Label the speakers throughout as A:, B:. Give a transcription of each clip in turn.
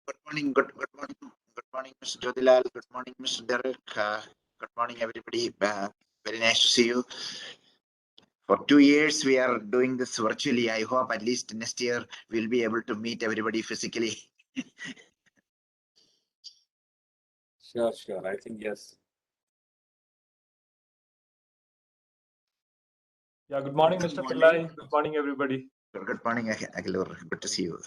A: Good morning. Good morning. Good morning, Mr. Jodhilal. Good morning, Mr. Derek. Good morning, everybody. Very nice to see you. For 2 years, we are doing this virtually. I hope at least next year we'll be able to meet everybody physically.
B: Sure. I think yes.
C: Yeah, good morning, Mr. Pillai. Good morning, everybody.
A: Good morning, Akhilur. Good to see you.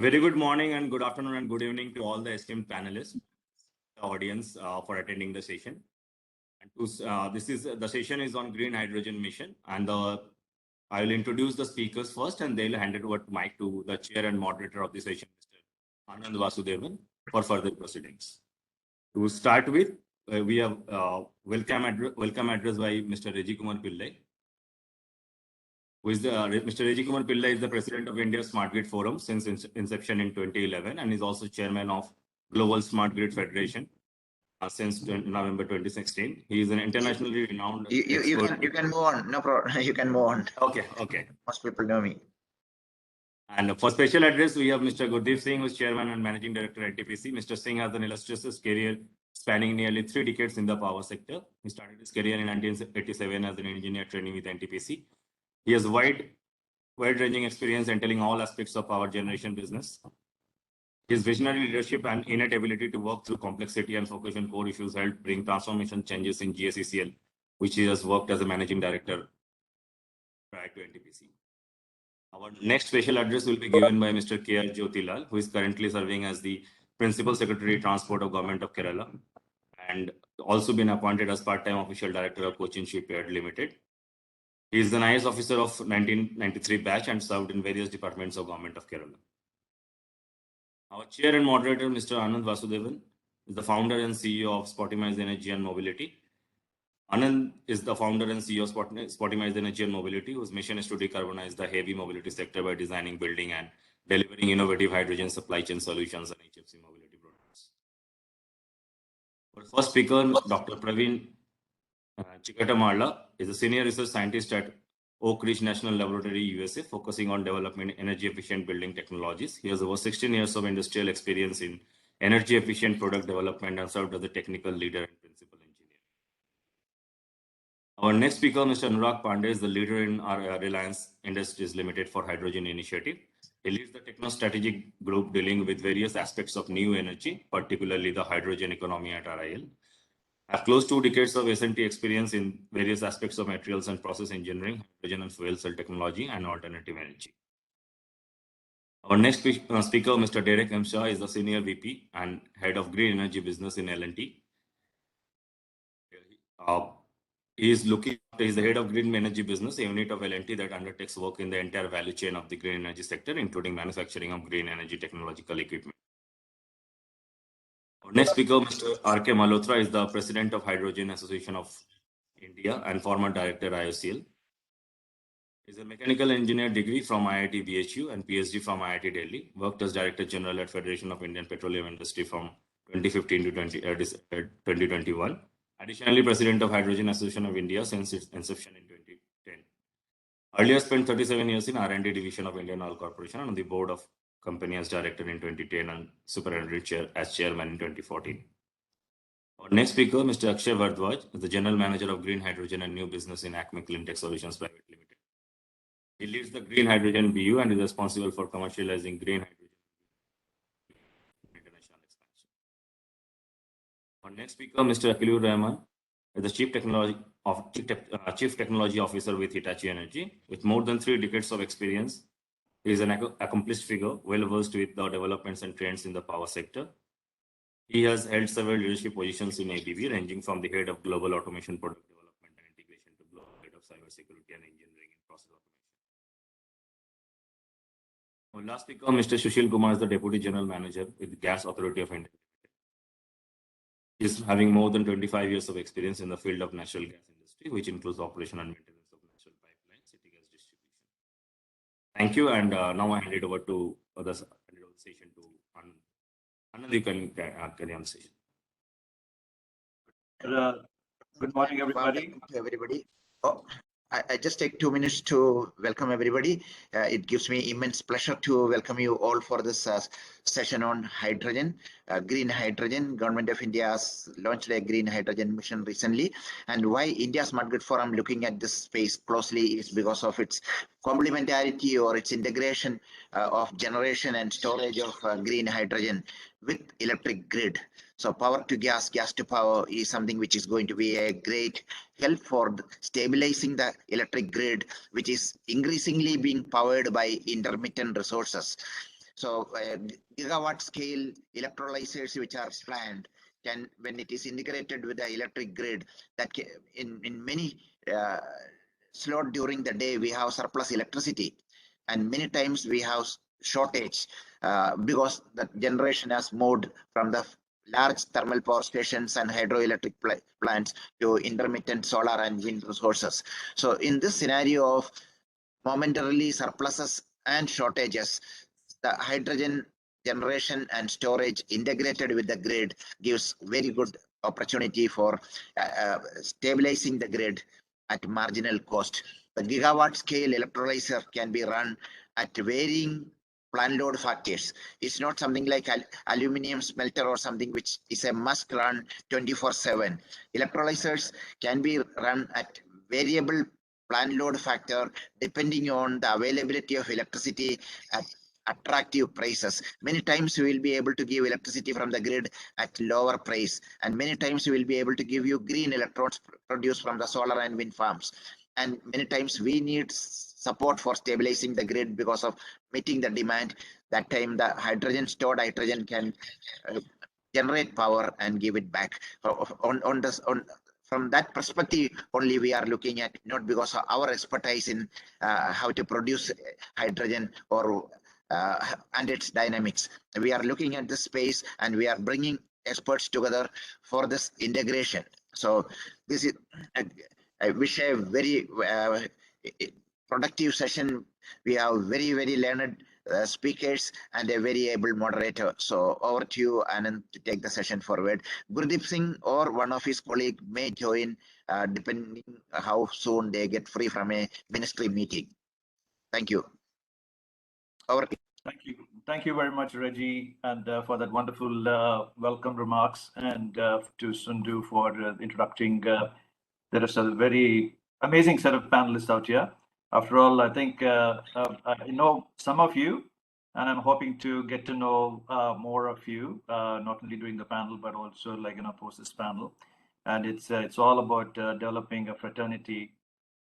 B: Very good morning and good afternoon and good evening to all the esteemed panelists, the audience for attending the session. And the session is on green hydrogen mission, and I will introduce the speakers first, and they'll hand it over to mic to the chair and moderator of the session, Mr. Anand Vasudevan, for further proceedings. To start with, we have welcome address by Mr. Reji Kumar Pillai. Mr. Reji Kumar Pillai is the president of India Smart Grid Forum since inception in 2011 and is also chairman of Global Smart Grid Federation since November 2016. He is an internationally renowned expert.
A: You can move on. No problem. You can move on.
B: Okay.
A: Most people know me.
B: And for special address, we have Mr. Gurdeep Singh, who is chairman and managing director at NTPC. Mr. Singh has an illustrious career spanning nearly 3 decades in the power sector. He started his career in 1987 as an engineer training with NTPC. He has wide-ranging experience entailing all aspects of power generation business. His visionary leadership and innate ability to work through complexity and focus on core issues helped bring transformation changes in GSECL, which he has worked as a managing director prior to NTPC. Our next special address will be given by Mr. K.R. Jyotilal, who is currently serving as the Principal Secretary Transport of Government of Kerala and also been appointed as part-time official director of Cochin Shipyard Limited. He is an IS officer of 1993 batch and served in various departments of Government of Kerala. Our chair and moderator, Mr. Anand Vasudevan, is the founder and CEO of Spottimized Energy and Mobility. Anand is the founder and CEO of Spottimized Energy and Mobility, whose mission is to decarbonize the heavy mobility sector by designing, building, and delivering innovative hydrogen supply chain solutions and HFC mobility products. Our first speaker, Dr. Praveen Chikatamarla, is a senior research scientist at Oak Ridge National Laboratory, USA, focusing on developing energy-efficient building technologies. He has over 16 years of industrial experience in energy-efficient product development and served as a technical leader and principal engineer. Our next speaker, Mr. Anurag Pandey, is the leader in our Reliance Industries Limited for Hydrogen Initiative. He leads the techno-strategic group dealing with various aspects of new energy, particularly the hydrogen economy at RIL. Have close to 2 decades of S&T experience in various aspects of materials and process engineering, hydrogen and fuel cell technology, and alternative energy. Our next speaker, Mr. Derek M. Shah, is the Senior VP and Head of Green Energy Business in L&T. He is the Head of Green Energy Business, a unit of L&T that undertakes work in the entire value chain of the green energy sector, including manufacturing of green energy technological equipment. Our next speaker, Mr. R.K. Malhotra, is the President of Hydrogen Association of India and former Director IOCL. He is a mechanical engineer degree from IIT BHU and PhD from IIT Delhi. Worked as Director General at Federation of Indian Petroleum Industry from 2015 to 2021. Additionally, President of Hydrogen Association of India since its inception in 2010. Earlier spent 37 years in R&D division of Indian Oil Corporation and on the board of company as director in 2010 and superannuary chair as chairman in 2014. Our next speaker, Mr. Akshay Bhardwaj, is the General Manager of Green Hydrogen and New Business in Acme Cleantech Solutions Private Limited. He leads the Green Hydrogen BU and is responsible for commercializing green hydrogen international expansion. Our next speaker, Mr. Akhilur Rahman, is the Chief Technology Officer with Hitachi Energy. With more than 3 decades of experience, he is an accomplished figure, well versed with the developments and trends in the power sector. He has held several leadership positions in ABB, ranging from the head of global automation product development and integration to global head of cybersecurity and engineering and process automation. Our last speaker, Mr. Sushil Kumar, is the Deputy General Manager with the Gas Authority of India. He is having more than 25 years of experience in the field of natural gas industry, which includes operation and maintenance of natural pipelines, city gas distribution. Thank you, and now I hand it over to the session to Anand. Anand, you can carry on the session.
C: Good morning, everybody.
A: Welcome to everybody. Oh, I just take 2 minutes to welcome everybody. It gives me immense pleasure to welcome you all for this session on hydrogen, green hydrogen. Government of India has launched a green hydrogen mission recently. And why India Smart Grid Forum looking at this space closely is because of its complementarity or its integration of generation and storage of green hydrogen with electric grid. So power to gas, gas to power is something which is going to be a great help for stabilizing the electric grid, which is increasingly being powered by intermittent resources. So gigawatt scale electrolyzers which are planned can, when it is integrated with the electric grid, that can, in many slot during the day we have surplus electricity, and many times we have shortage because the generation has moved from the large thermal power stations and hydroelectric plants to intermittent solar and wind resources. So in this scenario of momentarily surpluses and shortages, the hydrogen generation and storage integrated with the grid gives very good opportunity for stabilizing the grid at marginal cost. The gigawatt scale electrolyzer can be run at varying plant load factors. It's not something like aluminum smelter or something which is a must run 24/7. Electrolyzers can be run at variable plant load factor depending on the availability of electricity at attractive prices. Many times we will be able to give electricity from the grid at lower price, and many times we will be able to give you green electrons produced from the solar and wind farms. And many times we need support for stabilizing the grid because of meeting the demand. That time the stored hydrogen can generate power and give it back. From that perspective only we are looking at, not because of our expertise in how to produce hydrogen or and its dynamics. We are looking at this space and we are bringing experts together for this integration. So this is, I wish a very productive session. We have very learned speakers and a very able moderator. So over to you, Anand, to take the session forward. Gurdeep Singh or one of his colleagues may join depending how soon they get free from a ministry meeting. Thank you. Over to you.
D: Thank you very much, Reggie, and for that wonderful welcome remarks, and to Sundu for introducing. There is a very amazing set of panelists out here. After all, I think I know some of you, and I'm hoping to get to know more of you, not only during the panel, but also post this panel. And it's all about developing a fraternity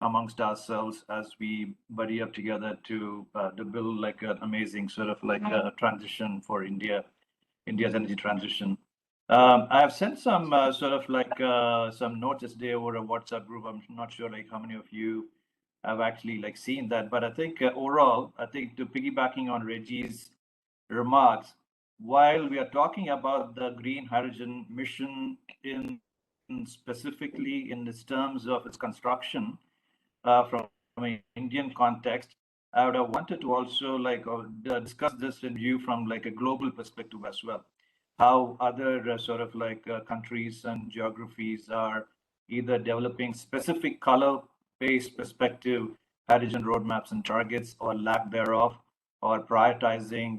D: amongst ourselves as we buddy up together to build like an amazing sort of like a transition for India's energy transition. I have sent some sort of like some notes yesterday over a WhatsApp group. I'm not sure like how many of you have actually like seen that, but I think overall, I think to piggybacking on Reggie's remarks, while we are talking about the green hydrogen mission in specifically in this terms of its construction from an Indian context, I would have wanted to also like discuss this in view from like a global perspective as well. How other sort of like countries and geographies are either developing specific color-based perspective hydrogen roadmaps and targets, or lack thereof, or prioritizing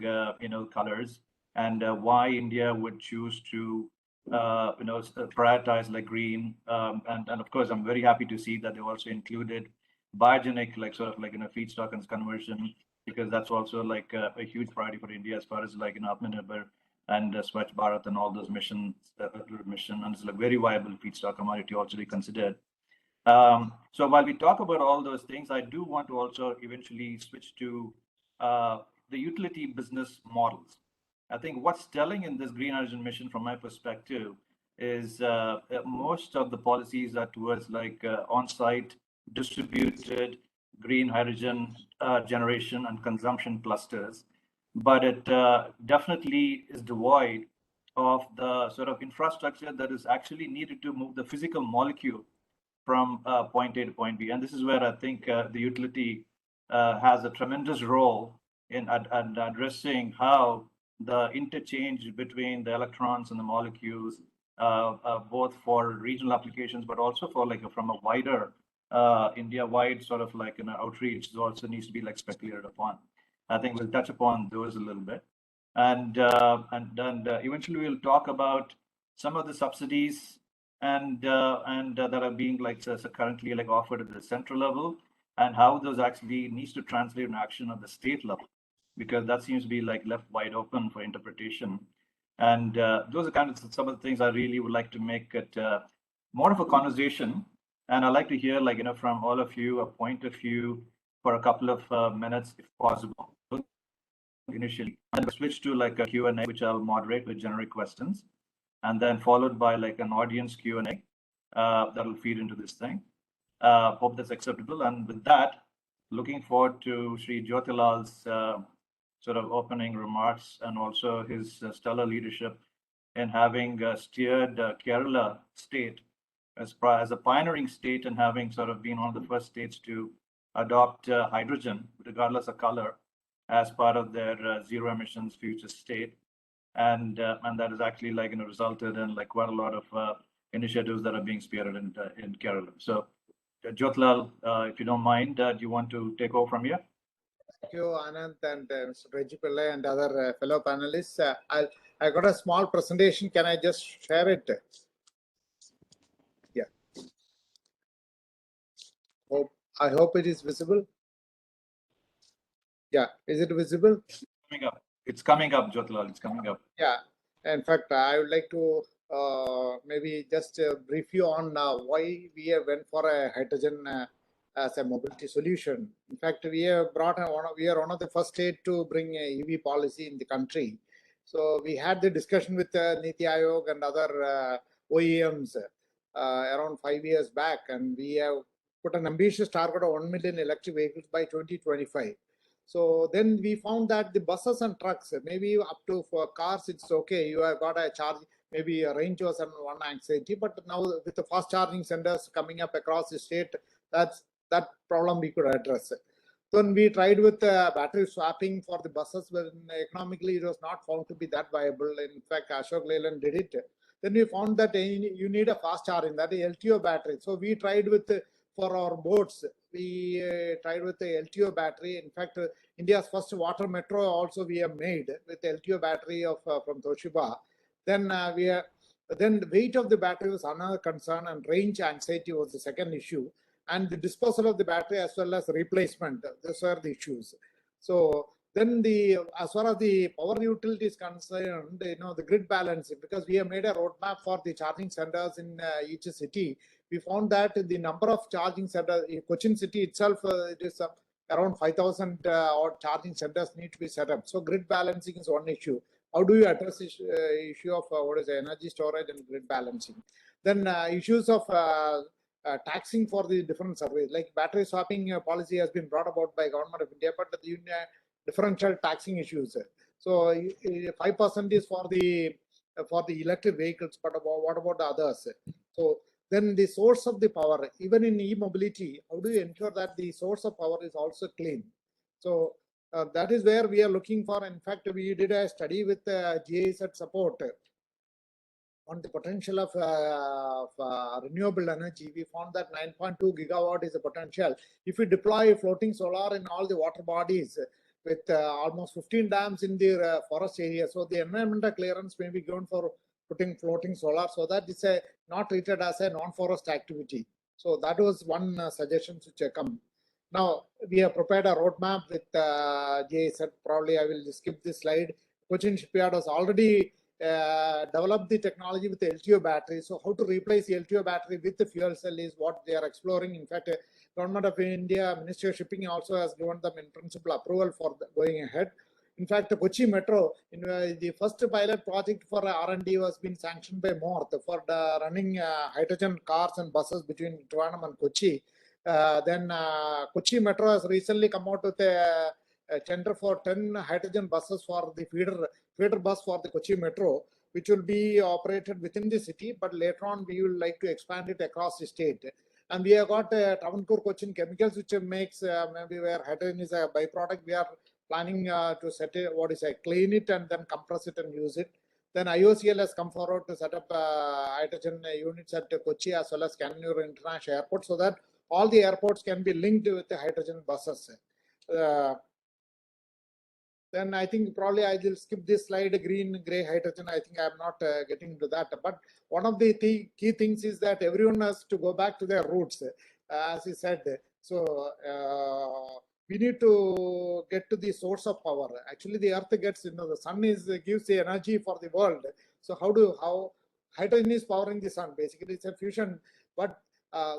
D: colors, and why India would choose to prioritize like green, and of course I'm very happy to see that they also included biogenic like sort of like feedstock and conversion, because that's also like a huge priority for India as far as like Atmanirbhar and Swachh Bharat and all those missions, and it's like very viable feedstock commodity also to be considered. So while we talk about all those things, I do want to also eventually switch to the utility business models. I think what's telling in this green hydrogen mission from my perspective is most of the policies are towards like on-site distributed green hydrogen generation and consumption clusters, but it definitely is devoid of the sort of infrastructure that is actually needed to move the physical molecule from point A to point B. And this is where I think the utility has a tremendous role in addressing how the interchange between the electrons and the molecules, both for regional applications, but also for like from a wider India-wide sort of like outreach also needs to be like speculated upon. I think we'll touch upon those a little bit, and eventually we'll talk about some of the subsidies and that are being like currently like offered at the central level, and how those actually needs to translate in action at the state level, because that seems to be like left wide open for interpretation. And those are kind of some of the things I really would like to make it more of a conversation. And I'd like to hear like, from all of you, a point of view for a couple of minutes, if possible, initially. And we'll switch to like a Q&A, which I'll moderate with generic questions, and then followed by like an audience Q&A that will feed into this thing. Hope that's acceptable. And with that, looking forward to Sri Jyotilal's sort of opening remarks, and also his stellar leadership in having steered Kerala state as a pioneering state, and having sort of been one of the first states to adopt hydrogen, regardless of color, as part of their zero emissions future state. And that has actually like resulted in like quite a lot of initiatives that are being spearheaded in Kerala. So Jyotilal, if you don't mind, do you want to take over from here?
E: Thank you, Anand and Mr. Reggie Pillai and other fellow panelists. I got a small presentation. Can I just share it? Yeah. I hope it is visible. Yeah, is it visible?
D: Coming up. It's coming up, Jyotilal. It's coming up.
E: Yeah. In fact, I would like to maybe just brief you on why we went for a hydrogen as a mobility solution. In fact, we are one of the first state to bring a EV policy in the country. So we had the discussion with Niti Aayog and other OEMs around 5 years back, and we have put an ambitious target of 1 million electric vehicles by 2025. So then we found that the buses and trucks, maybe up to for cars, it's okay. You have got a charge, maybe a range was one anxiety, but now with the fast charging centers coming up across the state, that problem we could address. Then we tried with battery swapping for the buses, but economically it was not found to be that viable. In fact, Ashok Leyland did it. Then we found that you need a fast charging, that is LTO battery. So we tried with for our boats, we tried with the LTO battery. In fact, India's first water metro also we have made with LTO battery of from Toshiba. Then then the weight of the battery was another concern, and range anxiety was the second issue, and the disposal of the battery as well as replacement. Those were the issues. So then as far as the power utility is concerned, the grid balancing, because we have made a roadmap for the charging centers in each city. We found that the number of charging centers in Cochin city itself, it is around 5,000 odd charging centers need to be set up. So grid balancing is one issue. How do you address this issue of energy storage and grid balancing? Then issues of taxing for the different surveys, like battery swapping policy has been brought about by Government of India, but the differential taxing issues. So 5% is for the electric vehicles, but what about the others? So then the source of the power, even in e-mobility, how do you ensure that the source of power is also clean? So that is where we are looking for. In fact, we did a study with GIZ support on the potential of renewable energy. We found that 9.2 gigawatt is the potential. If we deploy floating solar in all the water bodies with almost 15 dams in the forest area, so the environmental clearance may be given for putting floating solar, so that it's not treated as a non-forest activity. So that was one suggestion which have come. Now we have prepared a roadmap with GIZ. Probably I will skip this slide. Cochin Shipyard has already developed the technology with the LTO battery. So how to replace the LTO battery with the fuel cell is what they are exploring. In fact, Government of India, Ministry of Shipping also has given them in principle approval for going ahead. In fact, Kochi Metro, the first pilot project for R&D was being sanctioned by Morth for running hydrogen cars and buses between Trivandrum and Kochi. Then Kochi Metro has recently come out with a tender for 10 hydrogen buses for the feeder bus for the Kochi Metro, which will be operated within the city, but later on we will like to expand it across the state. And we have got Travancore Cochin Chemicals, which makes maybe where hydrogen is a byproduct. We are planning to set it, clean it and then compress it and use it. Then IOCL has come forward to set up hydrogen units at Kochi as well as Kannur International Airport, so that all the airports can be linked with the hydrogen buses. Then I think probably I will skip this slide, green, gray hydrogen. I think I'm not getting into that. But one of the key things is that everyone has to go back to their roots, as he said. So we need to get to the source of power. Actually, the earth gets, the sun gives the energy for the world. So how hydrogen is powering the sun? Basically, it's a fusion. But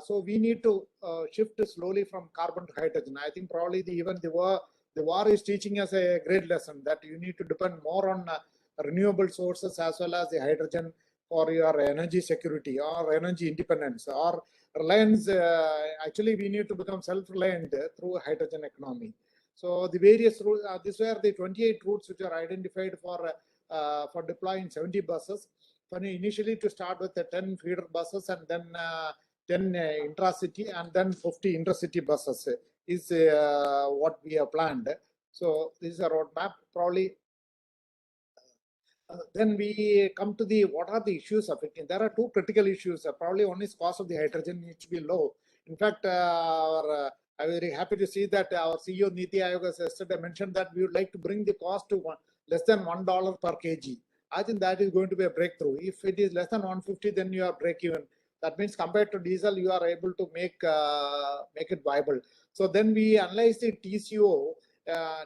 E: so we need to shift slowly from carbon to hydrogen. I think probably even the war is teaching us a great lesson that you need to depend more on renewable sources as well as the hydrogen for your energy security or energy independence or reliance. Actually, we need to become self-reliant through hydrogen economy. So the various routes, these were the 28 routes which are identified for deploying 70 buses. Initially to start with the 10 feeder buses and then 10 intracity and then 50 intercity buses is what we have planned. So this is a roadmap. Probably then we come to the what are the issues affecting. There are two critical issues. Probably one is cost of the hydrogen needs to be low. In fact, I'm very happy to see that our CEO Niti Aayog has yesterday mentioned that we would like to bring the cost to less than $1 per kg. I think that is going to be a breakthrough. If it is less than 150, then you are break even. That means compared to diesel, you are able to make it viable. So then we analyze the TCO.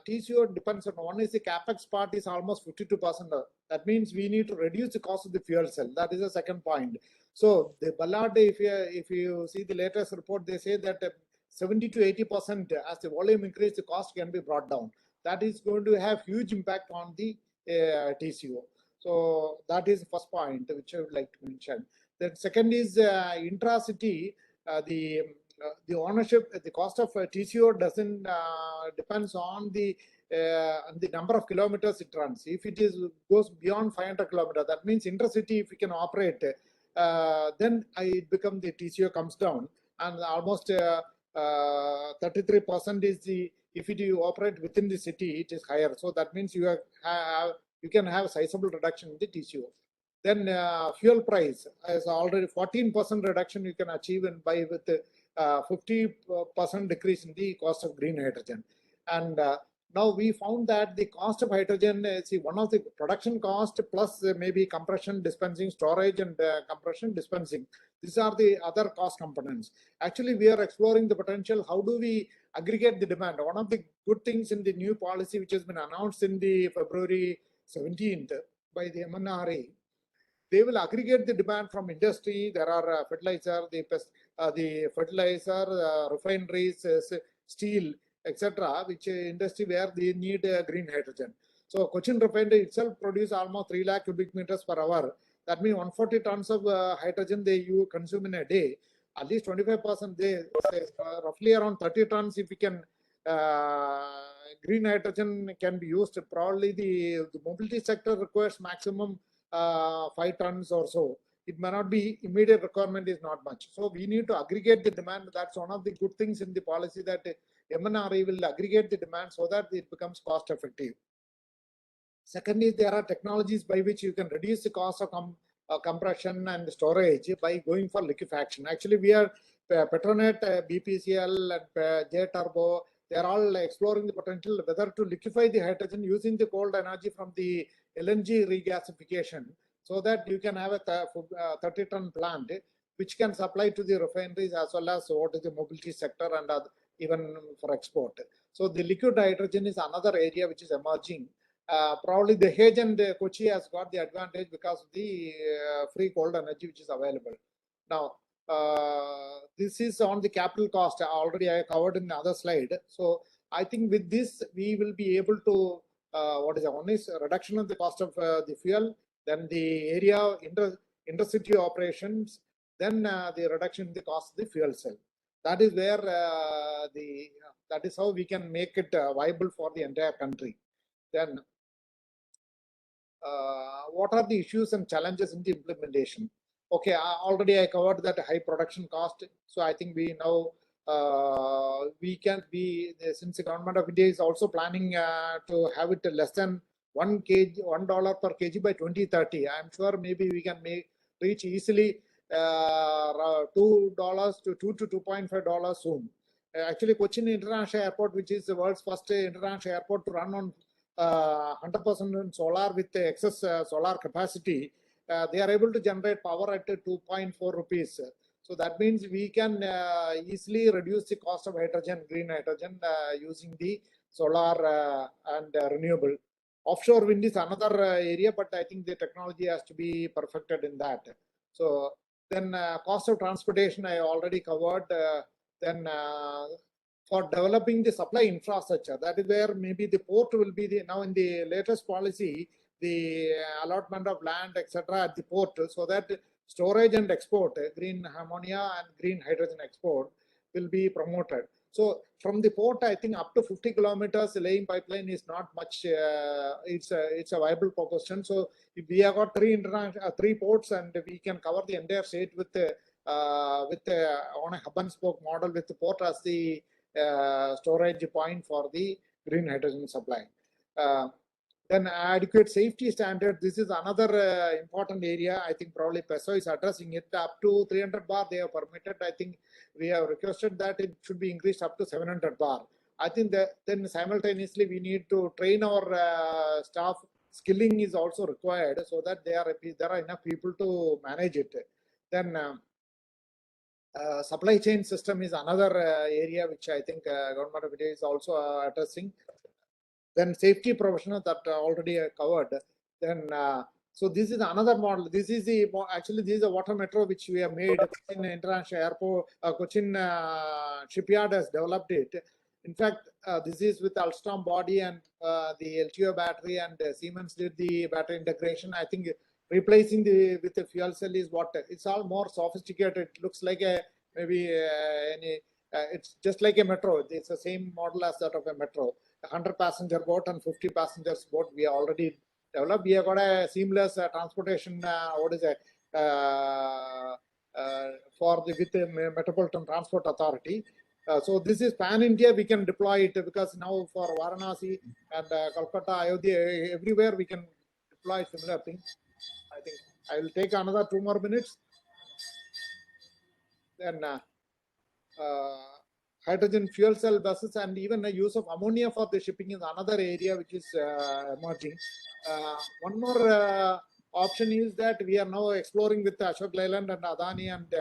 E: TCO depends on one is the capex part is almost 52%. That means we need to reduce the cost of the fuel cell. That is the second point. So the Ballard, if you see the latest report, they say that 70 to 80% as the volume increase, the cost can be brought down. That is going to have huge impact on the TCO. So that is the first point which I would like to mention. The second is intracity. The ownership, the cost of TCO doesn't depends on the number of kilometers it runs. If it goes beyond 500 kilometers, that means intercity, if we can operate, then it becomes the TCO comes down, and almost 33% is the if you operate within the city, it is higher. So that means you can have a sizable reduction in the TCO. Then fuel price is already 14% reduction you can achieve by with 50% decrease in the cost of green hydrogen. And now we found that the cost of hydrogen is one of the production cost plus maybe compression, dispensing, storage, and compression, dispensing. These are the other cost components. Actually, we are exploring the potential. How do we aggregate the demand? One of the good things in the new policy, which has been announced in the February 17th by the MNRE, they will aggregate the demand from industry. There are fertilizer, the fertilizer, refineries, steel, etc., which industry where they need green hydrogen. So Cochin refinery itself produces almost 3 lakh cubic meters per hour. That means 140 tons of hydrogen they consume in a day. At least 25%, they roughly around 30 tons. If we can green hydrogen can be used. Probably the mobility sector requires maximum 5 tons or so. It may not be immediate requirement is not much. So we need to aggregate the demand. That's one of the good things in the policy that MNRE will aggregate the demand so that it becomes cost effective. Second is there are technologies by which you can reduce the cost of compression and storage by going for liquefaction. Actually, we are Petronet, BPCL, and J Turbo. They are all exploring the potential whether to liquefy the hydrogen using the cold energy from the LNG regasification, so that you can have a 30-ton plant which can supply to the refineries as well as what is the mobility sector and even for export. So the liquid hydrogen is another area which is emerging. Probably the Dahej and Kochi has got the advantage because of the free cold energy which is available. Now, this is on the capital cost. Already I covered in the other slide. So I think with this we will be able to one is a reduction of the cost of the fuel, then the area intercity operations, then the reduction in the cost of the fuel cell. That is where that is how we can make it viable for the entire country. Then what are the issues and challenges in the implementation? Okay, already I covered that high production cost. So I think we now we can be, since the government of India is also planning to have it less than $1 per kg by 2030. I'm sure maybe we can reach easily $2 to $2.5 soon. Actually, Cochin International Airport, which is the world's first international airport to run on 100% solar with excess solar capacity, they are able to generate power at 2.4 rupees. So that means we can easily reduce the cost of hydrogen, green hydrogen, using the solar and renewable. Offshore wind is another area, but I think the technology has to be perfected in that. So then cost of transportation I already covered. Then for developing the supply infrastructure, that is where maybe the port will be the, now in the latest policy, the allotment of land, etc. at the port, so that storage and export, green ammonia and green hydrogen export will be promoted. So from the port, I think up to 50 kilometers laying pipeline is not much. It's a viable proposition. So if we have got three ports and we can cover the entire state with on a hub and spoke model with the port as the storage point for the green hydrogen supply. Then adequate safety standard. This is another important area. I think probably PESO is addressing it. Up to 300 bar they have permitted. I think we have requested that it should be increased up to 700 bar. I think that then simultaneously we need to train our staff. Skilling is also required so that there are enough people to manage it. Then supply chain system is another area which I think Government of India is also addressing. Then safety professionals that already covered. Then so this is another model. This is the actually this is a water metro which we have made in International Airport. Cochin shipyard has developed it. In fact, this is with Alstom body and the LTO battery, and Siemens did the battery integration. I think replacing with the fuel cell is what it's all more sophisticated. It looks like a maybe it's just like a metro. It's the same model as that of a metro. 100 passenger boat and 50 passengers boat we already developed. We have got a seamless transportation. What is it? For the with the Metropolitan Transport Authority. So this is pan India. We can deploy it because now for Varanasi and Kolkata, Ayodhya, everywhere we can deploy similar things. I think I will take another 2 more minutes. Then hydrogen fuel cell buses and even the use of ammonia for the shipping is another area which is emerging. One more option is that we are now exploring with Ashok Leyland and Adani and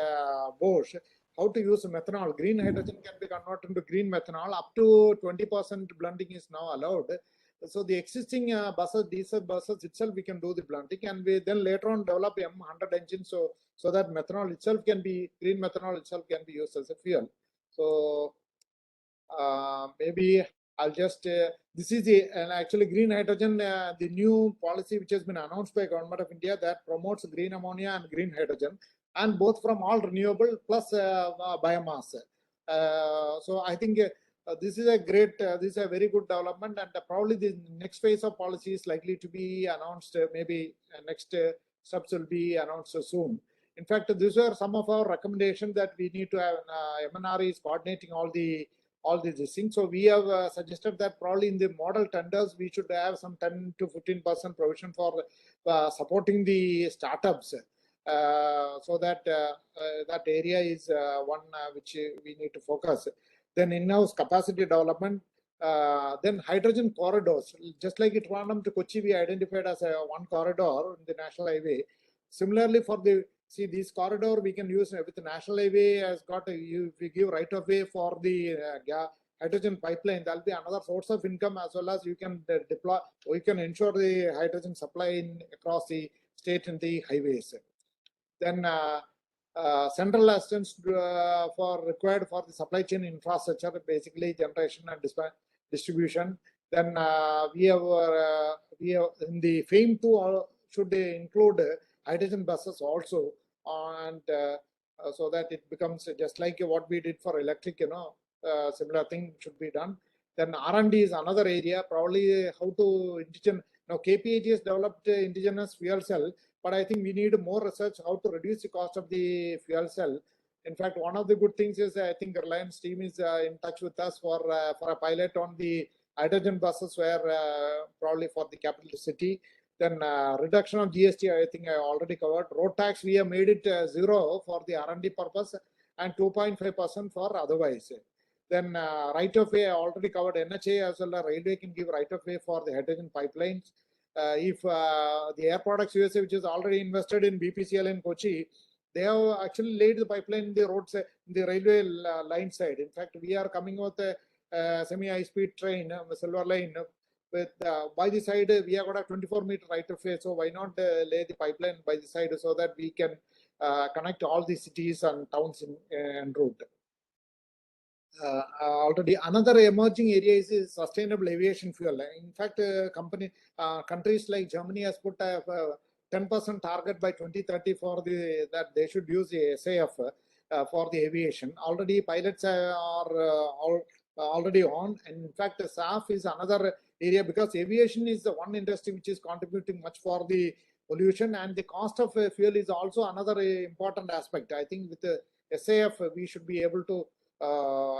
E: Bosch how to use methanol. Green hydrogen can be converted into green methanol. Up to 20% blending is now allowed. So the existing buses, diesel buses itself, we can do the blending, and we then later on develop M100 engines so that methanol itself can be, green methanol itself can be used as a fuel. So maybe I'll just, this is the, and actually green hydrogen, the new policy which has been announced by Government of India that promotes green ammonia and green hydrogen, and both from all renewable plus biomass. So I think this is a great, this is a very good development, and probably the next phase of policy is likely to be announced. Maybe next steps will be announced soon. In fact, these are some of our recommendations that we need to have. MNRE is coordinating all these things. So we have suggested that probably in the model tenders we should have some 10 to 15% provision for supporting the startups. So that that area is one which we need to focus. Then in-house capacity development. Then hydrogen corridors, just like Trivandrum to Kochi, we identified as one corridor in the national highway. Similarly, for the this corridor we can use with the national highway has got we give right of way for the hydrogen pipeline. That'll be another source of income, as well as you can deploy. We can ensure the hydrogen supply across the state in the highways. Then central assistance for required for the supply chain infrastructure, basically generation and distribution. Then we have in the FAME 2 should include hydrogen buses also, and so that it becomes just like what we did for electric, similar thing should be done. Then R&D is another area, probably how to indigenous. Now KPIT has developed indigenous fuel cell, but I think we need more research how to reduce the cost of the fuel cell. In fact, one of the good things is I think Reliance team is in touch with us for a pilot on the hydrogen buses, where probably for the capital city. Then reduction of GST, I think I already covered. Road tax, we have made it 0 for the R&D purpose and 2.5% for otherwise. Then right of way, I already covered. NHA as well as railway can give right of way for the hydrogen pipelines. If the Air Products USA, which is already invested in BPCL in Kochi, they have actually laid the pipeline in the roads, in the railway line side. In fact, we are coming with a semi-high-speed train, Silver Line, with by the side we have got a 24-meter right of way. So why not lay the pipeline by the side so that we can connect all the cities and towns in route. Already another emerging area is sustainable aviation fuel. In fact, countries like Germany has put a 10% target by 2030 for that they should use the SAF for the aviation. Already pilots are already on, and in fact, SAF is another area because aviation is the one industry which is contributing much for the pollution, and the cost of fuel is also another important aspect. I think with the SAF we should be able to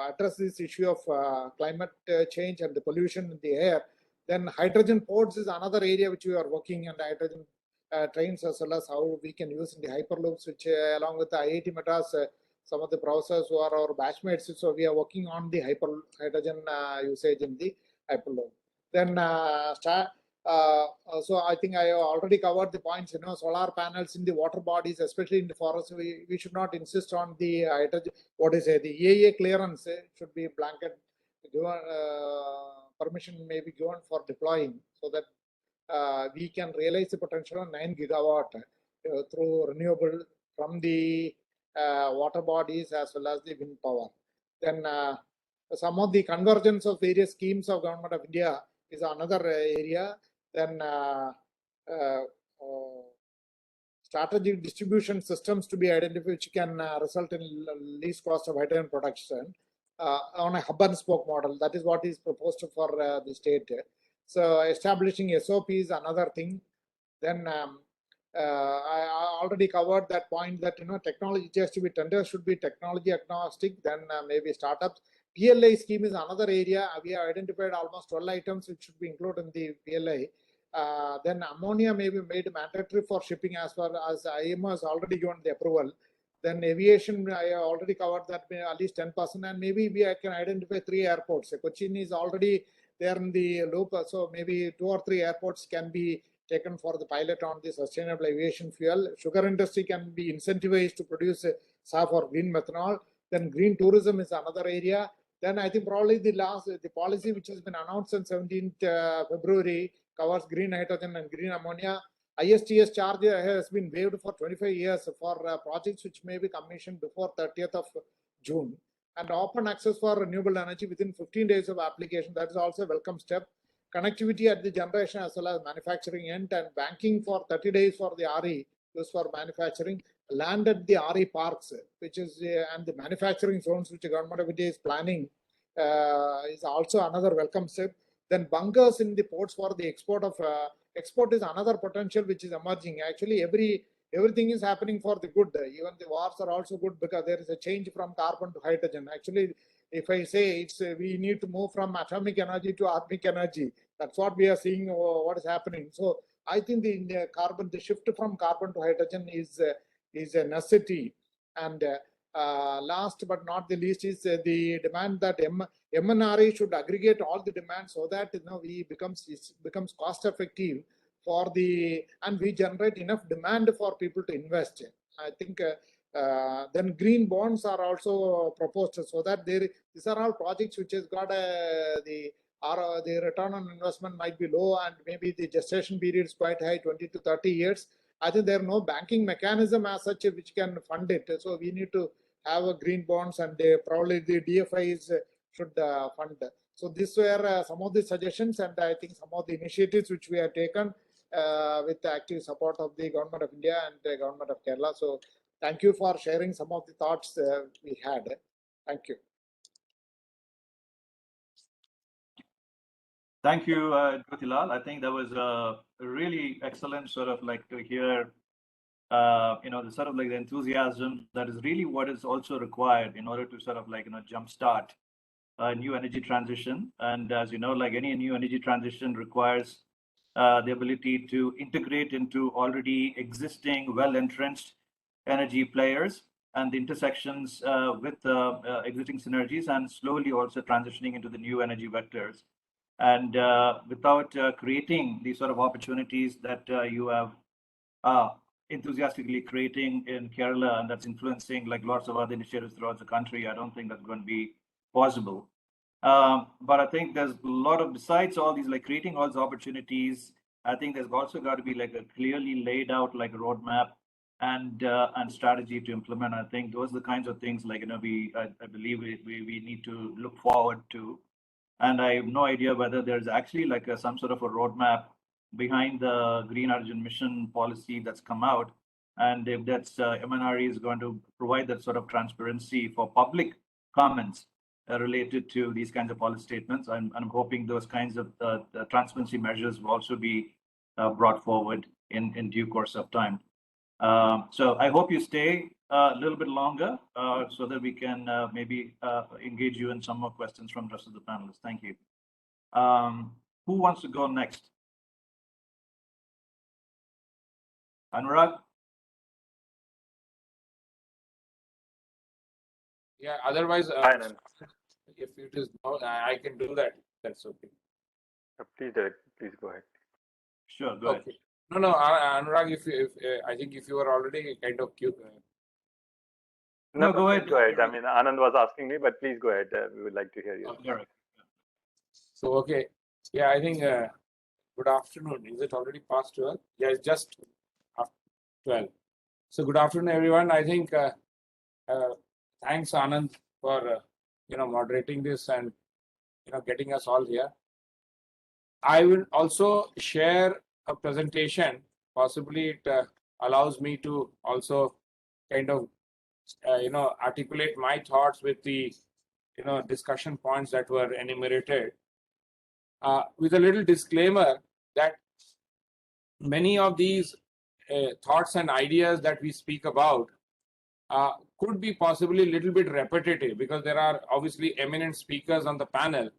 E: address this issue of climate change and the pollution in the air. Then hydrogen ports is another area which we are working on, hydrogen trains as well as how we can use in the hyperloops, which along with the IIT Madras, some of the professors who are our batchmates. So we are working on the hydrogen usage in the hyperloop. Then so I think I already covered the points, solar panels in the water bodies, especially in the forest. We should not insist on the hydrogen, the EAA clearance should be blanket, permission may be given for deploying so that we can realize the potential of 9 gigawatt through renewable from the water bodies as well as the wind power. Then some of the convergence of various schemes of Government of India is another area. Then strategic distribution systems to be identified which can result in least cost of hydrogen production on a hub and spoke model. That is what is proposed for the state. So establishing SOP is another thing. Then I already covered that point that technology has to be tenders should be technology agnostic. Then maybe startups. PLI scheme is another area. We have identified almost 12 items which should be included in the PLI. Then ammonia may be made mandatory for shipping as far as IMO has already given the approval. Then aviation, I already covered that at least 10%, and maybe I can identify 3 airports. Cochin is already there in the loop, so maybe 2 or 3 airports can be taken for the pilot on the sustainable aviation fuel. Sugar industry can be incentivized to produce SAF or green methanol. Then green tourism is another area. Then I think probably the policy which has been announced on 17th February covers green hydrogen and green ammonia. ISTS charge has been waived for 25 years for projects which may be commissioned before 30th of June. And open access for renewable energy within 15 days of application. That is also a welcome step. Connectivity at the generation as well as manufacturing end, and banking for 30 days for the RE used for manufacturing. Land at the RE parks, which is and the manufacturing zones which the Government of India is planning is also another welcome step. Then bunkers in the ports for the export of export is another potential which is emerging. Actually, everything is happening for the good. Even the wars are also good because there is a change from carbon to hydrogen. Actually, if I say it's we need to move from atomic energy to atomic energy, that's what we are seeing. What is happening? So I think the shift from carbon to hydrogen is a necessity. And last but not the least is the demand that MNRE should aggregate all the demand so that it becomes cost effective for and we generate enough demand for people to invest. I think then green bonds are also proposed so that these are all projects which has got the return on investment might be low and maybe the gestation period is quite high, 20 to 30 years. I think there are no banking mechanism as such which can fund it. So we need to have a green bonds, and probably the DFIs should fund. So these were some of the suggestions, and I think some of the initiatives which we have taken with the active support of the Government of India and the Government of Kerala. So thank you for sharing some of the thoughts we had. Thank you.
D: Thank you, Jyotilal. I think that was a really excellent sort of like to hear, the sort of like the enthusiasm that is really what is also required in order to sort of like, jumpstart a new energy transition. And as you know, like any new energy transition requires the ability to integrate into already existing well-entrenched energy players and the intersections with existing synergies, and slowly also transitioning into the new energy vectors. And without creating these sort of opportunities that you have enthusiastically creating in Kerala, and that's influencing like lots of other initiatives throughout the country, I don't think that's going to be possible. But I think there's a lot of, besides all these, like creating all these opportunities, I think there's also got to be like a clearly laid out like roadmap and strategy to implement. I think those are the kinds of things like, I believe we need to look forward to. And I have no idea whether there's actually like some sort of a roadmap behind the green hydrogen mission policy that's come out. And if that's MNRE is going to provide that sort of transparency for public comments related to these kinds of policy statements, I'm hoping those kinds of the transparency measures will also be brought forward in due course of time. So I hope you stay a little bit longer so that we can maybe engage you in some more questions from the rest of the panelists. Thank you. Who wants to go next? Anurag?
F: Yeah, otherwise, if it is not, I can do that. That's okay.
G: Please, Derek, please go ahead.
D: Sure, go ahead.
F: No, Anurag, if I think if you are already kind of cute.
D: No, go ahead.
G: Go ahead. I mean, Anand was asking me, but please go ahead. We would like to hear you.
D: All right.
F: So, okay. Yeah, I think good afternoon. Is it already past 12? Yeah, it's just after 12. So, good afternoon, everyone. I think thanks, Anand, for moderating this and getting us all here. I will also share a presentation. Possibly it allows me to also kind of articulate my thoughts with the discussion points that were enumerated. With a little disclaimer that many of these thoughts and ideas that we speak about could be possibly a little bit repetitive, because there are obviously eminent speakers on the panel,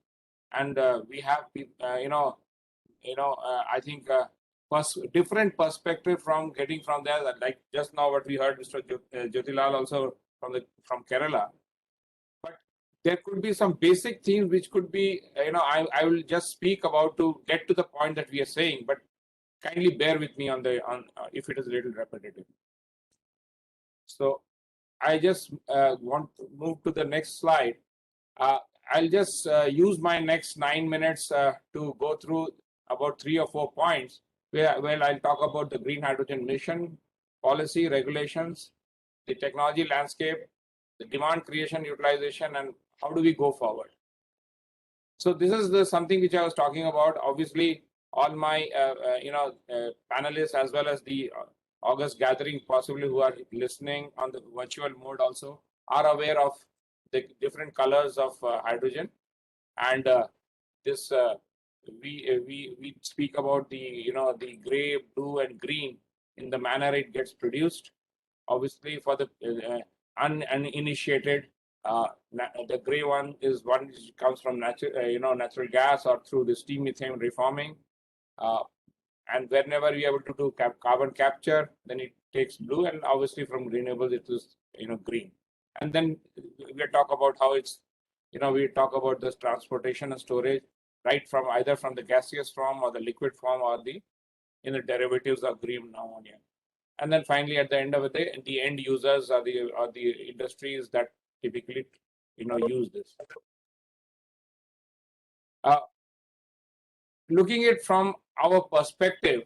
F: and we have I think different perspective from getting from there. Like just now, what we heard Mr. Jyotilal also from Kerala. But there could be some basic themes which could be I will just speak about to get to the point that we are saying. But kindly bear with me on if it is a little repetitive. So I just want to move to the next slide. I'll just use my next 9 minutes to go through about 3 or 4 points where I'll talk about the green hydrogen mission, policy, regulations, the technology landscape, the demand creation, utilization, and how do we go forward. So this is something which I was talking about. Obviously, all my panelists as well as the August gathering possibly who are listening on the virtual mode also are aware of the different colors of hydrogen, and this we speak about the the gray, blue, and green in the manner it gets produced. Obviously, for the uninitiated, the gray one is one which comes from natural gas or through the steam methane reforming. And whenever we are able to do carbon capture, then it takes blue, and obviously from renewables it is green. And then we talk about how it's we talk about this transportation and storage, right from either from the gaseous form or the liquid form or the derivatives of green ammonia. And then finally, at the end of the day, the end users are the industries that typically use this. Looking at it from our perspective,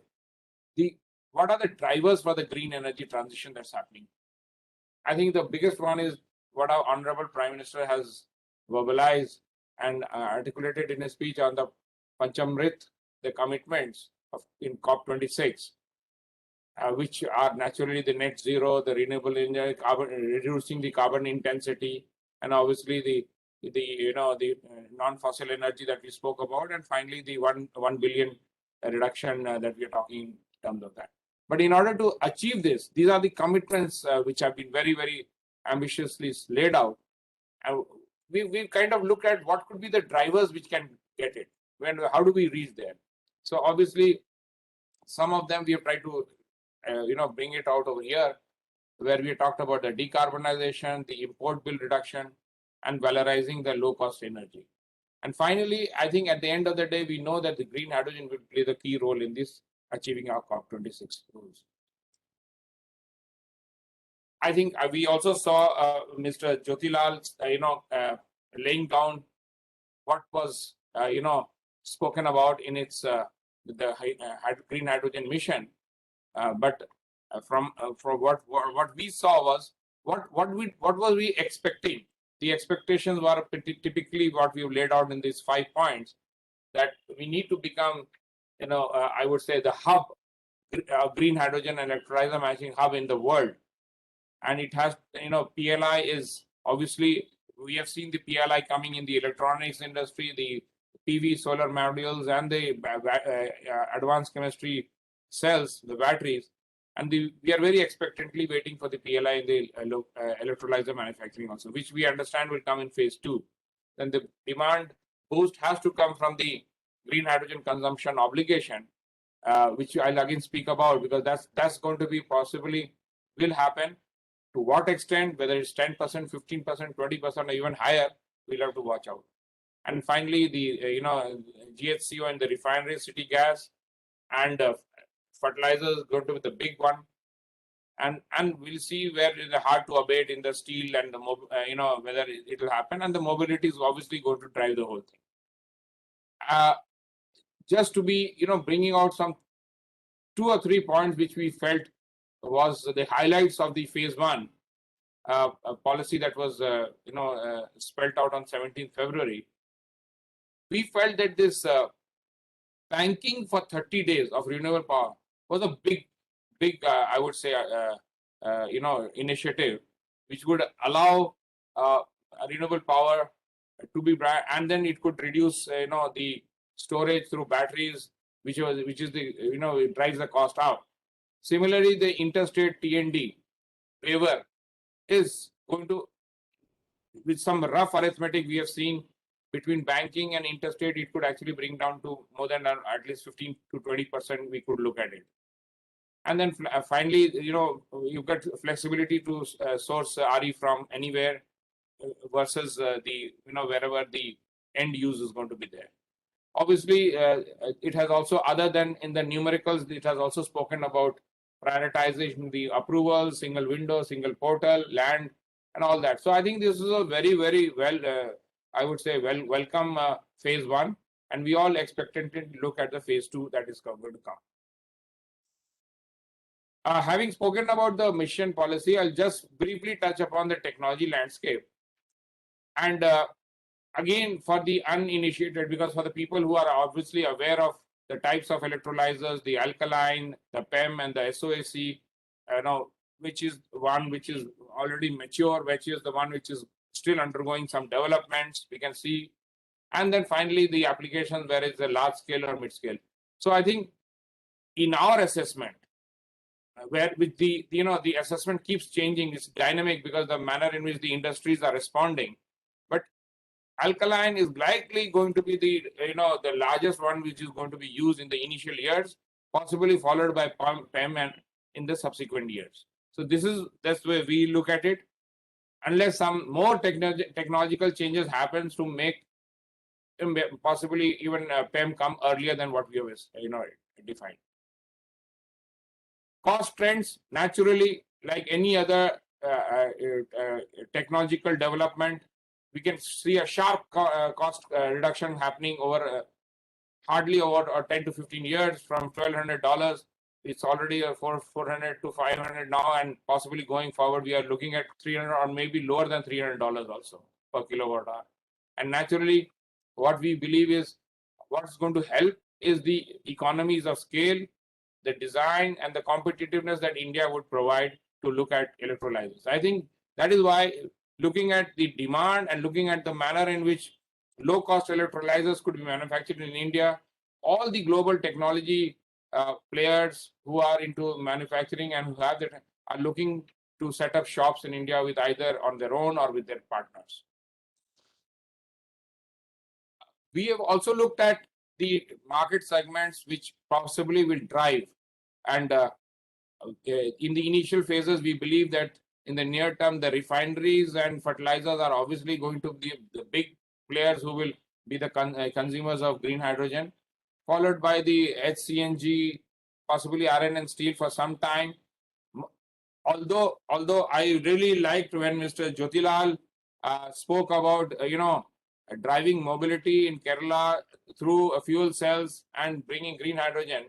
F: what are the drivers for the green energy transition that's happening? I think the biggest one is what our Honorable Prime Minister has verbalized and articulated in his speech on the Panchamrit, the commitments in COP26, which are naturally the net zero, the renewable energy, reducing the carbon intensity, and obviously the non-fossil energy that we spoke about, and finally the 1 billion reduction that we are talking in terms of that. But in order to achieve this, these are the commitments which have been very, very ambitiously laid out. And we kind of look at what could be the drivers which can get it. How do we reach there? So obviously, some of them we have tried to, bring it out over here, where we talked about the decarbonization, the import bill reduction, and valorizing the low-cost energy. And finally, I think at the end of the day, we know that the green hydrogen will play the key role in this achieving our COP26 goals. I think we also saw Mr. Jyotilal, laying down what was, spoken about in its the green hydrogen mission. But from what we saw was what was we expecting. The expectations were typically what we've laid out in these 5 points, that we need to become, I would say the hub, green hydrogen electrolyzer manufacturing hub in the world. And it has, PLI is obviously, we have seen the PLI coming in the electronics industry, the PV solar modules, and the advanced chemistry cells, the batteries. And we are very expectantly waiting for the PLI in the electrolyzer manufacturing also, which we understand will come in phase 2. Then the demand boost has to come from the green hydrogen consumption obligation, which I'll again speak about, because that's going to be possibly will happen. To what extent, whether it's 10%, 15%, 20%, or even higher, we'll have to watch out. And finally, the GHCO and the refinery city gas and fertilizer is going to be the big one. And we'll see where it is hard to abate in the steel and the whether it will happen. And the mobility is obviously going to drive the whole thing. Just to be bringing out some 2 or 3 points which we felt was the highlights of the phase 1 policy that was spelled out on 17th February. We felt that this banking for 30 days of renewable power was a big I would say initiative which would allow renewable power to be, and then it could reduce the storage through batteries, which is the it drives the cost out. Similarly, the interstate T&D waiver is going to, with some rough arithmetic we have seen between banking and interstate, it could actually bring down to more than at least 15 to 20%. We could look at it. And then finally, you've got flexibility to source RE from anywhere versus wherever the end use is going to be there. Obviously, it has also, other than in the numericals, it has also spoken about prioritization, the approvals, single window, single portal, land, and all that. So I think this is a very, very well, I would say, welcome phase 1, and we all expectantly look at the phase 2 that is going to come. Having spoken about the mission policy, I'll just briefly touch upon the technology landscape. And again, for the uninitiated, because for the people who are obviously aware of the types of electrolyzers, the alkaline, the PEM, and the SOAC, which is one which is already mature, which is the one which is still undergoing some developments, we can see. And then finally, the applications where it's a large scale or mid scale. So I think in our assessment, where with the the assessment keeps changing, it's dynamic because the manner in which the industries are responding. But alkaline is likely going to be the the largest one which is going to be used in the initial years, possibly followed by PEM and in the subsequent years. So that's the way we look at it. Unless some more technological changes happens to make possibly even PEM come earlier than what we have defined. Cost trends, naturally, like any other technological development, we can see a sharp cost reduction happening over hardly over 10 to 15 years. From $1,200, it's already $400 to $500 now, and possibly going forward, we are looking at $300 or maybe lower than $300 also per kilowatt hour. And naturally, what we believe is what's going to help is the economies of scale, the design, and the competitiveness that India would provide to look at electrolyzers. I think that is why, looking at the demand and looking at the manner in which low-cost electrolyzers could be manufactured in India, all the global technology players who are into manufacturing and who have that are looking to set up shops in India with either on their own or with their partners. We have also looked at the market segments which possibly will drive. And in the initial phases, we believe that in the near term, the refineries and fertilizers are obviously going to be the big players who will be the consumers of green hydrogen, followed by the HCNG, possibly iron and steel for some time. Although I really liked when Mr. Jyotilal spoke about driving mobility in Kerala through fuel cells and bringing green hydrogen.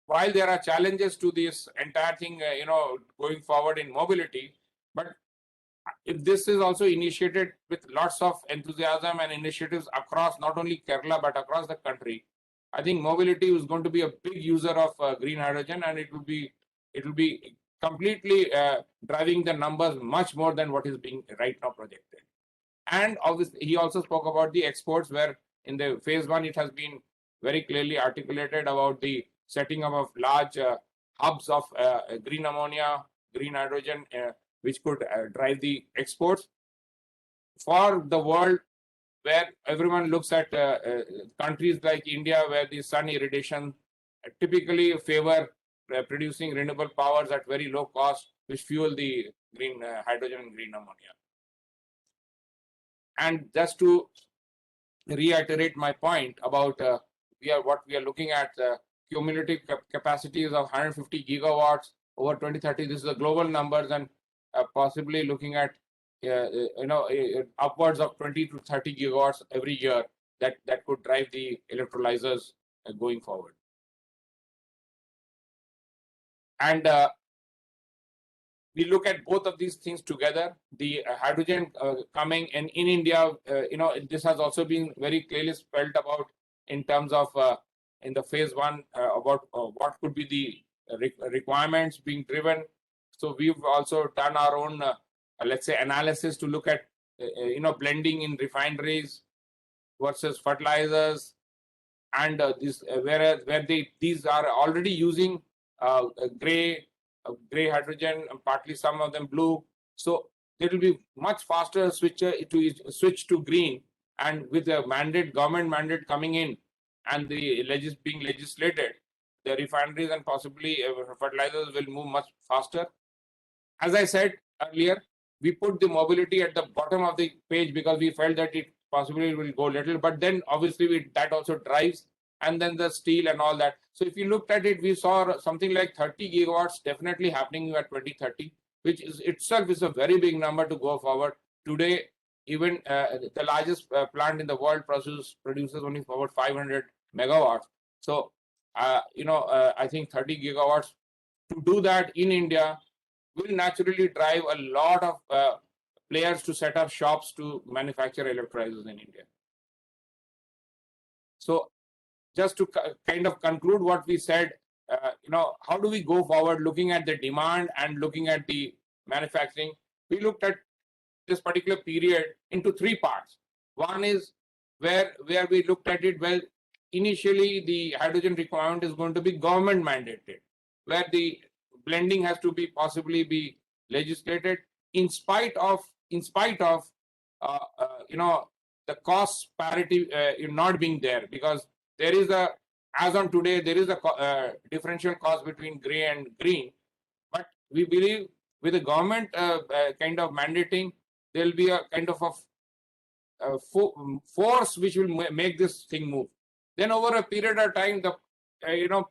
F: While there are challenges to this entire thing, going forward in mobility, but if this is also initiated with lots of enthusiasm and initiatives across not only Kerala but across the country, I think mobility is going to be a big user of green hydrogen, and it will be completely driving the numbers much more than what is being right now projected. And obviously, he also spoke about the exports, where in the phase 1 it has been very clearly articulated about the setting up of large hubs of green ammonia, green hydrogen, which could drive the exports for the world, where everyone looks at countries like India, where the sun irradiation typically favor producing renewable powers at very low cost, which fuel the green hydrogen and green ammonia. And just to reiterate my point about what we are looking at, cumulative capacities of 150 gigawatts over 2030. This is the global numbers, and possibly looking at upwards of 20 to 30 gigawatts every year that could drive the electrolyzers going forward. And we look at both of these things together. The hydrogen coming in India, this has also been very clearly spelled about in terms of in the phase 1 about what could be the requirements being driven. So we've also done our own, let's say, analysis to look at blending in refineries versus fertilizers, and these are already using gray hydrogen, and partly some of them blue. So there will be much faster switch to green, and with the government mandate coming in, and the being legislated, the refineries and possibly fertilizers will move much faster. As I said earlier, we put the mobility at the bottom of the page because we felt that it possibly will go little, but then obviously that also drives, and then the steel and all that. So if you looked at it, we saw something like 30 gigawatts definitely happening at 2030, which is itself is a very big number to go forward. Today, even the largest plant in the world produces only about 500 megawatts. So, I think 30 gigawatts to do that in India will naturally drive a lot of players to set up shops to manufacture electrolyzers in India. So just to kind of conclude what we said, how do we go forward looking at the demand and looking at the manufacturing? We looked at this particular period into 3 parts. One is where we looked at it, well, initially the hydrogen requirement is going to be government mandated, where the blending has to be possibly be legislated in spite of the cost parity not being there, because there is as on today there is a differential cost between gray and green, but we believe with the government kind of mandating, there will be a kind of a force which will make this thing move. Then over a period of time, the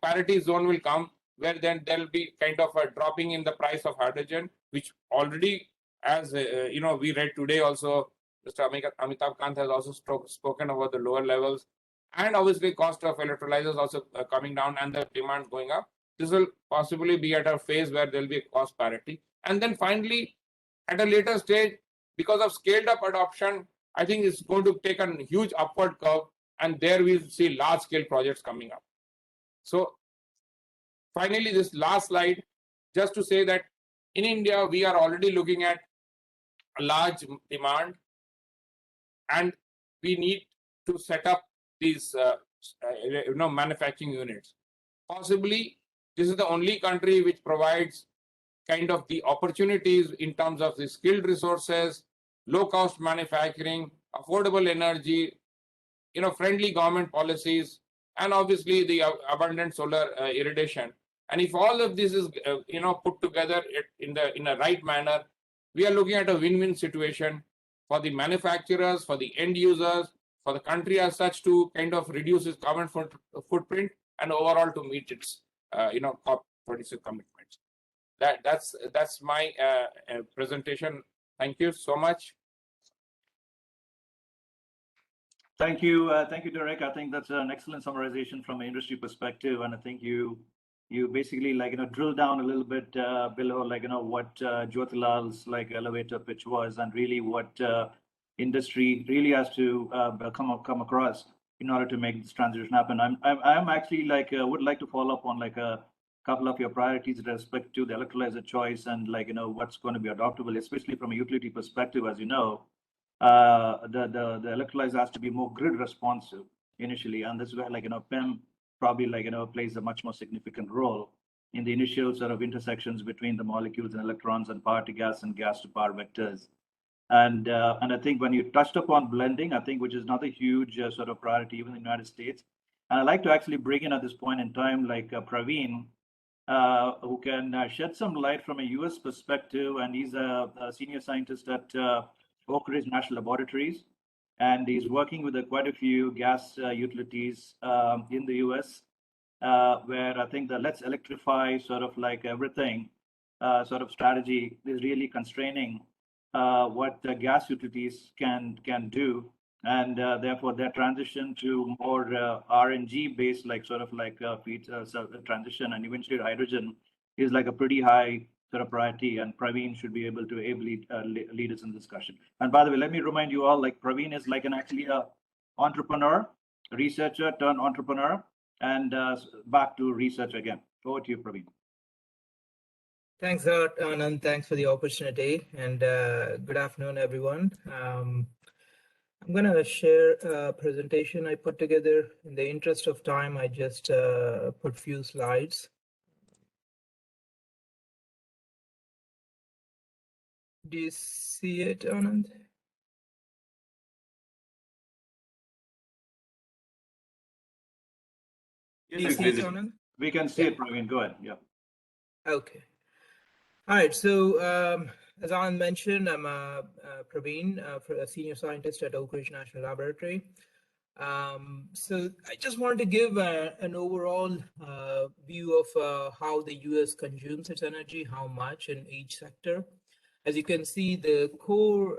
F: parity zone will come, where then there will be kind of a dropping in the price of hydrogen, which already, as we read today also, Mr. Amitabh Kant has also spoken about the lower levels, and obviously cost of electrolyzers also coming down and the demand going up. This will possibly be at a phase where there will be a cost parity. And then finally, at a later stage, because of scaled up adoption, I think it's going to take a huge upward curve, and there we'll see large scale projects coming up. So finally, this last slide, just to say that in India, we are already looking at a large demand, and we need to set up these manufacturing units. Possibly, this is the only country which provides kind of the opportunities in terms of the skilled resources, low cost manufacturing, affordable energy, friendly government policies, and obviously the abundant solar irradiation. And if all of this is, put together in a right manner, we are looking at a win-win situation for the manufacturers, for the end users, for the country as such to kind of reduce its carbon footprint and overall to meet its, COP26 commitments. That's my presentation. Thank you so much.
D: Thank you, Derek. I think that's an excellent summarization from an industry perspective, and I think you basically drill down a little bit below what Jyotilal's elevator pitch was, and really what industry really has to come across in order to make this transition happen. I'm actually would like to follow up on a couple of your priorities with respect to the electrolyzer choice and what's going to be adoptable, especially from a utility perspective. As you know, the electrolyzer has to be more grid responsive initially, and this is where PEM probably plays a much more significant role in the initial sort of intersections between the molecules and electrons and power to gas and gas to power vectors. And I think when you touched upon blending, I think which is another huge sort of priority even in the United States. And I'd like to actually bring in at this point in time Praveen, who can shed some light from a US perspective, and he's a senior scientist at Oak Ridge National Laboratories, and he's working with quite a few gas utilities in the US, where I think the let's electrify sort of everything sort of strategy is really constraining what the gas utilities can do, and therefore their transition to more RNG based feed transition and eventually hydrogen is a pretty high sort of priority, and Praveen should be able to ably lead us in discussion. And by the way, let me remind you all, Praveen is actually a entrepreneur, researcher turned entrepreneur, and back to research again. Over to you, Praveen.
H: Thanks a lot, Anand. Thanks for the opportunity, and good afternoon, everyone. I'm going to share a presentation I put together. In the interest of time, I just put few slides. Do you see it, Anand? Do you see it, Anand?
D: We can see it, Praveen. Go ahead. Yeah.
H: Okay. All right. So as Anand mentioned, I'm Praveen, a senior scientist at Oak Ridge National Laboratory. So I just wanted to give an overall view of how the US consumes its energy, how much in each sector. As you can see, the core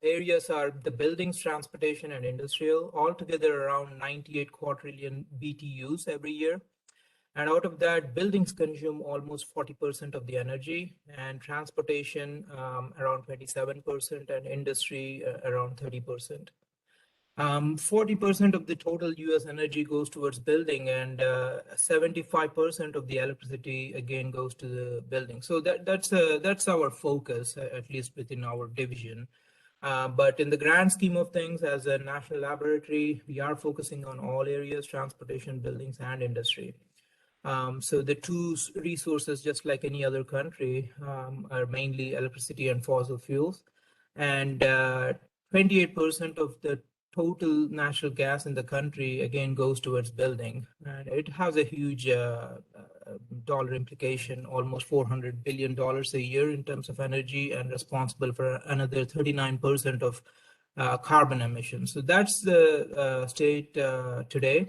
H: areas are the buildings, transportation, and industrial, altogether around 98 quadrillion BTUs every year. And out of that, buildings consume almost 40% of the energy, and transportation around 27%, and industry around 30%. 40% of the total US energy goes towards building, and 75% of the electricity again goes to the building. So that's our focus, at least within our division. But in the grand scheme of things, as a national laboratory, we are focusing on all areas: transportation, buildings, and industry. So the two resources, just like any other country, are mainly electricity and fossil fuels. And 28% of the total natural gas in the country, again, goes towards building. And it has a huge dollar implication, almost $400 billion a year in terms of energy, and responsible for another 39% of carbon emissions. So that's the state today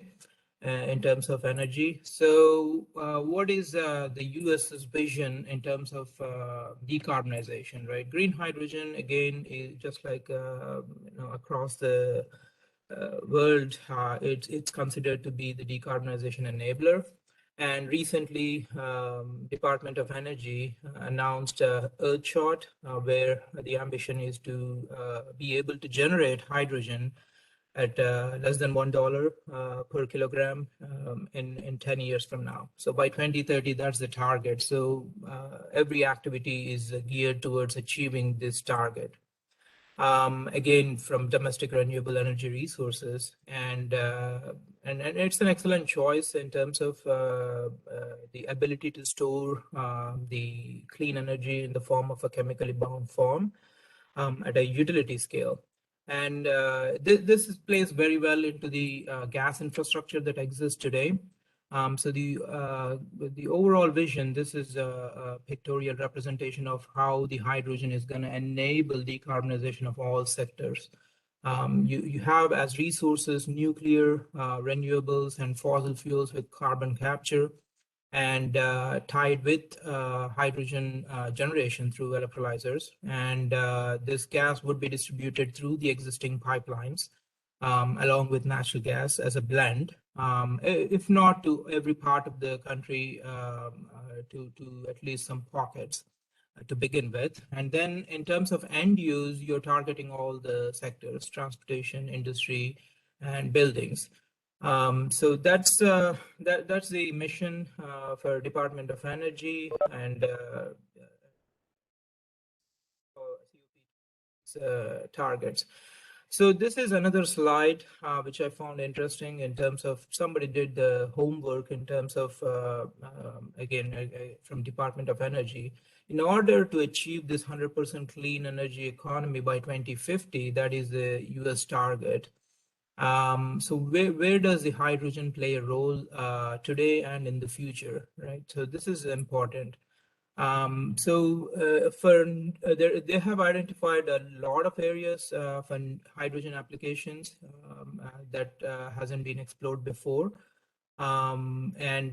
H: in terms of energy. So what is the US's vision in terms of decarbonization, right? Green hydrogen, again, is just like across the world, it's considered to be the decarbonization enabler. And recently, Department of Energy announced Earthshot, where the ambition is to be able to generate hydrogen at less than $1 per kilogram in 10 years from now. So by 2030, that's the target. So every activity is geared towards achieving this target. Again, from domestic renewable energy resources, and it's an excellent choice in terms of the ability to store the clean energy in the form of a chemically bound form at a utility scale. And this plays very well into the gas infrastructure that exists today. So the overall vision, this is a pictorial representation of how the hydrogen is going to enable decarbonization of all sectors. You have as resources nuclear, renewables, and fossil fuels with carbon capture, and tied with hydrogen generation through electrolyzers. And this gas would be distributed through the existing pipelines, along with natural gas as a blend, if not to every part of the country, to at least some pockets to begin with. And then in terms of end use, you're targeting all the sectors: transportation, industry, and buildings. So that's the mission for Department of Energy and targets. So this is another slide which I found interesting in terms of somebody did the homework in terms of again from Department of Energy. In order to achieve this 100% clean energy economy by 2050, that is the US target. So where does the hydrogen play a role today and in the future, right? So this is important. They have identified a lot of areas for hydrogen applications that hasn't been explored before, and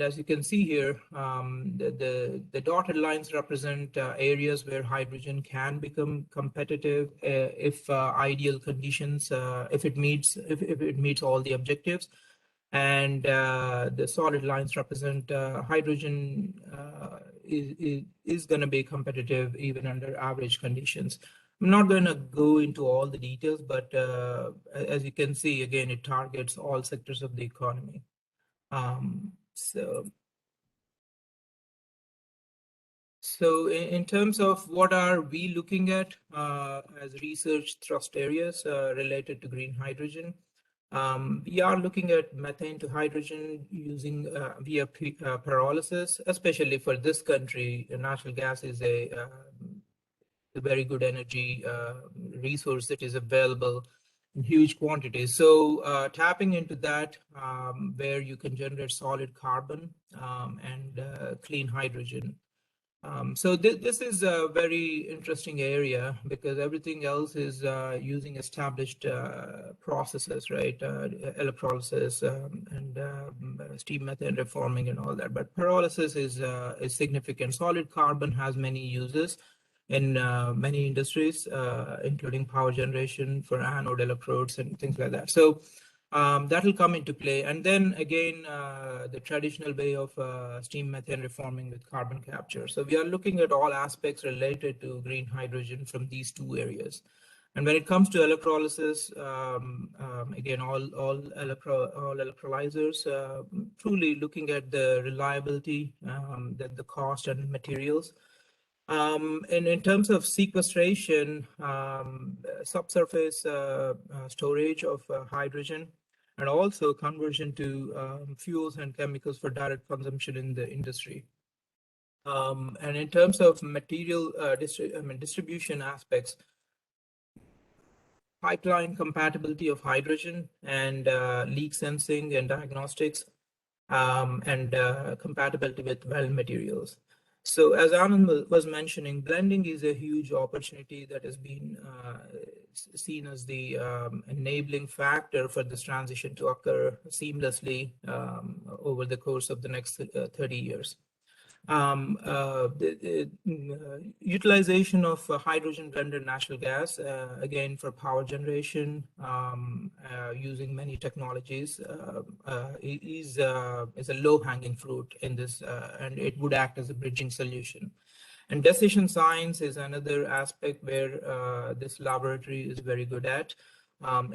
H: as you can see here, the dotted lines represent areas where hydrogen can become competitive if ideal conditions, if it meets all the objectives. And the solid lines represent hydrogen is going to be competitive even under average conditions. I'm not going to go into all the details, but as you can see, again, it targets all sectors of the economy. So in terms of what are we looking at as research thrust areas related to green hydrogen, we are looking at methane to hydrogen using via pyrolysis, especially for this country. Natural gas is a very good energy resource that is available in huge quantities. So tapping into that, where you can generate solid carbon and clean hydrogen. So this is a very interesting area because everything else is using established processes, right? Electrolysis and steam methane reforming and all that. But pyrolysis is significant. Solid carbon has many uses in many industries, including power generation for anode electrodes and things like that. So that will come into play. And then again, the traditional way of steam methane reforming with carbon capture. So we are looking at all aspects related to green hydrogen from these two areas. And when it comes to electrolysis, again, all electrolyzers, truly looking at the reliability, the cost and materials. And in terms of sequestration, subsurface storage of hydrogen, and also conversion to fuels and chemicals for direct consumption in the industry. And in terms of material distribution aspects, pipeline compatibility of hydrogen and leak sensing and diagnostics, and compatibility with well materials. So as Anand was mentioning, blending is a huge opportunity that has been seen as the enabling factor for this transition to occur seamlessly over the course of the next 30 years. Utilization of hydrogen blended natural gas, again for power generation, using many technologies, is a low-hanging fruit in this, and it would act as a bridging solution. And decision science is another aspect where this laboratory is very good at.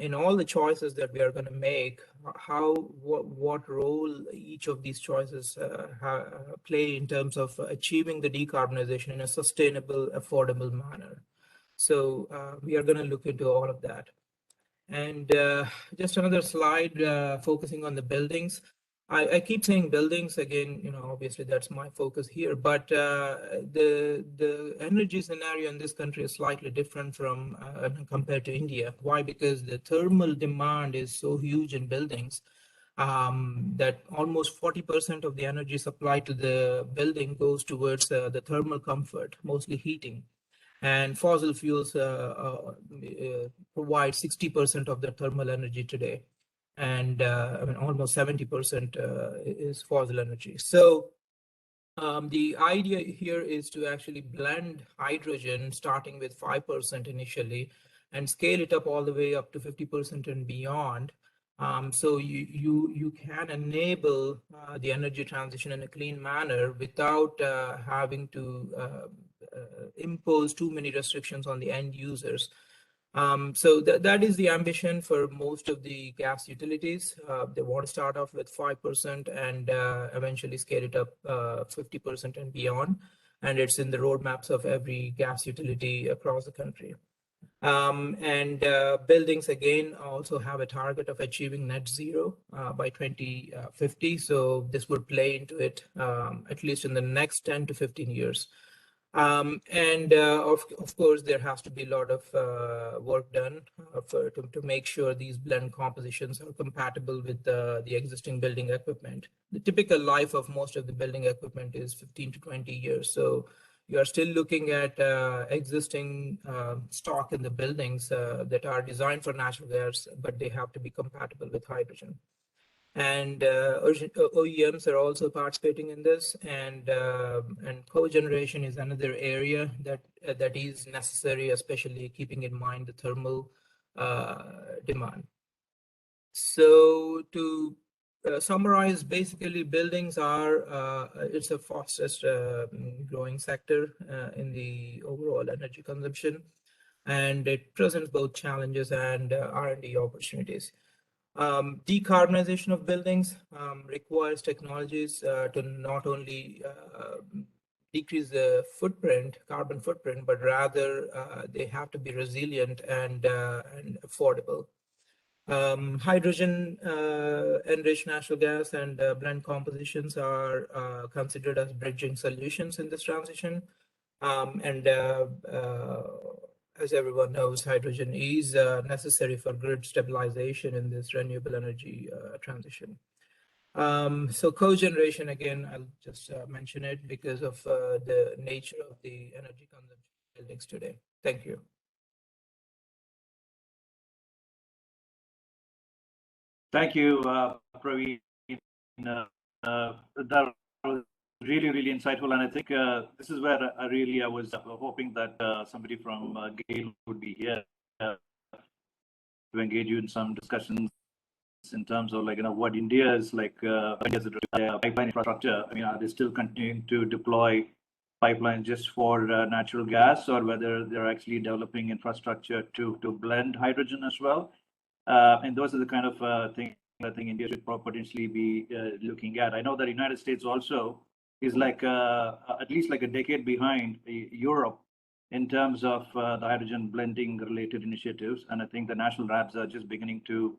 H: In all the choices that we are going to make, what role each of these choices play in terms of achieving the decarbonization in a sustainable, affordable manner. So we are going to look into all of that. And just another slide focusing on the buildings. I keep saying buildings again, obviously that's my focus here, but the energy scenario in this country is slightly different from compared to India. Why? Because the thermal demand is so huge in buildings that almost 40% of the energy supply to the building goes towards the thermal comfort, mostly heating. And fossil fuels provide 60% of the thermal energy today. And I mean, almost 70% is fossil energy. So the idea here is to actually blend hydrogen, starting with 5% initially, and scale it up all the way up to 50% and beyond. So you can enable the energy transition in a clean manner without having to impose too many restrictions on the end users. So that is the ambition for most of the gas utilities. They want to start off with 5% and eventually scale it up 50% and beyond. And it's in the roadmaps of every gas utility across the country. And buildings, again, also have a target of achieving net zero by 2050. So this would play into it at least in the next 10 to 15 years. And of course, there has to be a lot of work done to make sure these blend compositions are compatible with the existing building equipment. The typical life of most of the building equipment is 15 to 20 years. So you are still looking at existing stock in the buildings that are designed for natural gas, but they have to be compatible with hydrogen. And OEMs are also participating in this, and cogeneration is another area that is necessary, especially keeping in mind the thermal demand. So to summarize, basically buildings are it's the fastest growing sector in the overall energy consumption, and it presents both challenges and R&D opportunities. Decarbonization of buildings requires technologies to not only decrease the carbon footprint, but rather they have to be resilient and affordable. Hydrogen, enriched natural gas, and blend compositions are considered as bridging solutions in this transition. As everyone knows, hydrogen is necessary for grid stabilization in this renewable energy transition. So cogeneration, again, I'll just mention it because of the nature of the energy consumption buildings today. Thank you.
D: Thank you, Praveen. That was really, really insightful. And I think this is where I was hoping that somebody from GAIL would be here to engage you in some discussions in terms of what India is India's pipeline infrastructure. I mean, are they still continuing to deploy pipelines just for natural gas, or whether they're actually developing infrastructure to blend hydrogen as well? And those are the kind of things I think India should potentially be looking at. I know that the United States also is at least a decade behind Europe in terms of the hydrogen blending related initiatives. And I think the national labs are just beginning to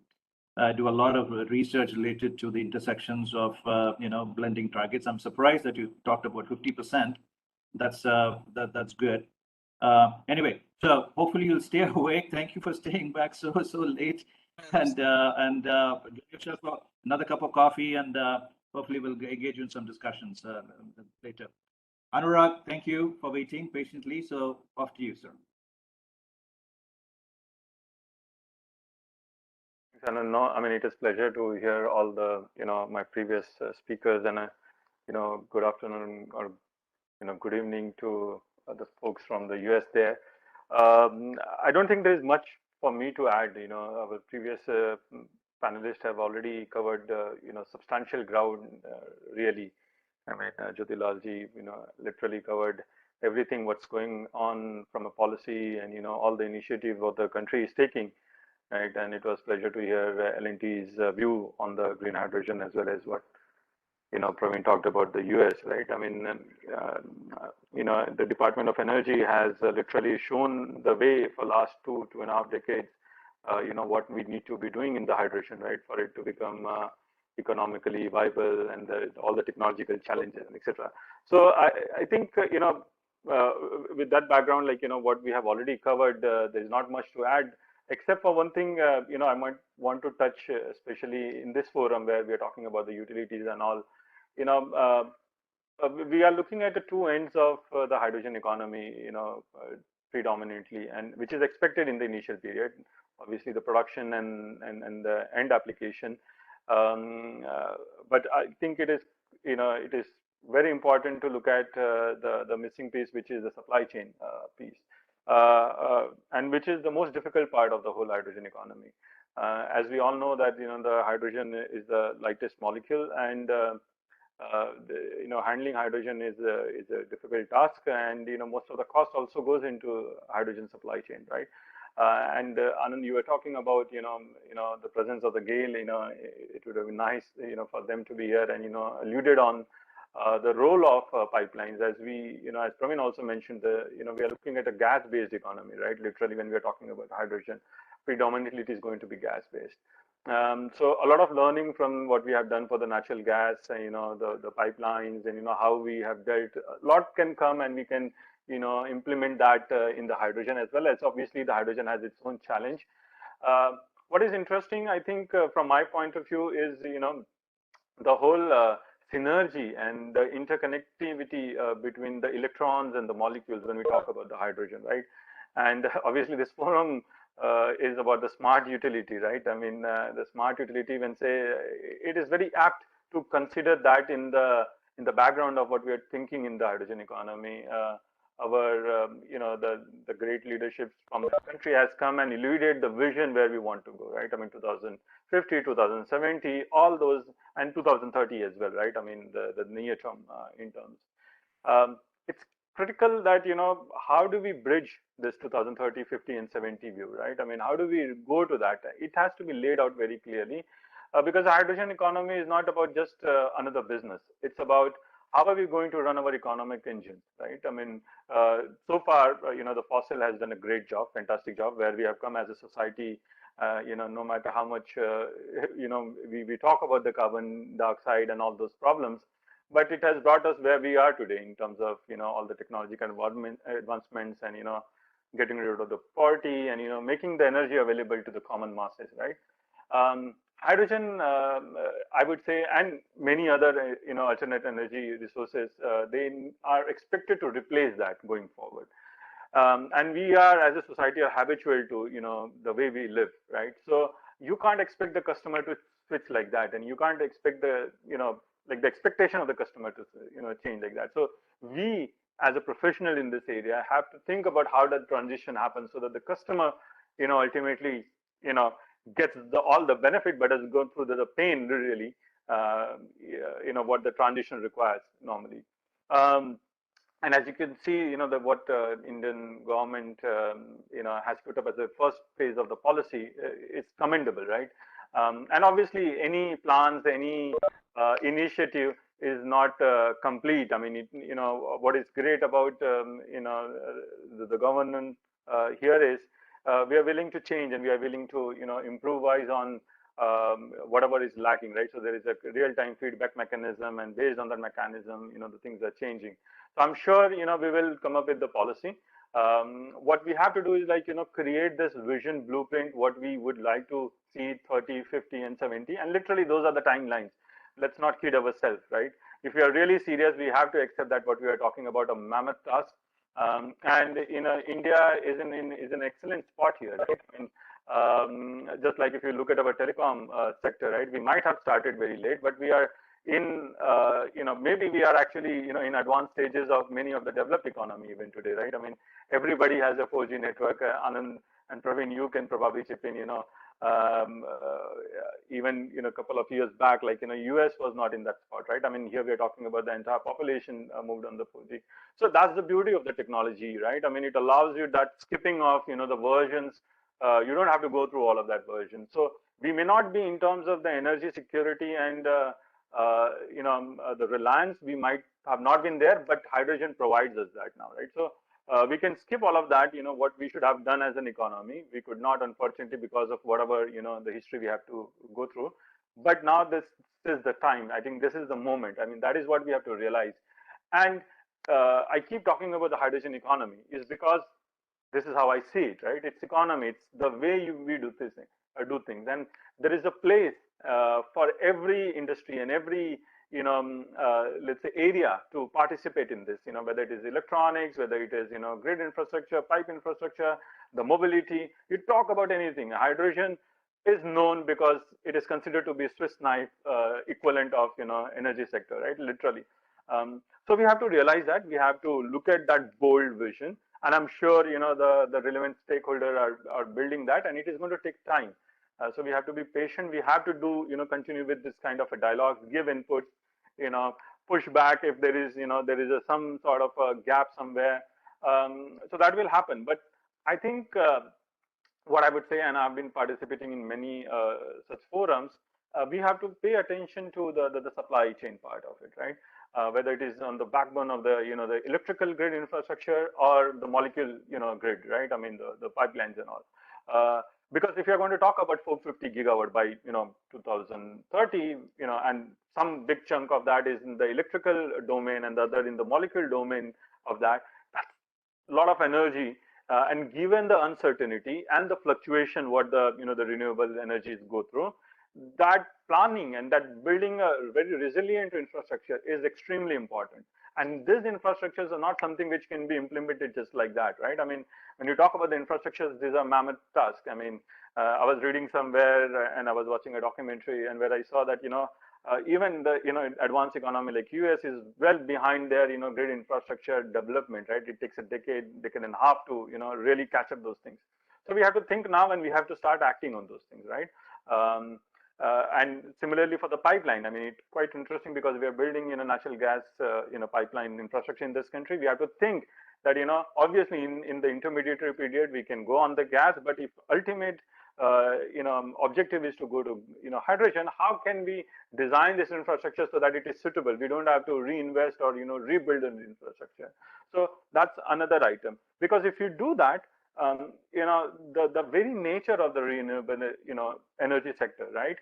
D: do a lot of research related to the intersections of blending targets. I'm surprised that you talked about 50%. That's good. Anyway, so hopefully you'll stay awake. Thank you for staying back so late, and get yourself another cup of coffee, and hopefully we'll engage you in some discussions later. Anurag, thank you for waiting patiently. So off to you, sir.
G: No, I mean, it is a pleasure to hear all the, my previous speakers, and, good afternoon or, good evening to the folks from the US there. I don't think there is much for me to add. Our previous panelists have already covered, substantial ground, really. I mean, Jyotilalji, literally covered everything what's going on from a policy and, all the initiative what the country is taking. Right, and it was a pleasure to hear L&T's view on the green hydrogen, as well as what Praveen talked about the US. Right, I mean, the Department of Energy has literally shown the way for last 2.5 decades. What we need to be doing in the hydrogen, right, for it to become economically viable, and all the technological challenges, etc. So I think with that background, like what we have already covered, there is not much to add, except for one thing. I might want to touch, especially in this forum where we are talking about the utilities and all. We are looking at the two ends of the hydrogen economy, predominantly, and which is expected in the initial period. Obviously, the production and the end application. But I think it is, it is very important to look at the missing piece, which is the supply chain piece, and which is the most difficult part of the whole hydrogen economy. As we all know that the hydrogen is the lightest molecule, and handling hydrogen is a difficult task, and most of the cost also goes into hydrogen supply chain, right? And Anand, you were talking about the presence of the GAIL. It would have been nice for them to be here, and alluded on the role of pipelines, as we as Praveen also mentioned, we are looking at a gas-based economy, right? Literally, when we are talking about hydrogen, predominantly it is going to be gas-based. So a lot of learning from what we have done for the natural gas, the pipelines, and how we have dealt. A lot can come, and we can implement that in the hydrogen as well. As obviously the hydrogen has its own challenge. What is interesting, I think, from my point of view, is the whole synergy and the interconnectivity between the electrons and the molecules when we talk about the hydrogen, right? And obviously this forum is about the smart utility, right? I mean, the smart utility, when say, it is very apt to consider that in the background of what we are thinking in the hydrogen economy. The great leadership from the country has come and eluded the vision where we want to go, right? I mean, 2050, 2070, all those, and 2030 as well, right? I mean, the near term in terms. It's critical that how do we bridge this 2030, 50, and 70 view, right? I mean, how do we go to that? It has to be laid out very clearly, because the hydrogen economy is not about just another business. It's about how are we going to run our economic engine, right? I mean, so far, the fossil has done a great job, fantastic job, where we have come as a society. No matter how much we talk about the carbon dioxide and all those problems, but it has brought us where we are today in terms of all the technological advancements, and getting rid of the poverty, and making the energy available to the common masses, right? Hydrogen, I would say, and many other alternate energy resources, they are expected to replace that going forward. And we are, as a society, are habitual to the way we live, right? So you can't expect the customer to switch like that, and you can't expect the like the expectation of the customer to change like that. So we, as a professional in this area, have to think about how that transition happens, so that the customer ultimately gets all the benefit, but has gone through the pain really. What the transition requires normally. And as you can see, what Indian government has put up as the first phase of the policy is commendable, right? And obviously, any plans, any initiative is not complete. I mean, what is great about the government here is we are willing to change, and we are willing to improvise on whatever is lacking, right? So there is a real-time feedback mechanism, and based on that mechanism, the things are changing. So I'm sure we will come up with the policy. What we have to do is create this vision blueprint, what we would like to see 30, 50, and 70, and literally those are the timelines. Let's not kid ourselves, right? If we are really serious, we have to accept that what we are talking about a mammoth task. And India is in an excellent spot here, right? I mean, just like if you look at our telecom sector, right? We might have started very late, but we are in maybe we are actually in advanced stages of many of the developed economy even today, right? I mean, everybody has a 4G network. Anand and Praveen, you can probably chip in. Even a couple of years back, like US was not in that spot, right? I mean, here we are talking about the entire population moved on the 4G. So that's the beauty of the technology, right? I mean, it allows you that skipping of the versions. You don't have to go through all of that version. So we may not be in terms of the energy security and the reliance, we might have not been there, but hydrogen provides us that now, right? So we can skip all of that. What we should have done as an economy, we could not, unfortunately, because of whatever the history we have to go through. But now this is the time. I think this is the moment. I mean, that is what we have to realize. And I keep talking about the hydrogen economy is because this is how I see it, right? It's economy. It's the way we do this thing, do things, and there is a place for every industry and every let's say area to participate in this. Whether it is electronics, whether it is grid infrastructure, pipe infrastructure, the mobility. You talk about anything. Hydrogen is known because it is considered to be Swiss knife equivalent of energy sector, right? Literally. So we have to realize that we have to look at that bold vision, and I'm sure the relevant stakeholders are building that, and it is going to take time. So we have to be patient. We have to do continue with this kind of a dialogue, give input, push back if there is some sort of a gap somewhere. So that will happen. But I think what I would say, and I've been participating in many such forums, we have to pay attention to the supply chain part of it, right? Whether it is on the backbone of the the electrical grid infrastructure or the molecule grid, right? I mean the pipelines and all. Because if you're going to talk about 450 gigawatt by 2030, and some big chunk of that is in the electrical domain and the other in the molecule domain of that, that's a lot of energy. And given the uncertainty and the fluctuation what the the renewable energies go through, that planning and that building a very resilient infrastructure is extremely important. And these infrastructures are not something which can be implemented just like that, right? I mean, when you talk about the infrastructures, these are mammoth tasks. I mean, I was reading somewhere and I was watching a documentary, and where I saw that even the advanced economy like US is well behind their grid infrastructure development, right? It takes a decade and a half to really catch up those things. So we have to think now, and we have to start acting on those things, right? And similarly for the pipeline, I mean, it's quite interesting because we are building natural gas pipeline infrastructure in this country. We have to think that obviously in the intermediary period we can go on the gas, but if ultimate objective is to go to hydrogen, how can we design this infrastructure so that it is suitable? We don't have to reinvest or rebuild an infrastructure. So that's another item, because if you do that, the very nature of the renewable energy sector, right?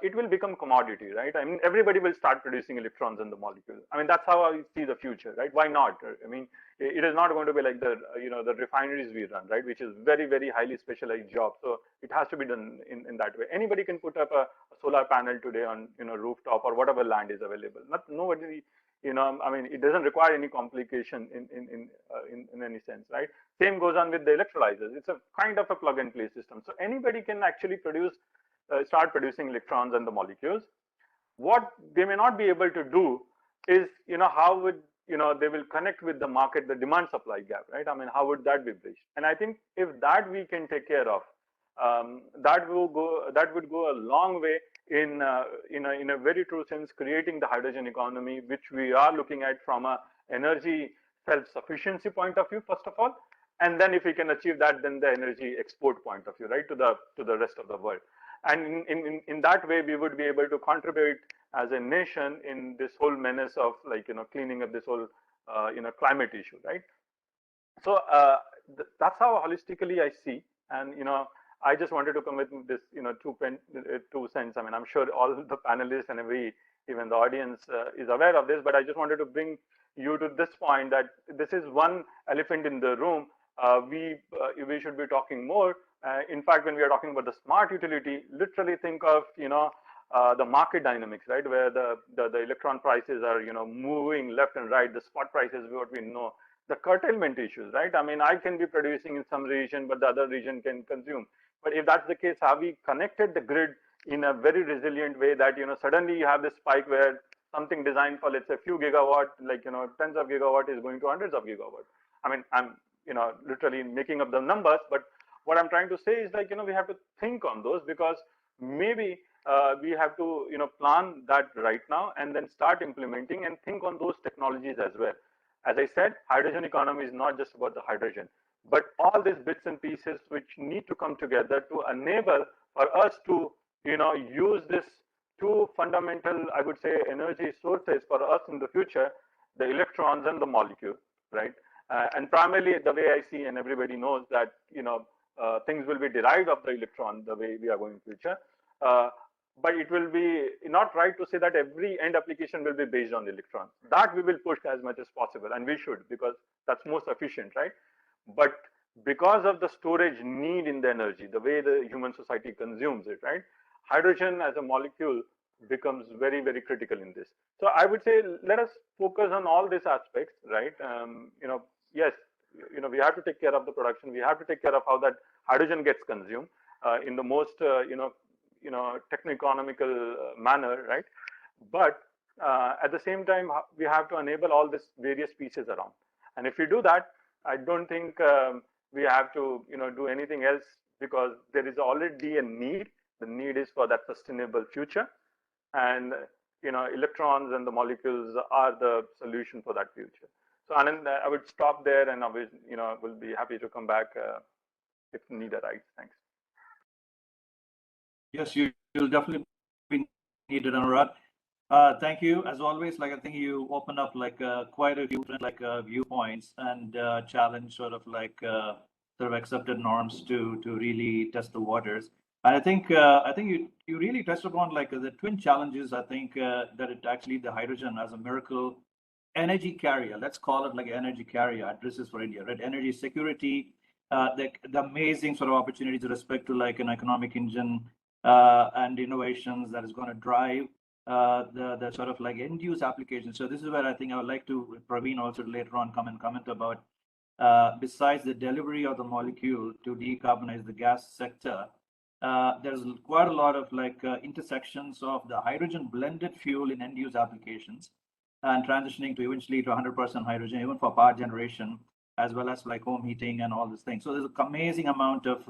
G: It will become commodity, right? I mean, everybody will start producing electrons in the molecule. I mean, that's how I see the future, right? Why not? I mean, it is not going to be like the the refineries we run, right? Which is very, very highly specialized job. So it has to be done in that way. Anybody can put up a solar panel today on rooftop or whatever land is available. Nobody, I mean, it doesn't require any complication in any sense, right? Same goes on with the electrolyzers. It's a kind of a plug and play system. So anybody can actually start producing electrons and the molecules. What they may not be able to do is, how would they will connect with the market, the demand supply gap, right? I mean, how would that be bridged? And I think if that we can take care of, that would go a long way in a very true sense creating the hydrogen economy, which we are looking at from a energy self-sufficiency point of view, first of all, and then if we can achieve that, then the energy export point of view, right, to the rest of the world. And in that way, we would be able to contribute as a nation in this whole menace of cleaning up this whole climate issue, right? So that's how holistically I see. And I just wanted to come with this two cents. I mean, I'm sure all the panelists and even the audience is aware of this, but I just wanted to bring you to this point that this is one elephant in the room. We should be talking more. In fact, when we are talking about the smart utility, literally think of the market dynamics, right, where the electron prices are moving left and right. The spot prices, what we know, the curtailment issues, right? I mean, I can be producing in some region, but the other region can consume. But if that's the case, have we connected the grid in a very resilient way that suddenly you have this spike where something designed for, let's say, a few gigawatt, tens of gigawatt is going to hundreds of gigawatt. I mean, I'm literally making up the numbers, but what I'm trying to say is we have to think on those, because maybe we have to plan that right now and then start implementing and think on those technologies as well. As I said, hydrogen economy is not just about the hydrogen, but all these bits and pieces which need to come together to enable for us to use this two fundamental, I would say, energy sources for us in the future, the electrons and the molecule, right? And primarily the way I see, and everybody knows that things will be derived of the electron the way we are going in future. but it will be not right to say that every end application will be based on electrons. That we will push as much as possible, and we should, because that's most efficient, right? But because of the storage need in the energy, the way the human society consumes it, right? Hydrogen as a molecule becomes very, very critical in this. So I would say, let us focus on all these aspects, right? Yes, we have to take care of the production. We have to take care of how that hydrogen gets consumed in the most, techno-economical manner, right? But at the same time, we have to enable all these various pieces around. And if we do that, I don't think we have to, do anything else, because there is already a need. The need is for that sustainable future, and electrons and the molecules are the solution for that future. So Anand, I would stop there, and I will be happy to come back if need arises. Thanks.
D: Yes, you'll definitely be needed, Anurag. Thank you. As always, I think you open up quite a few different viewpoints and challenge sort of accepted norms to really test the waters. And I think you really touched upon the twin challenges. I think that it actually, the hydrogen as a miracle energy carrier, let's call it energy carrier, addresses for India, right? Energy security, the amazing sort of opportunities with respect to an economic engine and innovations that is going to drive the sort of end use applications. So this is where I think I would like to, Praveen also later on come and comment about, besides the delivery of the molecule to decarbonize the gas sector, there's quite a lot of intersections of the hydrogen blended fuel in end use applications, and transitioning to eventually to 100% hydrogen, even for power generation, as well as home heating and all these things. So there's an amazing amount of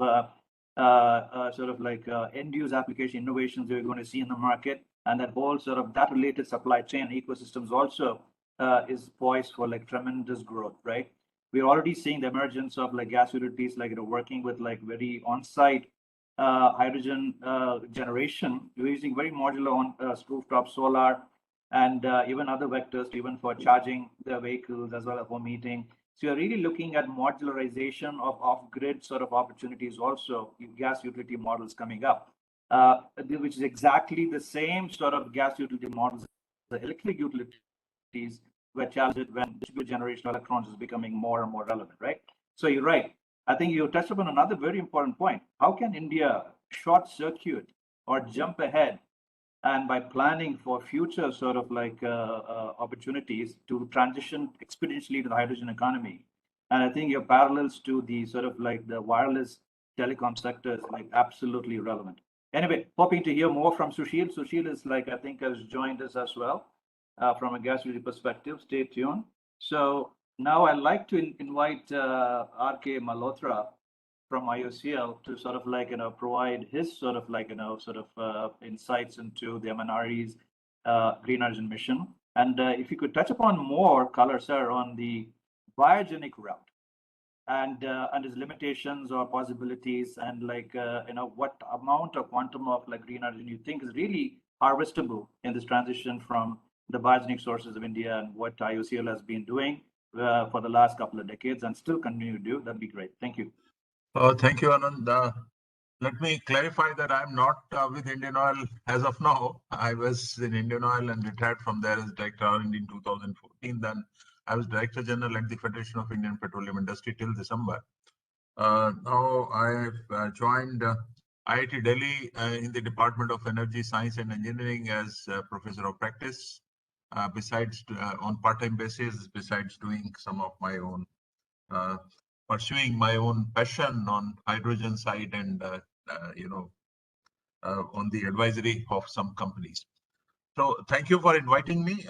D: end use application innovations we're going to see in the market, and that whole sort of that related supply chain ecosystems also is poised for tremendous growth, right? We're already seeing the emergence of gas utilities working with very on-site hydrogen generation, using very modular on rooftop solar, and even other vectors, even for charging the vehicles as well as home heating. So you're really looking at modularization of off-grid sort of opportunities also in gas utility models coming up, which is exactly the same sort of gas utility models the electric utilities were challenged when distributed generation of electrons is becoming more and more relevant, right? So you're right. I think you touched upon another very important point. How can India short circuit or jump ahead, and by planning for future sort of opportunities to transition exponentially to the hydrogen economy? And I think your parallels to the sort of the wireless telecom sector is absolutely relevant. Anyway, hoping to hear more from Sushil. Sushil is I think has joined us as well from a gas utility perspective. Stay tuned. So now I'd like to invite R.K. Malhotra from IOCL to sort of provide his sort of insights into the MNRE's green hydrogen mission. And if you could touch upon more color, sir, on the biogenic route and its limitations or possibilities, and what amount or quantum of green hydrogen you think is really harvestable in this transition from the biogenic sources of India, and what IOCL has been doing for the last couple of decades and still continue to do. That'd be great. Thank you.
I: Thank you, Anand. Let me clarify that I'm not with Indian Oil as of now. I was in Indian Oil and retired from there as Director R&D in 2014. Then I was Director General at the Federation of Indian Petroleum Industry till December. Now I have joined IIT Delhi in the Department of Energy, Science and Engineering as Professor of Practice, besides on part-time basis, besides doing some of my own pursuing my own passion on hydrogen side and on the advisory of some companies. So thank you for inviting me.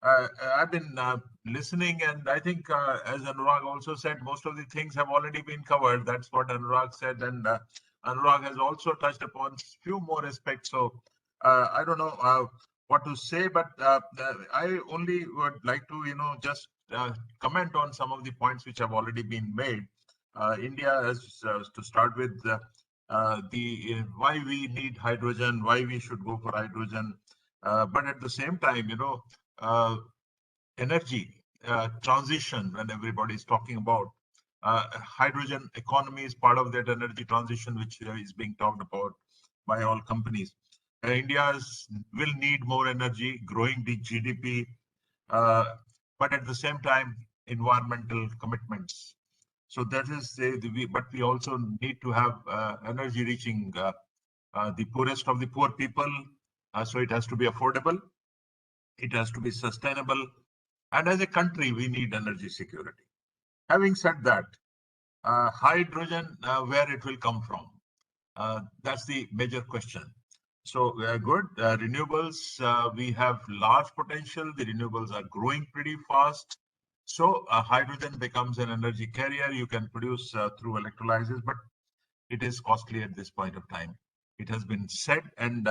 I: I've been listening, and I think as Anurag also said, most of the things have already been covered. That's what Anurag said, and Anurag has also touched upon few more aspects. So I don't know what to say, but I only would like to just comment on some of the points which have already been made. India has to start with the why we need hydrogen, why we should go for hydrogen, but at the same time, energy transition, when everybody is talking about hydrogen economy is part of that energy transition, which is being talked about by all companies. will need more energy, growing the GDP, but at the same time, environmental commitments. So that is, but we also need to have energy reaching the poorest of the poor people. So it has to be affordable. It has to be sustainable. And as a country, we need energy security. Having said that, hydrogen, where it will come from? That's the major question. So good. Renewables, we have large potential. The renewables are growing pretty fast. So hydrogen becomes an energy carrier. You can produce through electrolyzers, but it is costly at this point of time. It has been said, and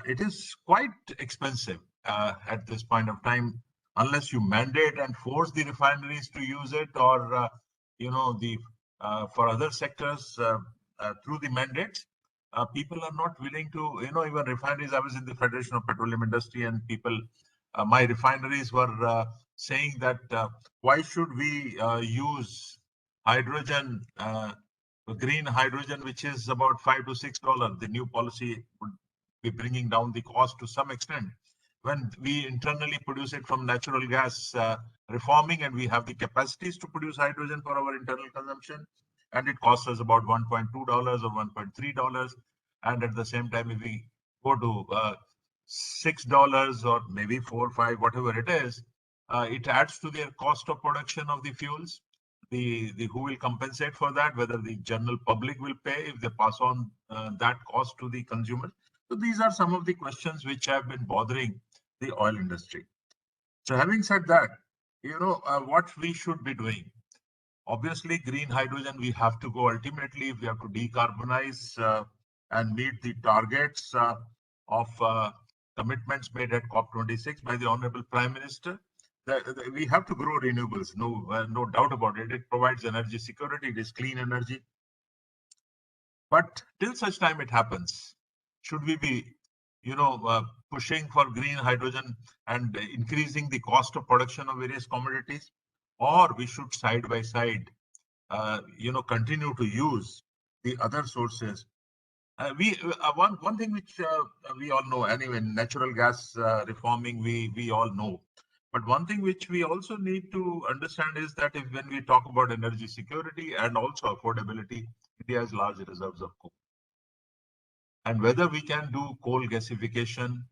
I: it is quite expensive at this point of time, unless you mandate and force the refineries to use it, or for other sectors through the mandates. People are not willing to, even refineries. I was in the Federation of Petroleum Industry, and people, my refineries were saying that why should we use hydrogen, green hydrogen, which is about $5 to $6. The new policy would be bringing down the cost to some extent. When we internally produce it from natural gas reforming, and we have the capacities to produce hydrogen for our internal consumption, and it costs us about $1.2 or $1.3. And at the same time, if we go to $6 or maybe $4, $5, whatever it is, it adds to their cost of production of the fuels. The who will compensate for that? Whether the general public will pay if they pass on that cost to the consumer. So these are some of the questions which have been bothering the oil industry. So having said that, what we should be doing. Obviously, green hydrogen, we have to go ultimately, if we have to decarbonize and meet the targets of commitments made at COP26 by the Honorable Prime Minister. We have to grow renewables, no doubt about it. It provides energy security, it is clean energy. But till such time it happens, should we be, pushing for green hydrogen and increasing the cost of production of various commodities, or we should side by side, continue to use the other sources? One thing which we all know anyway, natural gas reforming, we all know. But one thing which we also need to understand is that when we talk about energy security and also affordability, India has large reserves of coal. And whether we can do coal gasification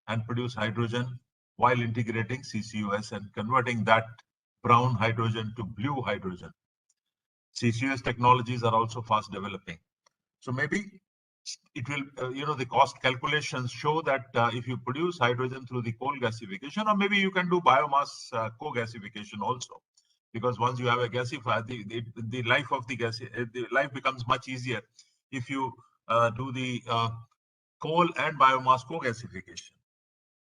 I: and produce hydrogen while integrating CCUS and converting that brown hydrogen to blue hydrogen. CCUS technologies are also fast developing. So maybe it will, the cost calculations show that if you produce hydrogen through the coal gasification, or maybe you can do biomass co-gasification also, because once you have a gasifier, the life of the life becomes much easier if you do the coal and biomass co-gasification.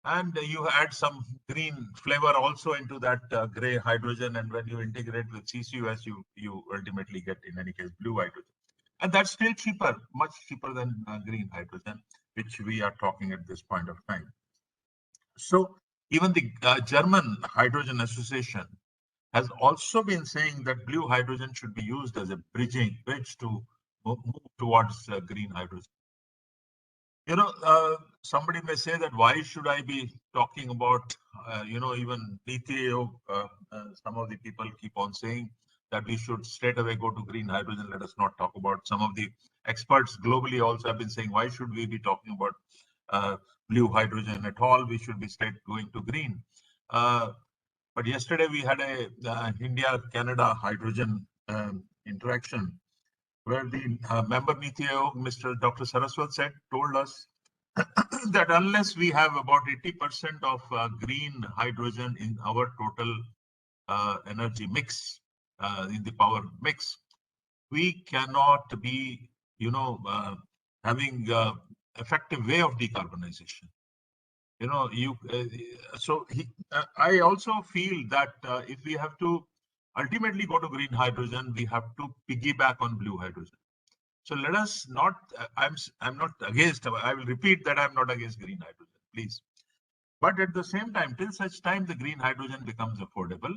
I: And you add some green flavor also into that gray hydrogen, and when you integrate with CCUS, you ultimately get, in any case, blue hydrogen. And that's still cheaper, much cheaper than green hydrogen, which we are talking at this point of time. So even the German Hydrogen Association has also been saying that blue hydrogen should be used as a bridge to move towards green hydrogen. Somebody may say that why should I be talking about, even Niti Aayog, some of the people keep on saying that we should straight away go to green hydrogen. Let us not talk about. Some of the experts globally also have been saying, why should we be talking about blue hydrogen at all? We should be straight going to green. But yesterday we had a India-Canada hydrogen interaction, where the member Niti Aayog, Mr. Dr. Saraswat told us that unless we have about 80% of green hydrogen in our total energy mix, in the power mix, we cannot be, having effective way of decarbonization. I also feel that if we have to ultimately go to green hydrogen, we have to piggyback on blue hydrogen. So let us not, I'm not against, I will repeat that I'm not against green hydrogen, please. But at the same time, till such time the green hydrogen becomes affordable,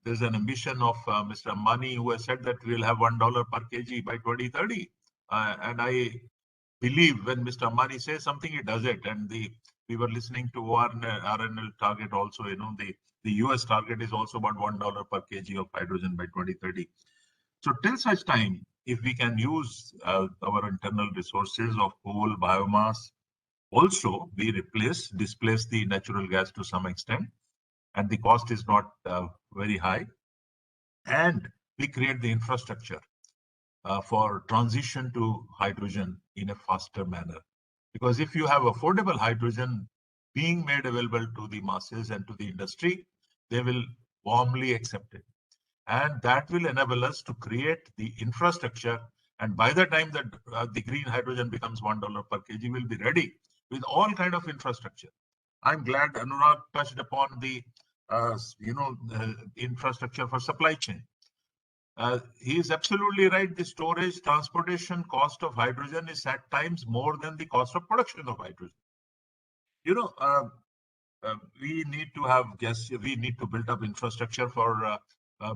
I: there's an ambition of Mr. Ambani, who has said that we'll have $1 per kg by 2030. And I believe when Mr. Ambani says something, he does it. And we were listening to RNL target also, the US target is also about $1 per kg of hydrogen by 2030. So till such time, if we can use our internal resources of coal, biomass, also we displace the natural gas to some extent, and the cost is not very high, and we create the infrastructure for transition to hydrogen in a faster manner. Because if you have affordable hydrogen being made available to the masses and to the industry, they will warmly accept it. And that will enable us to create the infrastructure. And by the time that the green hydrogen becomes $1 per kg, we'll be ready with all kind of infrastructure. I'm glad Anurag touched upon the infrastructure for supply chain. He is absolutely right. The storage, transportation cost of hydrogen is at times more than the cost of production of hydrogen. We need to have gas. We need to build up infrastructure for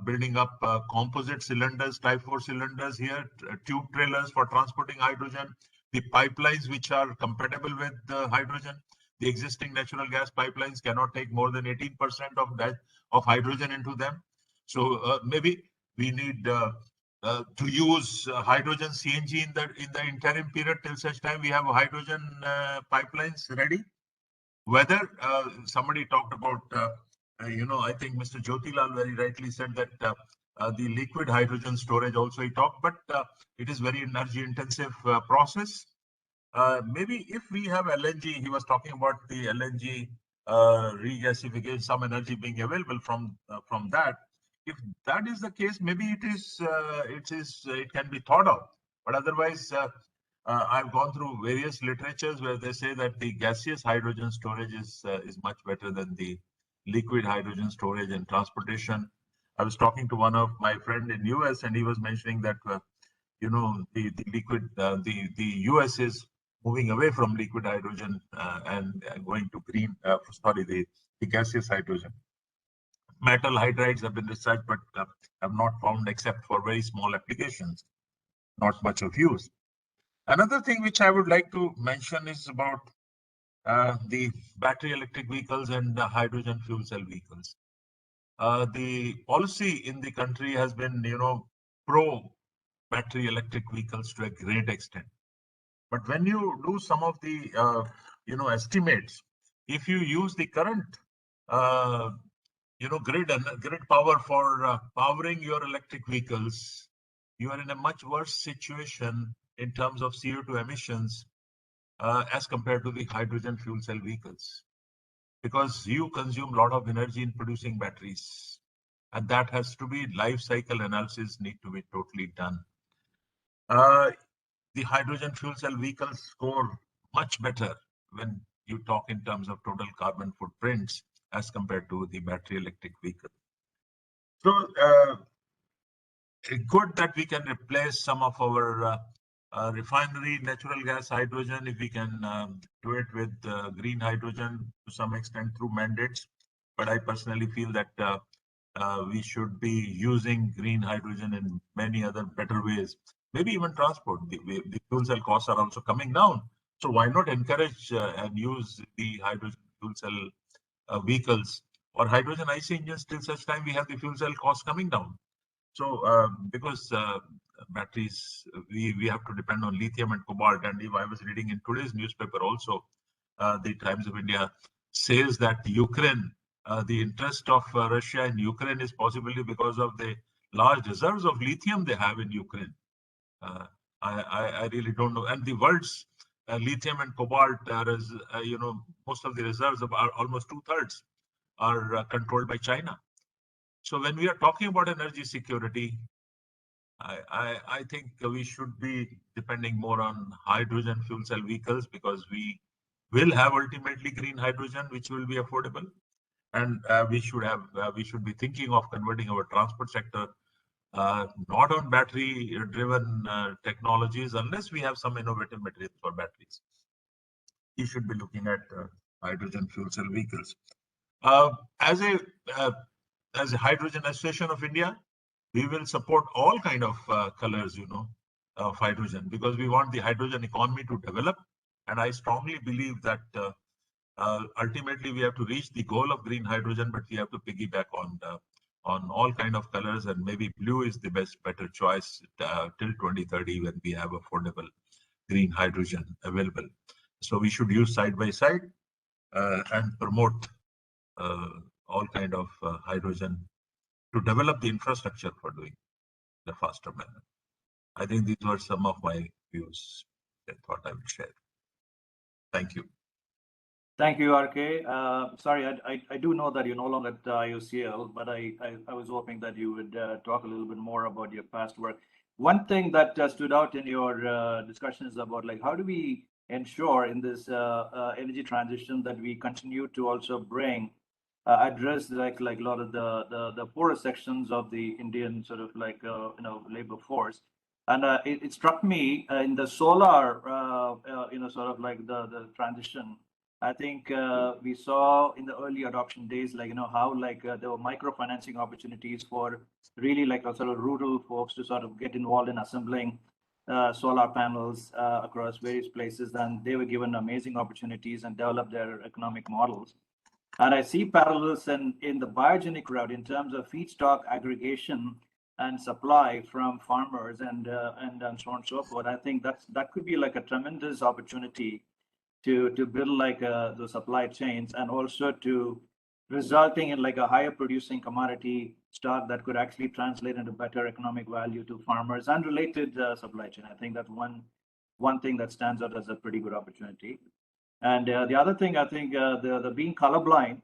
I: building up composite cylinders, type 4 cylinders here, tube trailers for transporting hydrogen, the pipelines which are compatible with hydrogen. The existing natural gas pipelines cannot take more than 18% of hydrogen into them. So maybe we need to use hydrogen CNG in the interim period till such time we have hydrogen pipelines ready. Whether somebody talked about, I think Mr. Jyotilal very rightly said that the liquid hydrogen storage also he talked, but it is very energy intensive process. Maybe if we have LNG, he was talking about the LNG regasification, some energy being available from that. If that is the case, maybe it can be thought of. But otherwise, I've gone through various literatures where they say that the gaseous hydrogen storage is much better than the liquid hydrogen storage and transportation. I was talking to one of my friend in US, and he was mentioning that the liquid, the US is moving away from liquid hydrogen and going to green. The gaseous hydrogen. Metal hydrides have been researched, but have not found except for very small applications. Not much of use. Another thing which I would like to mention is about the battery electric vehicles and the hydrogen fuel cell vehicles. The policy in the country has been, pro battery electric vehicles to a great extent. But when you do some of the, estimates, if you use the current, grid power for powering your electric vehicles, you are in a much worse situation in terms of CO2 emissions as compared to the hydrogen fuel cell vehicles, because you consume a lot of energy in producing batteries, and that has to be life cycle analysis need to be totally done. The hydrogen fuel cell vehicles score much better when you talk in terms of total carbon footprints as compared to the battery electric vehicle. So good that we can replace some of our refinery natural gas hydrogen if we can do it with green hydrogen to some extent through mandates. But I personally feel that we should be using green hydrogen in many other better ways. Maybe even transport. The fuel cell costs are also coming down. So why not encourage and use the hydrogen fuel cell vehicles or hydrogen IC engines till such time we have the fuel cell costs coming down. So because batteries, we have to depend on lithium and cobalt. And if I was reading in today's newspaper also, the Times of India says that Ukraine, the interest of Russia in Ukraine is possibly because of the large reserves of lithium they have in Ukraine. I really don't know. And the world's lithium and cobalt, most of the reserves are almost 2/3 are controlled by China. So when we are talking about energy security, I think we should be depending more on hydrogen fuel cell vehicles, because we will have ultimately green hydrogen, which will be affordable. And we should be thinking of converting our transport sector not on battery driven technologies, unless we have some innovative materials for batteries. You should be looking at hydrogen fuel cell vehicles. As a Hydrogen Association of India, we will support all kind of colors, of hydrogen, because we want the hydrogen economy to develop. And I strongly believe that ultimately we have to reach the goal of green hydrogen, but we have to piggyback on all kind of colors, and maybe blue is the better choice till 2030 when we have affordable green hydrogen available. So we should use side by side and promote all kind of hydrogen to develop the infrastructure for doing the faster manner. I think these were some of my views I thought I would share. Thank you.
D: Thank you, RK. Sorry, I do know that you're no longer at IOCL, but I was hoping that you would talk a little bit more about your past work. One thing that stood out in your discussion is about like how do we ensure in this energy transition that we continue to also bring address like a lot of the poorer sections of the Indian sort of like labor force. And it struck me in the solar sort of like the transition. I think we saw in the early adoption days, like, how like there were microfinancing opportunities for really like sort of rural folks to sort of get involved in assembling solar panels across various places. And they were given amazing opportunities and developed their economic models. And I see parallels in the biogenic route in terms of feedstock aggregation and supply from farmers and so on and so forth. I think that could be like a tremendous opportunity to build like the supply chains, and also to resulting in like a higher producing commodity stock that could actually translate into better economic value to farmers and related supply chain. I think that's one thing that stands out as a pretty good opportunity. And the other thing, I think the being colorblind,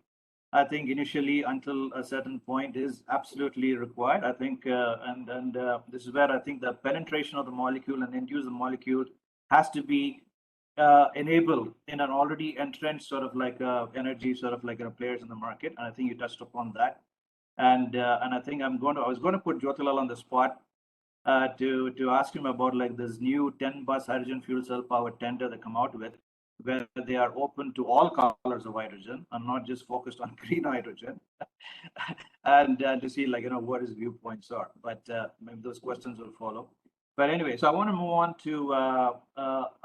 D: I think initially until a certain point is absolutely required. I think and this is where I think the penetration of the molecule and end use the molecule has to be enabled in an already entrenched sort of like energy sort of like players in the market. And I think you touched upon that. And I think I was going to put Jyotilal on the spot to ask him about like this new 10-bus hydrogen fuel cell powered tender they come out with, where they are open to all colors of hydrogen and not just focused on green hydrogen, and to see like what his viewpoints are. But maybe those questions will follow. But anyway, so I want to move on to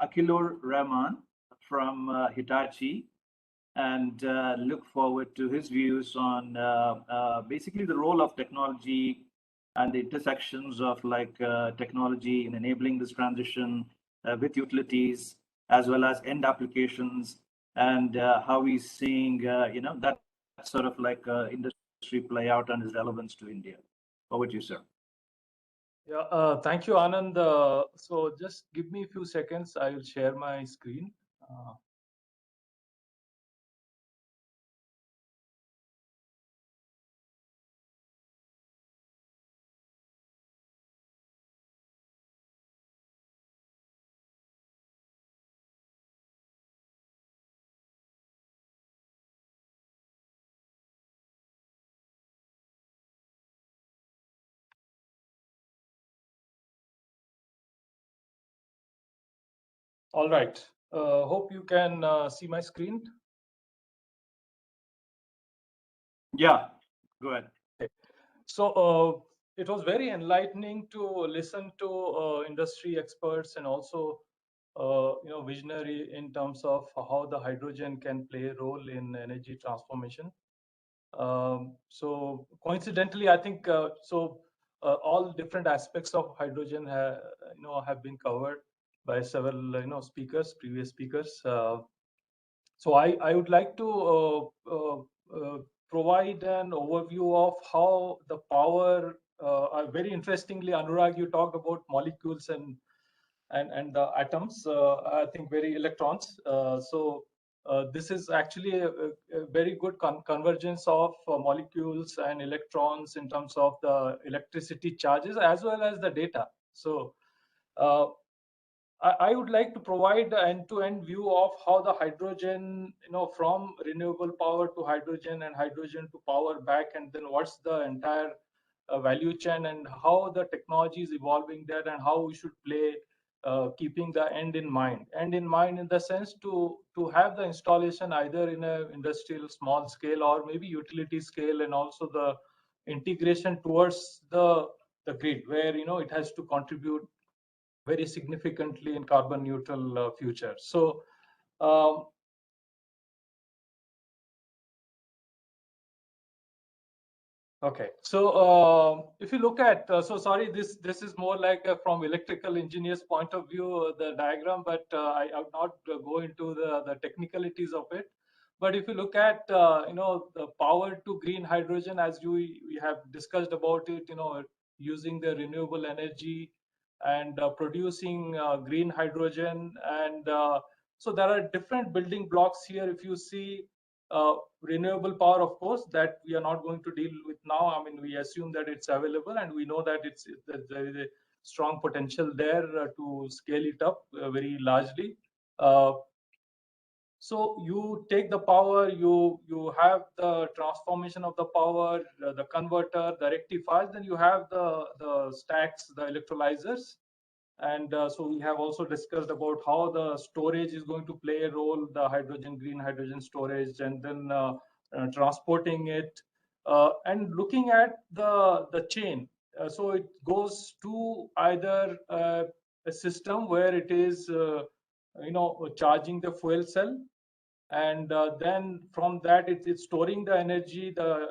D: Akilur Rahman from Hitachi, and look forward to his views on basically the role of technology and the intersections of like technology in enabling this transition with utilities as well as end applications, and how he's seeing that sort of like industry play out and its relevance to India. Over to you, sir.
C: Yeah, thank you, Anand. So just give me a few seconds. I will share my screen. All right. Hope you can see my screen.
D: Yeah, go ahead.
C: Okay. So it was very enlightening to listen to industry experts and also visionary in terms of how the hydrogen can play a role in energy transformation. So coincidentally, I think all different aspects of hydrogen have been covered by several previous speakers. So I would like to provide an overview of how the power. Very interestingly, Anurag, you talked about molecules and the atoms. I think very electrons. This is actually a very good convergence of molecules and electrons in terms of the electricity charges as well as the data. So I would like to provide an end-to-end view of how the hydrogen, from renewable power to hydrogen and hydrogen to power back, and then what's the entire value chain and how the technology is evolving there and how we should play, keeping the end in mind. End in mind in the sense to have the installation either in a industrial small scale or maybe utility scale, and also the integration towards the grid where it has to contribute very significantly in carbon neutral future. So okay, so if you look at, so sorry, this is more like from electrical engineers' point of view, the diagram, but I will not go into the technicalities of it. But if you look at, the power to green hydrogen, as we have discussed about it, using the renewable energy and producing green hydrogen, and so there are different building blocks here. If you see. Renewable power, of course, that we are not going to deal with now. I mean, we assume that it's available, and we know that there is a strong potential there to scale it up very largely. So you take the power, you have the transformation of the power, the converter, the rectifiers, then you have the stacks, the electrolyzers. And so we have also discussed about how the storage is going to play a role, the hydrogen, green hydrogen storage, and then transporting it, and looking at the chain. So it goes to either a system where it is, charging the fuel cell, and then from that it's storing the energy, the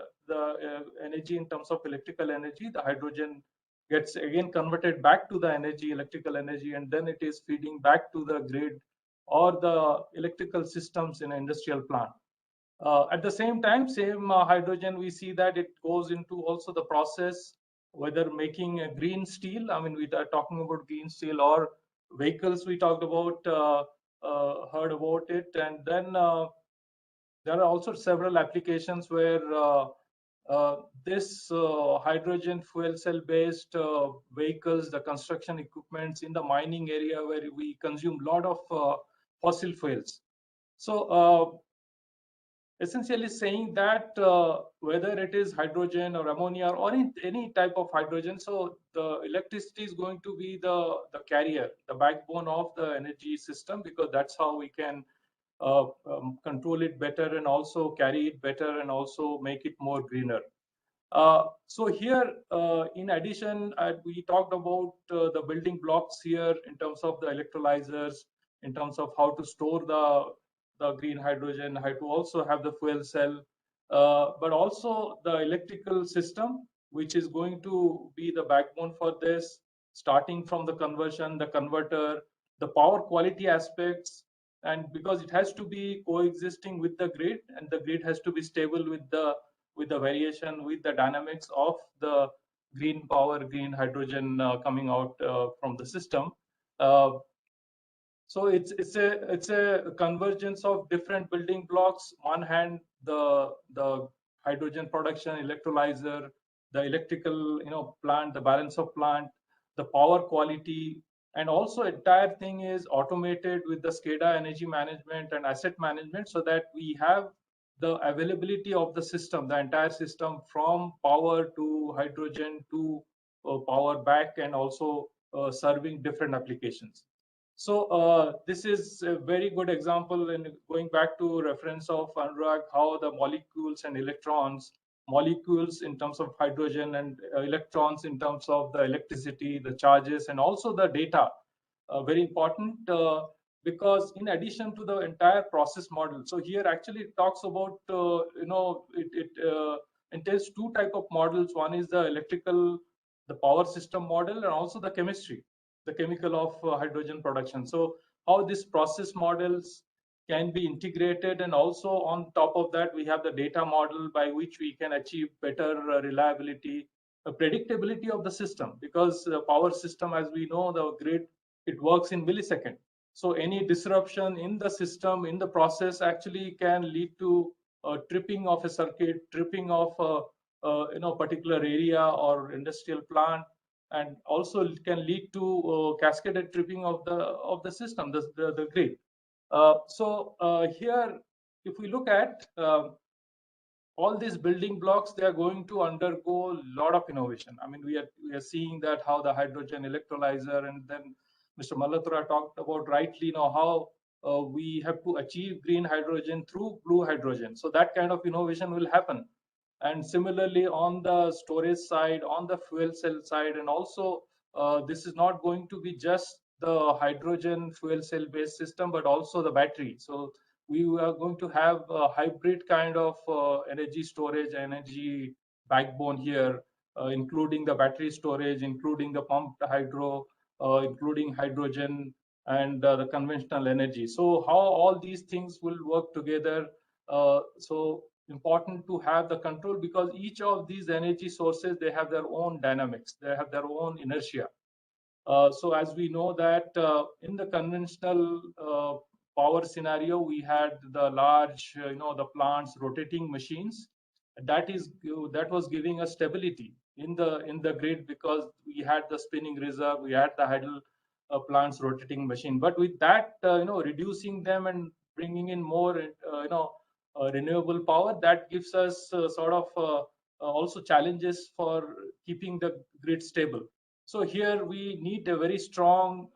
C: energy in terms of electrical energy. The hydrogen gets again converted back to the energy, electrical energy, and then it is feeding back to the grid or the electrical systems in an industrial plant. At the same time, same hydrogen, we see that it goes into also the process, whether making a green steel. I mean, we are talking about green steel, or vehicles we talked about, heard about it. And then there are also several applications where this hydrogen fuel cell based vehicles, the construction equipments in the mining area where we consume a lot of fossil fuels. So essentially saying that whether it is hydrogen or ammonia or any type of hydrogen, so the electricity is going to be the carrier, the backbone of the energy system, because that's how we can control it better and also carry it better and also make it more greener. So here, in addition, we talked about the building blocks here in terms of the electrolyzers, in terms of how to store the green hydrogen, how to also have the fuel cell, but also the electrical system, which is going to be the backbone for this, starting from the conversion, the converter, the power quality aspects, and because it has to be coexisting with the grid, and the grid has to be stable with the variation, with the dynamics of the green power, green hydrogen coming out from the system. So it's a convergence of different building blocks. One hand, the hydrogen production, electrolyzer, the electrical plant, the balance of plant, the power quality, and also entire thing is automated with the SCADA energy management and asset management, so that we have the availability of the system, the entire system, from power to hydrogen to power back, and also serving different applications. So this is a very good example, in going back to reference of Anurag, how the molecules and electrons, molecules in terms of hydrogen and electrons in terms of the electricity, the charges, and also the data, very important, because in addition to the entire process model, so here actually it talks about, it entails two type of models. One is the electrical, the power system model, and also the chemistry, the chemical of hydrogen production. So how these process models can be integrated, and also on top of that we have the data model by which we can achieve better reliability, predictability of the system, because the power system, as we know, the grid, it works in millisecond. So any disruption in the system, in the process, actually can lead to tripping of a circuit, tripping of a particular area or industrial plant, and also it can lead to cascaded tripping of the system, the grid. So here, if we look at all these building blocks, they are going to undergo a lot of innovation. I mean, we are seeing that how the hydrogen electrolyzer, and then Mr. Malhotra talked about rightly, how we have to achieve green hydrogen through blue hydrogen. So that kind of innovation will happen. And similarly, on the storage side, on the fuel cell side, and also this is not going to be just the hydrogen fuel cell based system, but also the battery. So we are going to have a hybrid kind of energy storage, energy backbone here, including the battery storage, including the pumped hydro, including hydrogen and the conventional energy. So how all these things will work together. So important to have the control, because each of these energy sources, they have their own dynamics, they have their own inertia. So as we know that in the conventional power scenario, we had the large, the plants, rotating machines. That was giving us stability in the grid, because we had the spinning reserve, we had the idle plants, rotating machine. But with that, reducing them and bringing in more, renewable power, that gives us sort of also challenges for keeping the grid stable. So here we need a very strong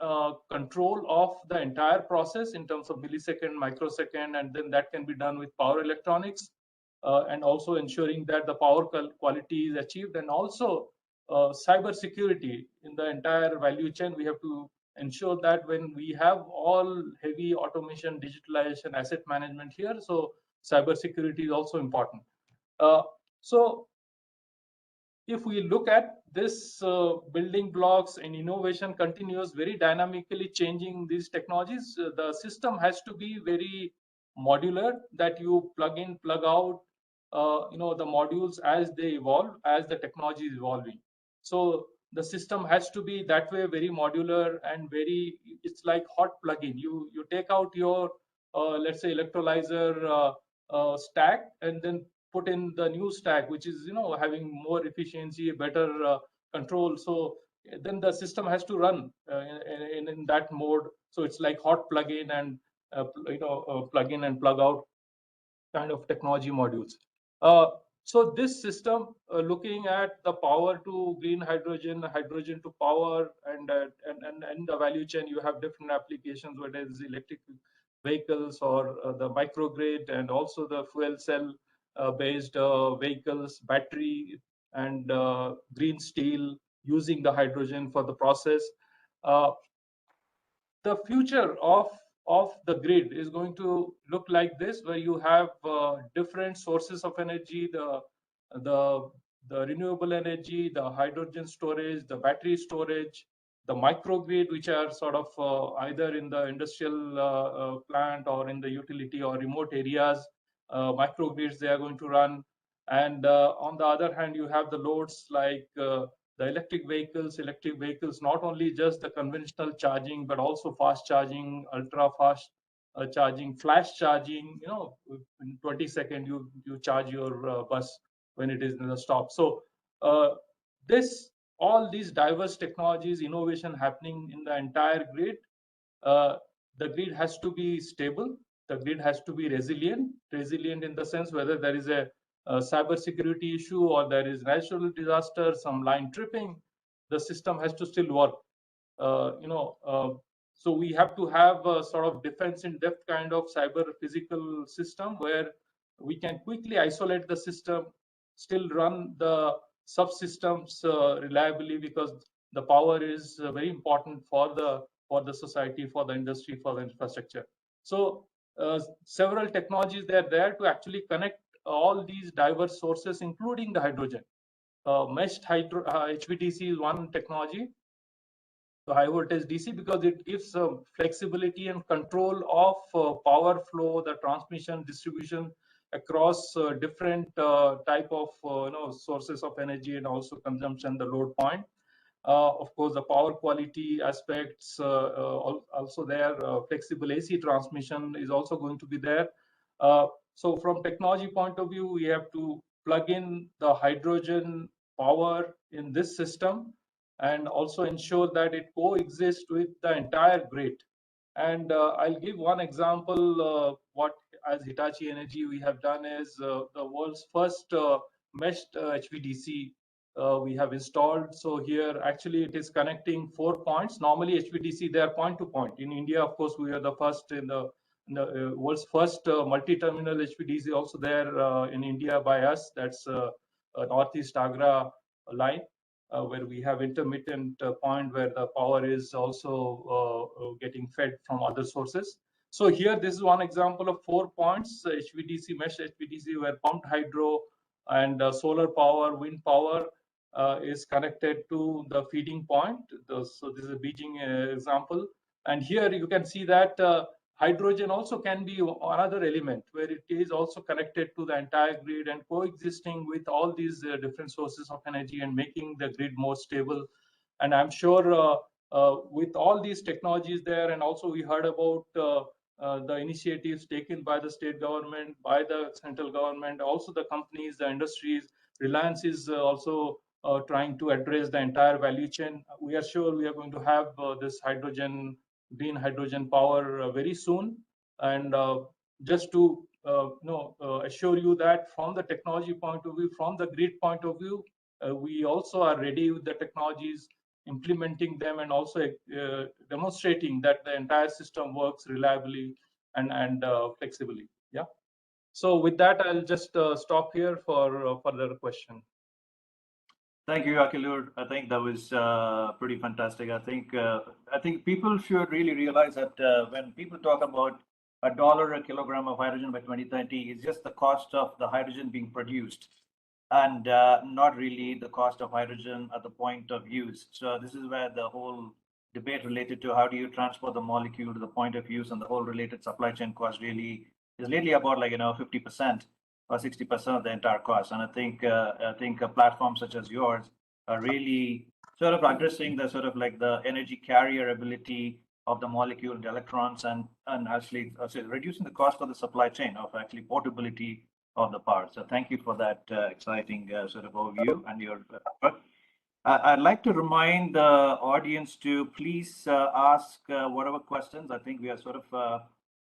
C: control of the entire process in terms of millisecond, microsecond, and then that can be done with power electronics, and also ensuring that the power quality is achieved, and also cyber security in the entire value chain. We have to ensure that when we have all heavy automation, digitalization, asset management here, so cyber security is also important. So if we look at this building blocks and innovation continues very dynamically changing these technologies, the system has to be very modular, that you plug in, plug out, the modules as they evolve, as the technology is evolving. So the system has to be that way, very modular and very, it's like hot plug-in. You take out your, let's say, electrolyzer stack, and then put in the new stack, which is having more efficiency, better control. So then the system has to run in that mode. So it's like hot plug-in and plug in and plug out kind of technology modules. So this system, looking at the power to green hydrogen, hydrogen to power, and the value chain, you have different applications, whether it's electric vehicles or the microgrid, and also the fuel cell based vehicles, battery, and green steel, using the hydrogen for the process. The future of the grid is going to look like this, where you have different sources of energy, the renewable energy, the hydrogen storage, the battery storage, the microgrid, which are sort of either in the industrial plant or in the utility or remote areas. Microgrids, they are going to run. And on the other hand, you have the loads like the electric vehicles, not only just the conventional charging, but also fast charging, ultra fast charging, flash charging. In 20 seconds, you charge your bus when it is in the stop. So all these diverse technologies, innovation happening in the entire grid. The grid has to be stable. The grid has to be resilient in the sense whether there is a cyber security issue or there is natural disaster, some line tripping, the system has to still work. So we have to have a sort of defense in depth kind of cyber physical system, where we can quickly isolate the system, still run the subsystems reliably, because the power is very important for the society, for the industry, for the infrastructure. So several technologies, they are there to actually connect all these diverse sources, including the hydrogen. Meshed HVDC is one technology, the high voltage DC, because it gives flexibility and control of power flow, the transmission, distribution across different type of sources of energy, and also consumption, the load point. Of course, the power quality aspects also there. Flexible AC transmission is also going to be there. So from technology point of view, we have to plug in the hydrogen power in this system, and also ensure that it coexists with the entire grid. And I'll give one example. What as Hitachi Energy we have done is the world's first meshed HVDC we have installed. So here actually it is connecting 4 points. Normally HVDC, they are point to point. In India, of course, we are the first in the world's first multi-terminal HVDC also there in India by us. That's Northeast Agra line. where we have intermittent point where the power is also getting fed from other sources. So here, this is one example of 4 points, HVDC, mesh HVDC, where pumped hydro and solar power, wind power is connected to the feeding point. So this is a Beijing example. And here you can see that hydrogen also can be another element where it is also connected to the entire grid and coexisting with all these different sources of energy and making the grid more stable. And I'm sure with all these technologies there, and also we heard about the initiatives taken by the state government, by the central government, also the companies, the industries. Reliance is also trying to address the entire value chain. We are sure we are going to have this hydrogen, green hydrogen power very soon. And just to assure you that from the technology point of view, from the grid point of view, we also are ready with the technologies, implementing them, and also demonstrating that the entire system works reliably and flexibly. Yeah. So with that, I'll just stop here for further question.
D: Thank you, Akilur. I think that was pretty fantastic. I think people should really realize that when people talk about $1 a kilogram of hydrogen by 2030, it's just the cost of the hydrogen being produced, and not really the cost of hydrogen at the point of use. So this is where the whole debate related to how do you transport the molecule to the point of use and the whole related supply chain cost really is really about 50%. Or 60% of the entire cost. And I think a platform such as yours are really sort of addressing the sort of the energy carrier ability of the molecule and the electrons, and actually reducing the cost of the supply chain of actually portability of the power. So thank you for that exciting sort of overview and your work. I'd like to remind the audience to please ask whatever questions. I think we are sort of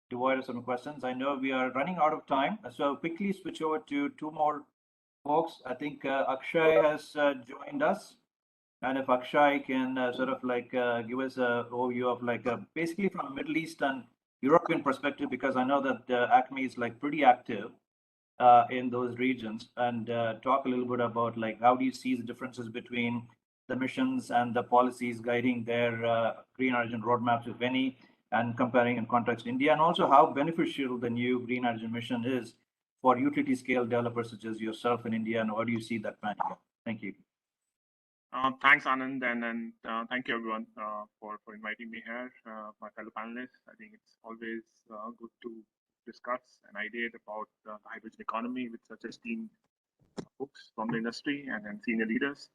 D: devoid of some questions. I know we are running out of time, so quickly switch over to 2 more folks. I think Akshay has joined us, and if Akshay can sort of give us an overview of basically from a Middle East and European perspective, because I know that ACME is pretty active in those regions, and talk a little bit about how do you see the differences between the missions and the policies guiding their green hydrogen roadmaps, if any, and comparing and contrast India, and also how beneficial the new green hydrogen mission is for utility scale developers such as yourself in India, and how do you see that panning out? Thank you.
J: Thanks, Anand, and thank you everyone for inviting me here, my fellow panelists. I think it's always good to discuss and ideate about the hydrogen economy with such esteemed folks from the industry and senior leaders.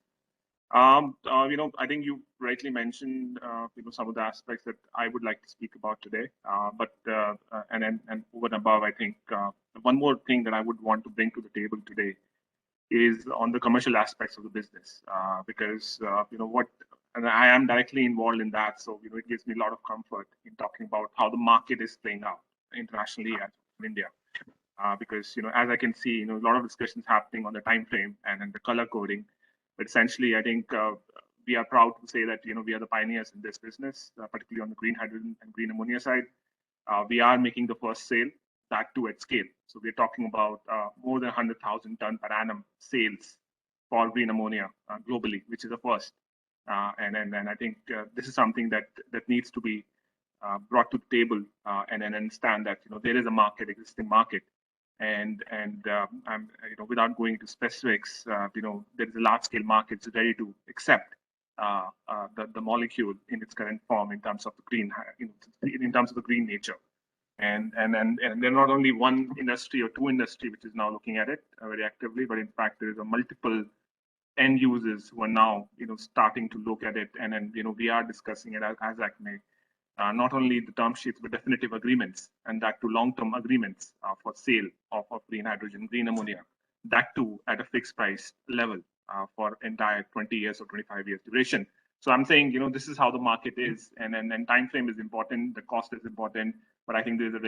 J: I think you rightly mentioned, some of the aspects that I would like to speak about today. But over and above, I think one more thing that I would want to bring to the table today is on the commercial aspects of the business, because and I am directly involved in that, so it gives me a lot of comfort in talking about how the market is playing out internationally and in India. Because as I can see, a lot of discussions happening on the time frame and the color coding. But essentially, I think we are proud to say that we are the pioneers in this business, particularly on the green hydrogen and green ammonia side. We are making the first sale, that too at scale. So we're talking about more than 100,000 ton per annum sales for green ammonia globally, which is the first. And I think this is something that needs to be brought to the table and understand that there is a market, existing market. And I'm, without going into specifics, there is a large-scale market that's ready to accept the molecule in its current form in terms of the green, in terms of the green nature. And there are not only one industry or two industry which is now looking at it very actively, but in fact there is a multiple end users who are now starting to look at it, and then we are discussing it as ACME. Not only the term sheets, but definitive agreements, and that to long-term agreements for sale of green hydrogen, green ammonia, that too at a fixed price level for entire 20 years or 25 years duration. So I'm saying, this is how the market is, and time frame is important, the cost is important, but I think there's a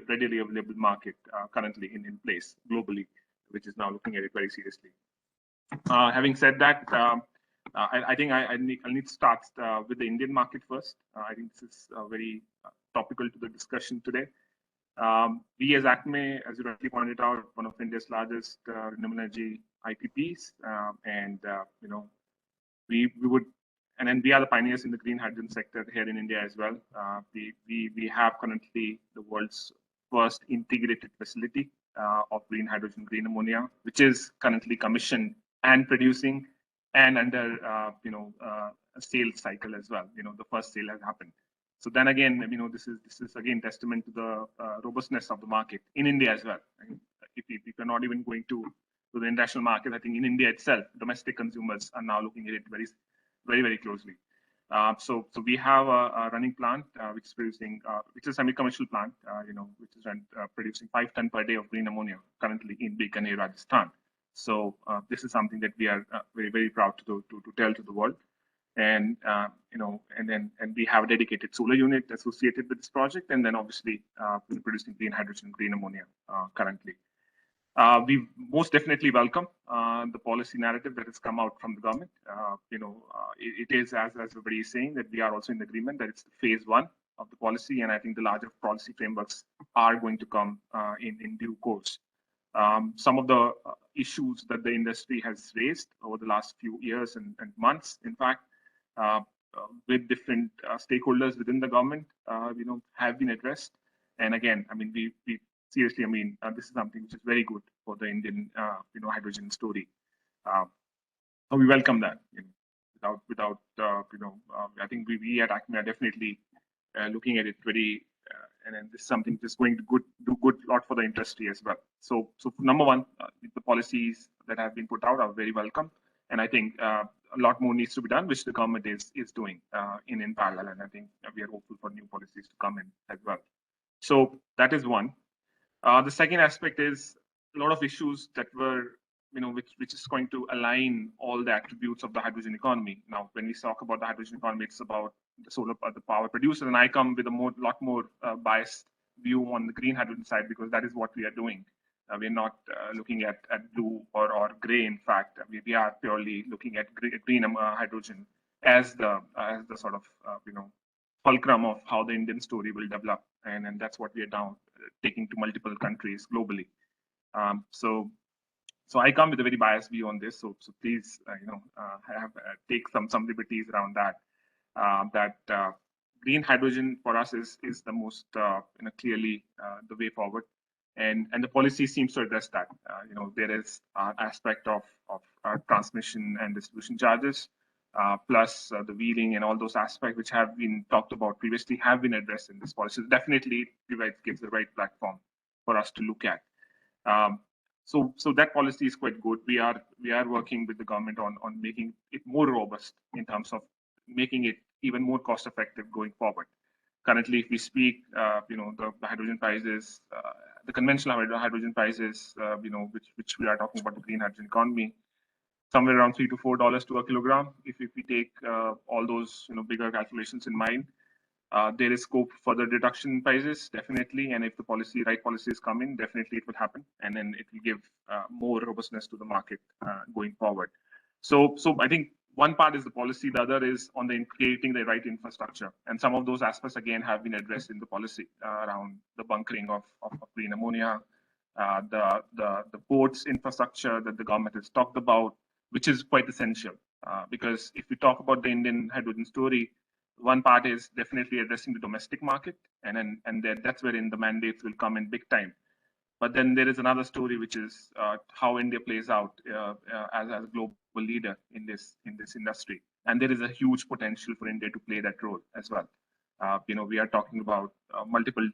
J: readily available market currently in place globally, which is now looking at it very seriously. Having said that, I think I need to start with the Indian market first. I think this is very topical to the discussion today. We as ACME, as you rightly pointed out, one of India's largest renewable energy IPPs, and we would, and then we are the pioneers in the green hydrogen sector here in India as well. We have currently the world's first integrated facility of green hydrogen, green ammonia, which is currently commissioned and producing and under a sales cycle as well. The first sale has happened. So then again, this is again testament to the robustness of the market in India as well. And if you're not even going to the international market, I think in India itself, domestic consumers are now looking at it very closely. So we have a running plant which is producing, which is a semi-commercial plant, which is producing 5 tons per day of green ammonia currently in Bikaner, Rajasthan. So this is something that we are very proud to tell to the world. And and we have a dedicated solar unit associated with this project, and then obviously producing green hydrogen, green ammonia currently. We most definitely welcome the policy narrative that has come out from the government. It is, as everybody is saying, that we are also in agreement that it's phase 1 of the policy, and I think the larger policy frameworks are going to come in due course. Some of the issues that the industry has raised over the last few years and months, in fact, with different stakeholders within the government, have been addressed. And again, we seriously, this is something which is very good for the Indian, hydrogen story. So we welcome that. Without I think we at ACME are definitely looking at it very, and then this is something that's going to do good lot for the industry as well. So number one, the policies that have been put out are very welcome, and I think a lot more needs to be done, which the government is doing in parallel, and I think we are hopeful for new policies to come in as well. So that is one. The second aspect is a lot of issues that were, which is going to align all the attributes of the hydrogen economy. Now, when we talk about the hydrogen economy, it's about the solar, the power producer, and I come with a lot more biased view on the green hydrogen side, because that is what we are doing. We're not looking at blue or gray. In fact, we are purely looking at green hydrogen as the sort of fulcrum of how the Indian story will develop, and that's what we are now taking to multiple countries globally. So I come with a very biased view on this. So please, take some liberties around that. That green hydrogen for us is the most clearly the way forward, and the policy seems to address that. There is an aspect of transmission and distribution charges, plus the wheeling and all those aspects which have been talked about previously have been addressed in this policy. Definitely, it gives the right platform for us to look at. So that policy is quite good. We are working with the government on making it more robust in terms of making it even more cost effective going forward. Currently, if we speak, the hydrogen prices, the conventional hydrogen prices, which we are talking about the green hydrogen economy, somewhere around $3 to $4 to a kilogram. If we take all those bigger calculations in mind, there is scope for further reduction in prices, definitely. And if the right policies come in, definitely it will happen, and then it will give more robustness to the market going forward. So I think one part is the policy, the other is on creating the right infrastructure, and some of those aspects again have been addressed in the policy around the bunkering of green ammonia, the ports infrastructure that the government has talked about, which is quite essential, because if we talk about the Indian hydrogen story, one part is definitely addressing the domestic market, and that's wherein the mandates will come in big time. But then there is another story, which is how India plays out as a global leader in this industry, and there is a huge potential for India to play that role as well. We are talking about multiple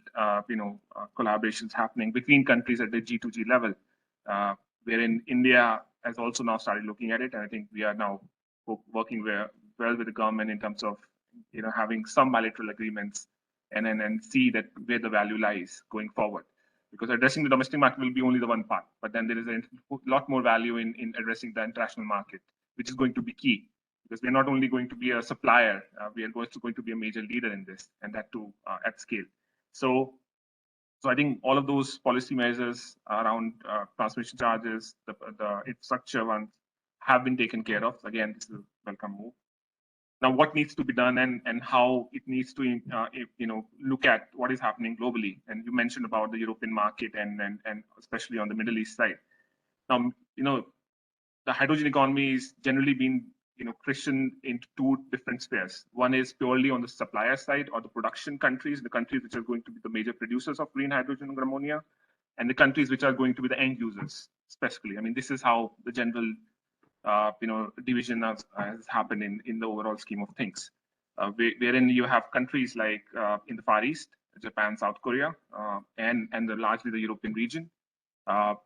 J: collaborations happening between countries at the G2G level, wherein India has also now started looking at it, and I think we are now working well with the government in terms of having some bilateral agreements, and see that where the value lies going forward. Because addressing the domestic market will be only the one part, but then there is a lot more value in addressing the international market, which is going to be key. Because we're not only going to be a supplier, we are also going to be a major leader in this, and that too at scale. So I think all of those policy measures around transmission charges, the infrastructure ones, have been taken care of. Again, this is a welcome move. Now, what needs to be done and how it needs to, look at what is happening globally. And you mentioned about the European market and especially on the Middle East side. Now, the hydrogen economy is generally been christened into two different spheres. One is purely on the supplier side, or the production countries, the countries which are going to be the major producers of green hydrogen and ammonia, and the countries which are going to be the end users specifically. I mean, this is how the general division has happened in the overall scheme of things, wherein you have countries like in the Far East, Japan, South Korea, and largely the European region.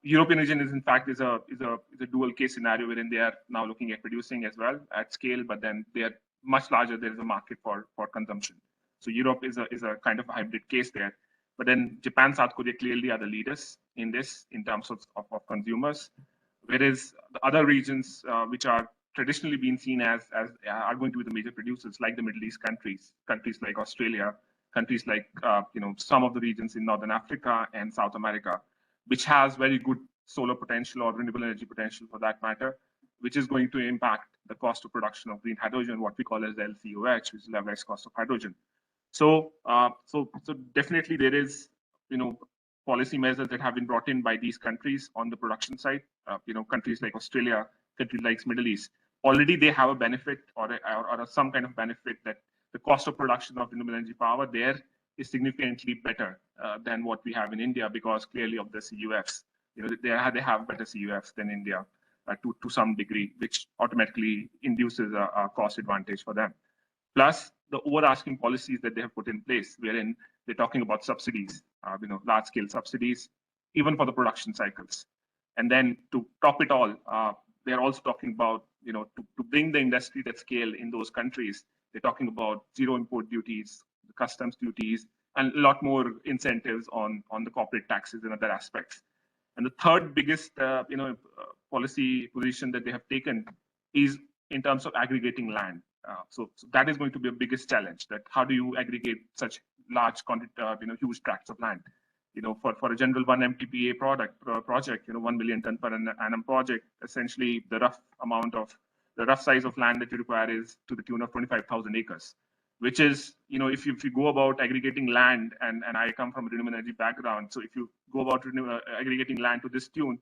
J: European region is in fact is a dual case scenario wherein they are now looking at producing as well at scale, but then they are much larger. There is a market for consumption. So Europe is a kind of a hybrid case there. But then Japan, South Korea clearly are the leaders in this in terms of consumers, whereas the other regions which are traditionally being seen as are going to be the major producers, like the Middle East countries like Australia, countries like some of the regions in Northern Africa and South America, which has very good solar potential or renewable energy potential for that matter, which is going to impact the cost of production of green hydrogen, what we call as LCOH, which is levelized cost of hydrogen. So definitely there is, policy measures that have been brought in by these countries on the production side. Countries like Australia, countries like Middle East, already they have a benefit or some kind of benefit that the cost of production of renewable energy power there is significantly better than what we have in India, because clearly of the CUFs. They have better CUFs than India to some degree, which automatically induces a cost advantage for them. Plus the overarching policies that they have put in place, wherein they're talking about subsidies, large-scale subsidies, even for the production cycles. And then to top it all, they're also talking about, to bring the industry to scale in those countries. They're talking about zero import duties, the customs duties, and a lot more incentives on the corporate taxes and other aspects. And the third biggest, policy position that they have taken is in terms of aggregating land. So that is going to be a biggest challenge. That how do you aggregate such large quantity, huge tracts of land? For a general 1 MTPA project, 1 million ton per annum project, essentially the rough size of land that you require is to the tune of 25,000 acres, which is, if you go about aggregating land, and I come from a renewable energy background, so if you go about aggregating land to this tune,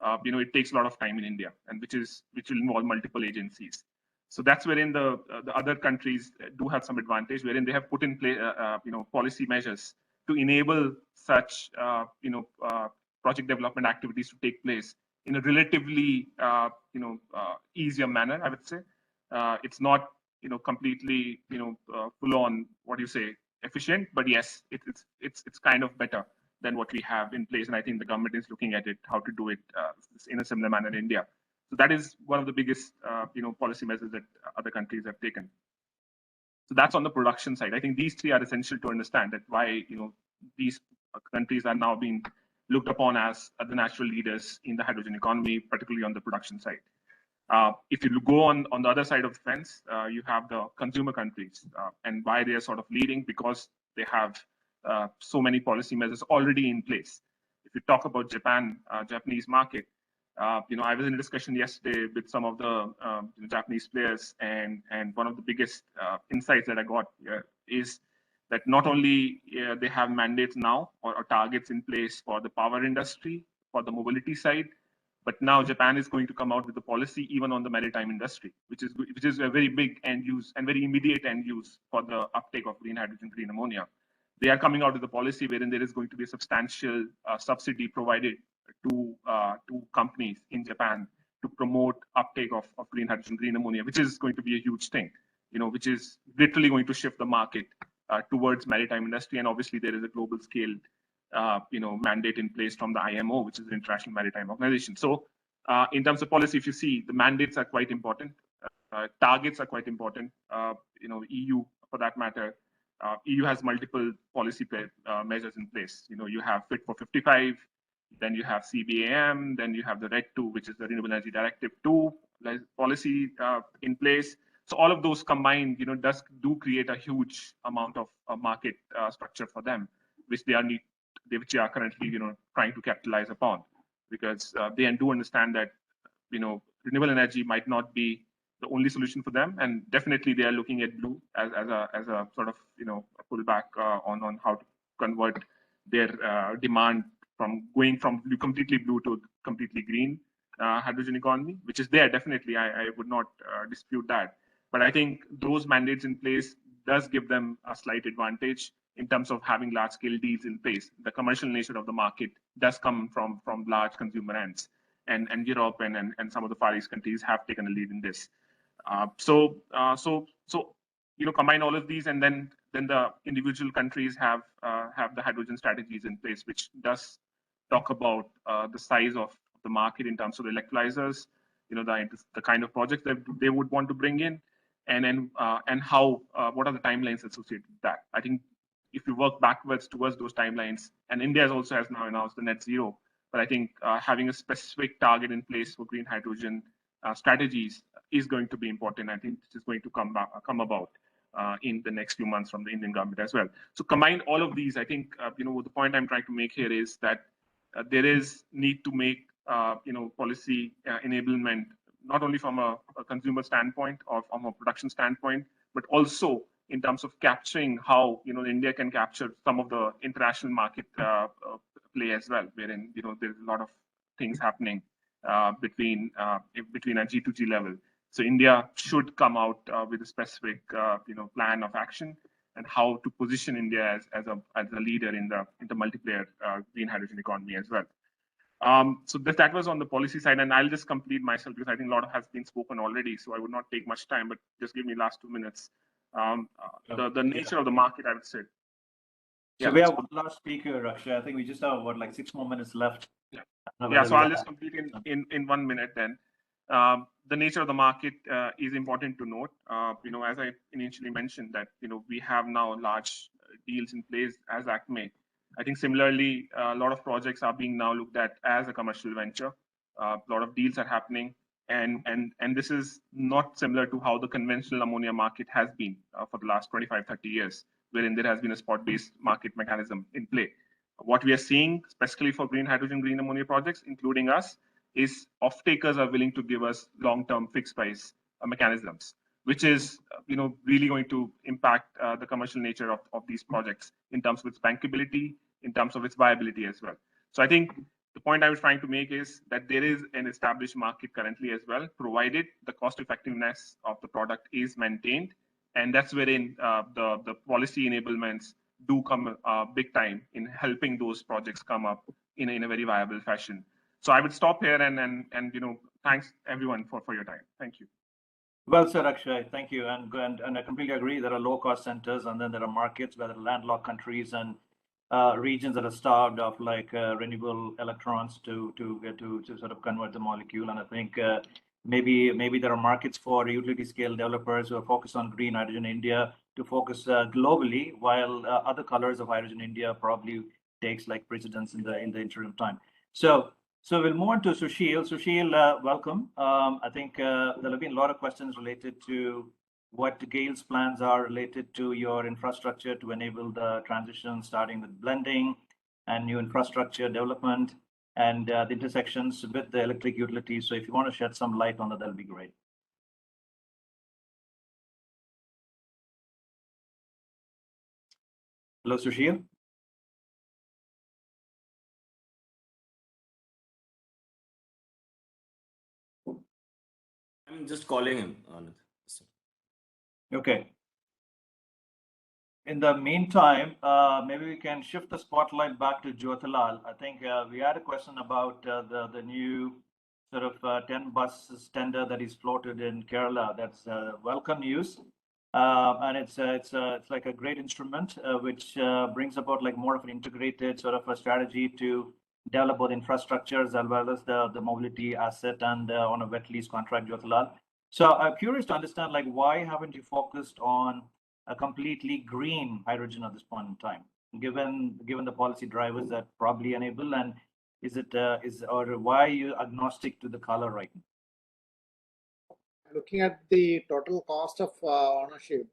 J: it takes a lot of time in India, and which will involve multiple agencies. So that's wherein the other countries do have some advantage, wherein they have put in place, policy measures to enable such, project development activities to take place in a relatively, easier manner. I would say it's not, completely, full on efficient, but yes, it's kind of better than what we have in place, and I think the government is looking at it how to do it in a similar manner in India. So that is one of the biggest, policy measures that other countries have taken. So that's on the production side. I think these three are essential to understand that why, these countries are now being looked upon as the natural leaders in the hydrogen economy, particularly on the production side. If you go on the other side of the fence, you have the consumer countries, and why they are sort of leading, because they have so many policy measures already in place. If you talk about Japanese market, I was in a discussion yesterday with some of the Japanese players, and one of the biggest insights that I got is that not only they have mandates now or targets in place for the power industry, for the mobility side, but now Japan is going to come out with a policy even on the maritime industry, which is a very big end use and very immediate end use for the uptake of green hydrogen, green ammonia. They are coming out with a policy wherein there is going to be a substantial subsidy provided to companies in Japan to promote uptake of green hydrogen, green ammonia, which is going to be a huge thing, which is literally going to shift the market towards maritime industry. And obviously there is a global scale, mandate in place from the IMO, which is the International Maritime Organization. So in terms of policy, if you see, the mandates are quite important. Targets are quite important. EU, for that matter, EU has multiple policy measures in place. You have Fit for 55, then you have CBAM, then you have the RED 2, which is the Renewable Energy Directive 2 policy in place. So all of those combined, do create a huge amount of market structure for them, which they are currently, trying to capitalize upon, because they do understand that, renewable energy might not be the only solution for them, and definitely they are looking at blue as a sort of, a pullback on how to convert their demand from going from completely blue to completely green, hydrogen economy, which is there definitely. I would not dispute that. But I think those mandates in place does give them a slight advantage in terms of having large-scale deals in place. The commercial nature of the market does come from large consumer ends, and Europe and some of the Far East countries have taken a lead in this. So combine all of these, and then the individual countries have the hydrogen strategies in place, which does talk about the size of the market in terms of the electrolyzers, the kind of projects that they would want to bring in, and how what are the timelines associated with that. I think if you work backwards towards those timelines, and India also has now announced the net zero, but I think having a specific target in place for green hydrogen strategies is going to be important. I think this is going to come about in the next few months from the Indian government as well. So combine all of these. I think the point I'm trying to make here is that there is need to make policy enablement not only from a consumer standpoint or from a production standpoint, but also in terms of capturing how India can capture some of the international market play as well, wherein there's a lot of things happening between a G2G level. So India should come out with a specific plan of action and how to position India as a leader in the multiplayer green hydrogen economy as well. So that was on the policy side, and I'll just complete myself because I think a lot has been spoken already, so I would not take much time, but just give me last 2 minutes. The nature of the market, I would say.
D: So we have one last speaker, Akshay. I think we just have like 6 more minutes left.
J: Yeah, so I'll just complete in 1 minute then. The nature of the market is important to note. As I initially mentioned that we have now large deals in place as ACME. I think similarly, a lot of projects are being now looked at as a commercial venture. A lot of deals are happening, and this is not similar to how the conventional ammonia market has been for the last 25, 30 years, wherein there has been a spot-based market mechanism in play. What we are seeing, especially for green hydrogen, green ammonia projects, including us, is off-takers are willing to give us long-term fixed price mechanisms, which is really going to impact the commercial nature of these projects in terms of its bankability, in terms of its viability as well. So I think the point I was trying to make is that there is an established market currently as well, provided the cost effectiveness of the product is maintained. And that's wherein the policy enablements do come big time in helping those projects come up in a very viable fashion. So I would stop here and thanks everyone for your time. Thank you.
D: Well said, Akshay. Thank you. And I completely agree. There are low-cost centers, and then there are markets where there are landlocked countries and regions that are starved of renewable electrons to sort of convert the molecule. And I think maybe there are markets for utility scale developers who are focused on green hydrogen India to focus globally, while other colors of hydrogen India probably takes precedence in the interim time. So we'll move on to Sushil. Sushil, welcome. I think there'll have been a lot of questions related to what GAIL's plans are related to your infrastructure to enable the transition, starting with blending and new infrastructure development and the intersections with the electric utilities. So if you want to shed some light on that, that'll be great. Hello, Sushil.
B: I'm just calling him.
D: Okay. In the meantime, maybe we can shift the spotlight back to Jyotilal. I think we had a question about the new sort of 10 buses tender that is floated in Kerala. That's welcome news, and it's like a great instrument which brings about more of an integrated sort of a strategy to develop both infrastructures as well as the mobility asset and on a wet lease contract, Jyotilal. So I'm curious to understand why haven't you focused on a completely green hydrogen at this point in time, given the policy drivers that probably enable, and or why are you agnostic to the color right now?
E: Looking at the total cost of ownership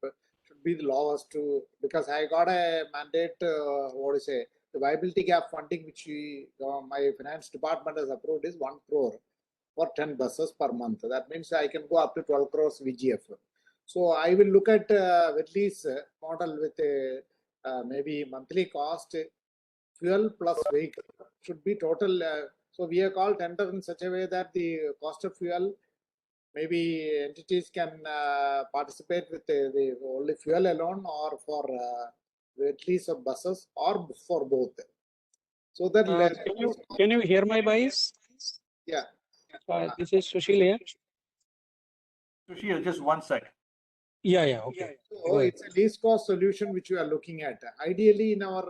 E: should be the lowest because I got a mandate, the viability gap funding which my finance department has approved is 1 crore for 10 buses per month. That means I can go up to 12 crores VGF. So I will look at at least model with a maybe monthly cost, fuel plus vehicle should be total So we have called tender in such a way that the cost of fuel, maybe entities can participate with the only fuel alone, or for at least of buses, or for both. So that
K: can you hear my voice?
E: Yeah.
K: This is Sushil here.
D: Sushil, just 1 sec.
K: Yeah, okay.
E: So it's a least cost solution which we are looking at. Ideally, in our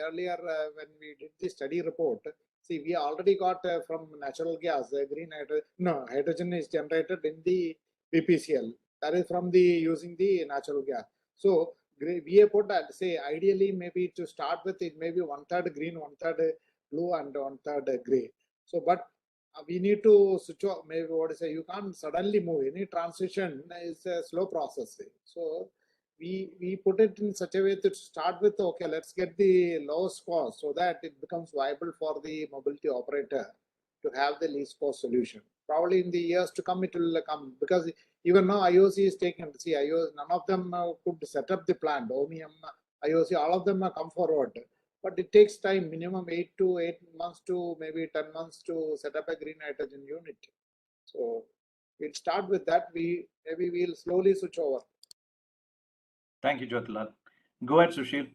E: earlier when we did the study report, see, we already got from natural gas, green hydrogen. No, hydrogen is generated in the BPCL. That is from the using the natural gas. So we have put that, say, ideally maybe to start with, it maybe 1/3 green, 1/3 blue, and 1/3 gray. So, but we need to switch off. Maybe what to say, you can't suddenly move. Any transition is a slow process. So we put it in such a way to start with, okay, let's get the lowest cost so that it becomes viable for the mobility operator to have the least cost solution. Probably in the years to come, it will come, because even now IOC is taken. See, IOC, none of them could set up the plant. OMIM, IOC, all of them have come forward. But it takes time, minimum 8 months to maybe 10 months to set up a green hydrogen unit. So we'll start with that. Maybe we'll slowly switch over.
D: Thank you, Jyotilal. Go ahead, Sushil.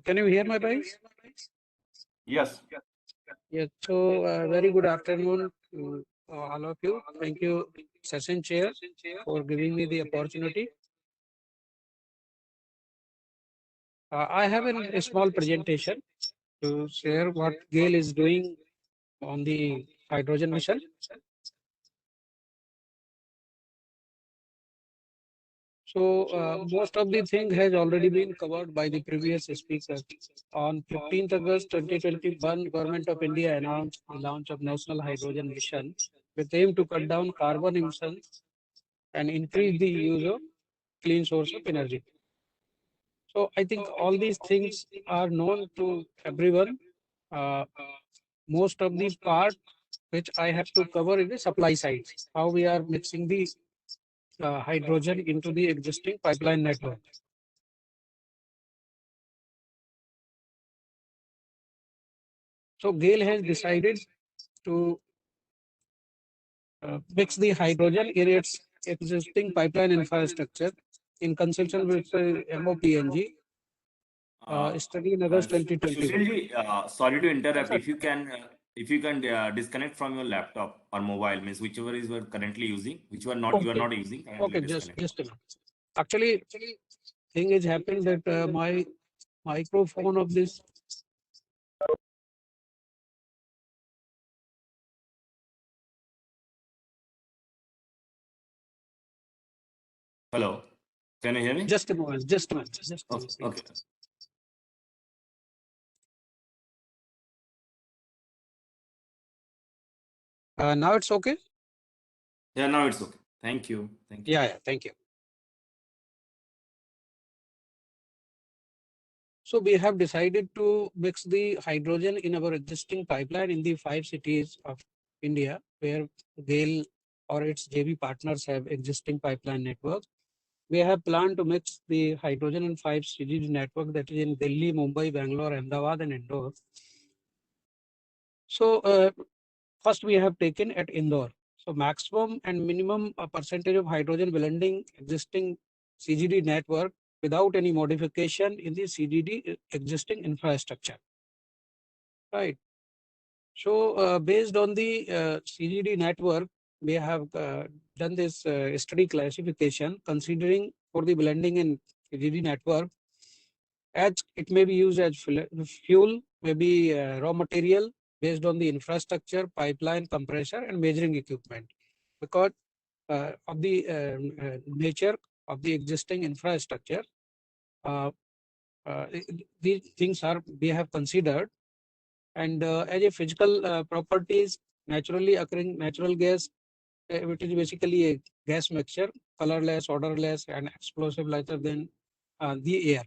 K: Can you hear my voice?
D: Yes.
K: Yes. So very good afternoon to all of you. Thank you, session chair, for giving me the opportunity. I have a small presentation to share what GAIL is doing on the hydrogen mission. So most of the thing has already been covered by the previous speaker. On 15th August 2021, Government of India announced the launch of National Hydrogen Mission with aim to cut down carbon emissions and increase the use of clean source of energy. So I think all these things are known to everyone. Most of the part which I have to cover is the supply side, how we are mixing the hydrogen into the existing pipeline network. So GAIL has decided to mix the hydrogen in its existing pipeline infrastructure in consultation with MOPNG. Study in August 2020.
B: Sushilji, sorry to interrupt. If you can disconnect from your laptop or mobile, means whichever is you are currently using, which you are not using.
K: Okay, just a minute. Actually, thing is happening that my microphone of this.
B: Hello, can you hear me?
K: Just a moment.
B: Okay.
K: Now it's okay?
B: Yeah, now it's okay. Thank you.
K: Yeah, thank you. So we have decided to mix the hydrogen in our existing pipeline in the 5 cities of India, where GAIL or its JV partners have existing pipeline network. We have planned to mix the hydrogen in 5 cities network, that is in Delhi, Mumbai, Bangalore, Ahmedabad, and Indore. So first we have taken at Indore. So maximum and minimum percentage of hydrogen blending existing CGD network without any modification in the CGD existing infrastructure. Right. So based on the CGD network, we have done this study classification considering for the blending in CGD network, as it may be used as fuel, maybe raw material based on the infrastructure, pipeline, compressor, and measuring equipment. Because of the nature of the existing infrastructure, these things we have considered. And as a physical properties, naturally occurring natural gas, which is basically a gas mixture, colorless, odorless, and explosive lighter than the air.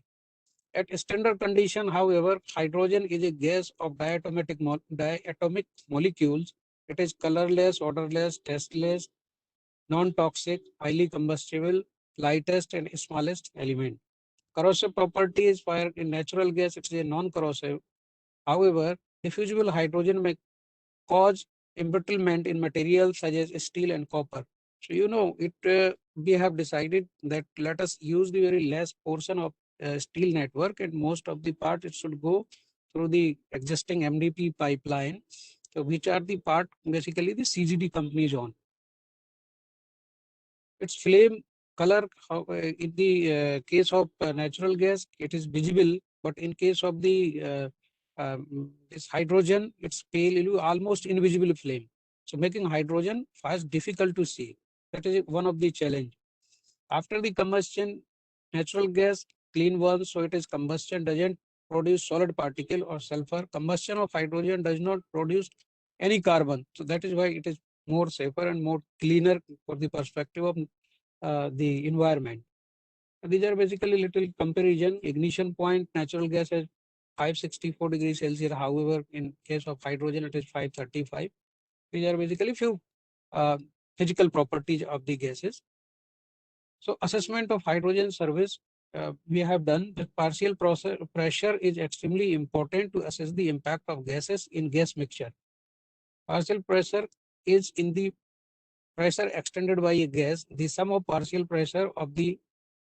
K: At standard condition, however, hydrogen is a gas of diatomic molecules. It is colorless, odorless, tasteless, non-toxic, highly combustible, lightest and smallest element. Corrosive properties, for in natural gas, it is a non-corrosive. However, diffusible hydrogen may cause embrittlement in materials such as steel and copper. So, we have decided that let us use the very less portion of steel network, and most of the part it should go through the existing MDP pipeline, so which are the part basically the CGD companies on. Its flame color, in the case of natural gas, it is visible, but in case of the this hydrogen, it's pale, almost invisible flame. So making hydrogen fast difficult to see. That is one of the challenge. After the combustion, natural gas clean one, so it is combustion doesn't produce solid particle or sulfur. Combustion of hydrogen does not produce any carbon. So that is why it is more safer and more cleaner for the perspective of the environment. These are basically little comparison. Ignition point, natural gas has 564 degrees Celsius. However, in case of hydrogen, it is 535. These are basically few physical properties of the gases. So assessment of hydrogen service, we have done. The partial pressure is extremely important to assess the impact of gases in gas mixture. Partial pressure is in the pressure extended by a gas. The sum of partial pressure of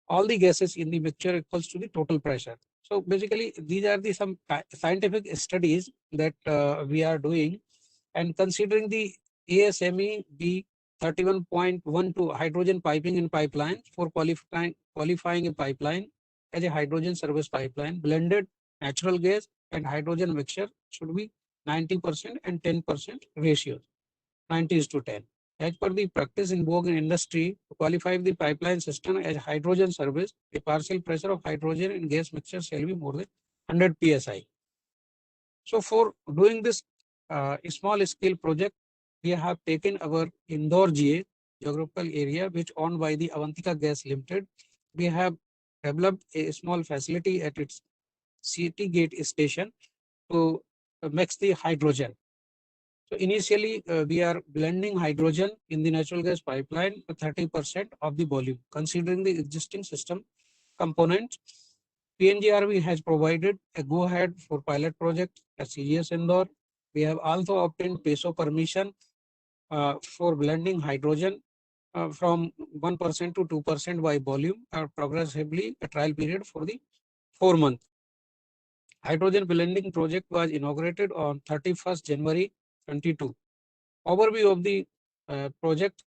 K: all the gases in the mixture equals to the total pressure. So basically, these are the some scientific studies that we are doing, and considering the ASME B31.12 hydrogen piping in pipeline for qualifying a pipeline as a hydrogen service pipeline, blended natural gas and hydrogen mixture should be 90% and 10% ratio, 90:10. As per the practice in vogue in industry, to qualify the pipeline system as hydrogen service, the partial pressure of hydrogen in gas mixture shall be more than 100 psi. So for doing this small scale project, we have taken our Indore GA geographical area, which owned by the Avantika Gas Limited. We have developed a small facility at its city gate station to mix the hydrogen. So initially, we are blending hydrogen in the natural gas pipeline to 30% of the volume, considering the existing system components. PNGRB has provided a go-ahead for pilot project at CGS Indore. We have also obtained PESO permission for blending hydrogen from 1% to 2% by volume, progressively a trial period for the 4 months. Hydrogen blending project was inaugurated on 31st January 22. Overview of the project.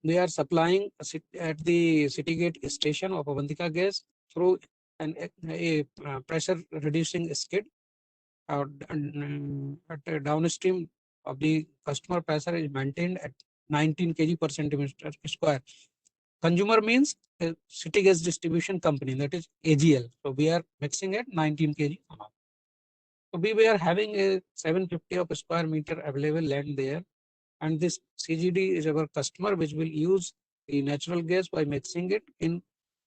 K: We are supplying at the city gate station of Avantika Gas through a pressure reducing skid. At downstream of the customer pressure is maintained at 19 kg per centimeter square. Consumer means a city gas distribution company, that is AGL. So we are mixing at 19 kg. So we were having a 750 of square meter available land there, and this CGD is our customer, which will use the natural gas by mixing it in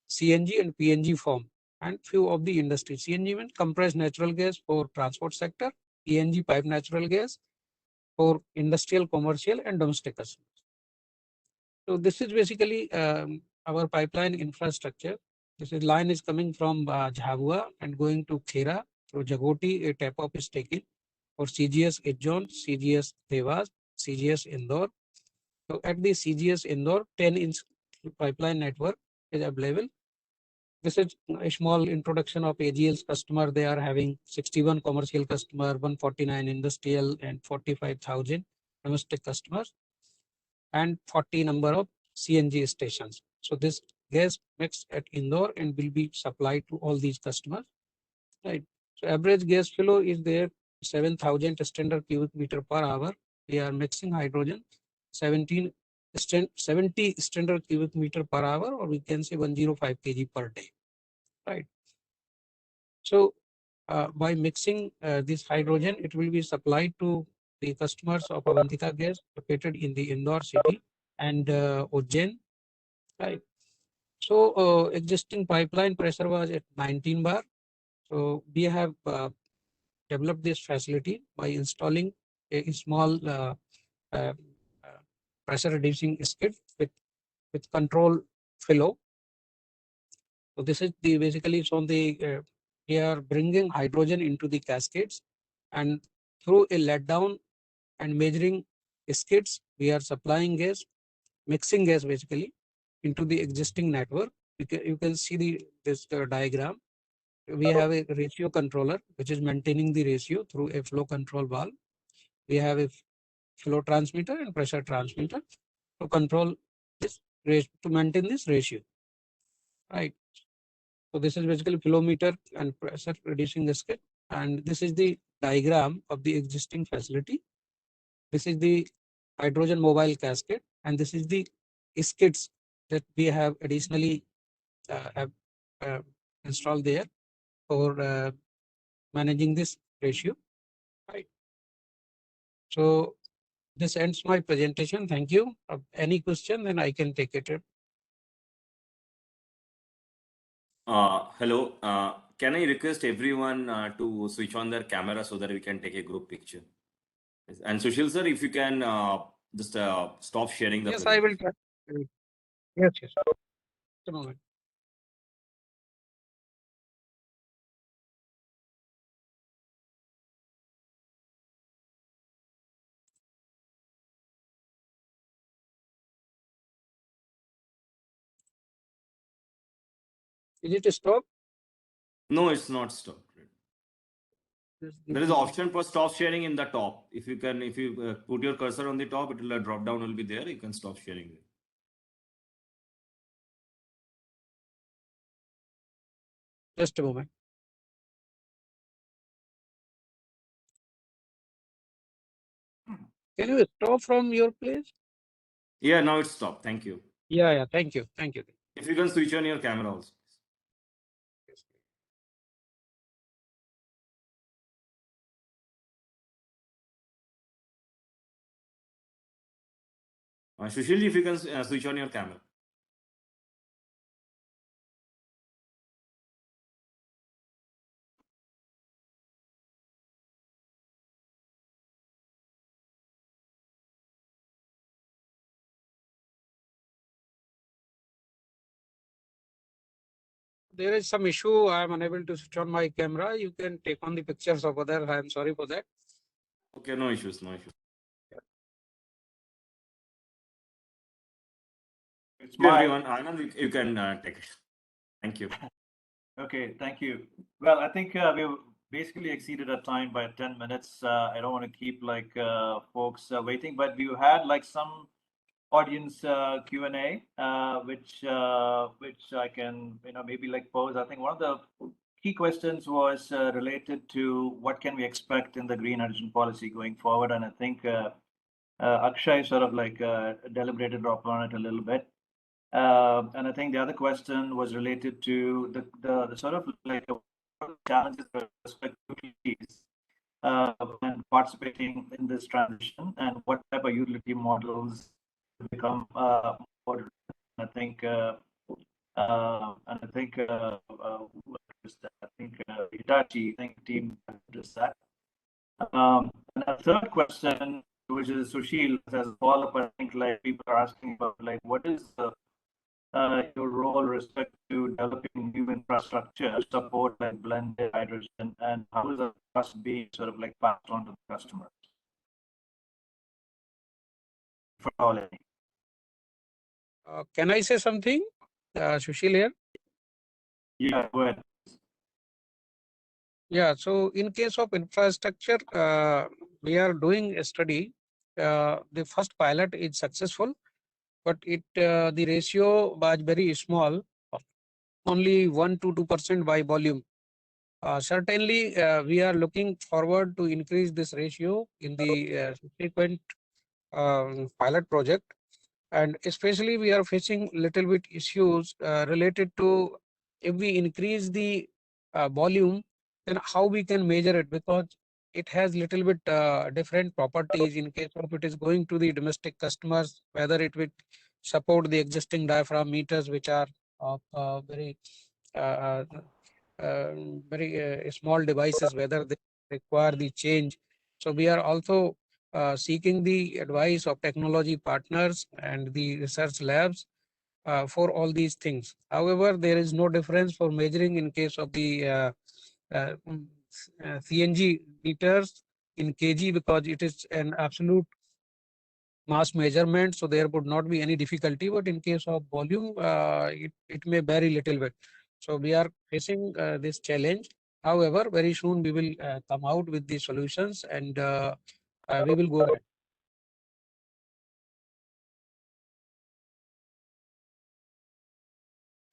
K: CNG and PNG form, and few of the industry. CNG means compressed natural gas for transport sector, PNG pipe natural gas for industrial, commercial and domestic customers. So this is basically our pipeline infrastructure. This is line is coming from Jhabua and going to Khera through Jagoti. A tap off is taken for CGS Ijjon, CGS Devas, CGS Indore. So at the CGS Indore, 10-inch pipeline network is available. This is a small introduction of AGL's customer. They are having 61 commercial customer, 149 industrial and 45,000 domestic customers, and 40 number of CNG stations. So this gas mixed at Indore and will be supplied to all these customers. Right. So average gas flow is there 7,000 standard cubic meter per hour. We are mixing hydrogen 70 standard cubic meter per hour, or we can say 105 kg per day. Right. So by mixing this hydrogen, it will be supplied to the customers of Avantika Gas located in the Indore city and Ujjain. Right. So existing pipeline pressure was at 19 bar. So we have developed this facility by installing a small pressure reducing skid with control flow. So this is the basically it's on the we are bringing hydrogen into the cascades, and through a letdown and measuring skids, we are supplying gas, mixing gas basically into the existing network. You can see this diagram. We have a ratio controller which is maintaining the ratio through a flow control valve. We have a flow transmitter and pressure transmitter to control this, to maintain this ratio, right? So this is basically flow meter and pressure reducing the skid, and this is the diagram of the existing facility. This is the hydrogen mobile cascade, and this is the skids that we have additionally have installed there for managing this ratio, right? So this ends my presentation. Thank you. Any question, then I can take it.
B: Hello. Can I request everyone to switch on their camera so that we can take a group picture? And Sushil sir, if you can just stop sharing the
K: Yes, I will try. Yes, yes. Just a moment. Is it stopped?
B: No, it's not stopped. There is an option for stop sharing in the top. If you put your cursor on the top, it will drop down will be there. You can stop sharing it.
K: Just a moment. Can you stop from your place?
B: Yeah, now it's stopped. Thank you.
K: Yeah. Thank you. Thank you.
B: If you can switch on your camera also. Sushil, if you can switch on your camera.
K: There is some issue. I am unable to switch on my camera. You can take on the pictures over there. I am sorry for that.
B: Okay, no issues, no issues.
D: It's
B: everyone. Anand, you can take it. Thank you.
D: Okay, thank you. Well, I think we've basically exceeded our time by 10 minutes. I don't want to keep folks waiting, but we've had some audience Q&A, which I can maybe pose. I think one of the key questions was related to what can we expect in the green hydrogen policy going forward, and I think Akshay sort of deliberated upon it a little bit. And I think the other question was related to the sort of challenges with respect to utilities and participating in this transition, and what type of utility models become more. I think Hitachi team addressed that. And a third question, which is Sushil, as a follow-up, I think people are asking about what is your role with respect to developing new infrastructure support blended hydrogen, and how is the cost being sort of passed on to the customers? For all any.
K: Can I say something, Sushil here?
D: Yeah, go ahead.
K: Yeah, so in case of infrastructure, we are doing a study. The first pilot is successful, but the ratio was very small, only 1 to 2% by volume. Certainly, we are looking forward to increase this ratio in the subsequent pilot project. And especially we are facing little bit issues related to if we increase the volume, then how we can measure it, because it has little bit different properties in case of it is going to the domestic customers, whether it would support the existing diaphragm meters, which are of very small devices, whether they require the change. So we are also seeking the advice of technology partners and the research labs for all these things. However, there is no difference for measuring in case of the CNG liters in kg, because it is an absolute mass measurement, so there would not be any difficulty. But in case of volume, it may vary little bit. So we are facing this challenge. However, very soon we will come out with the solutions, and we will go ahead.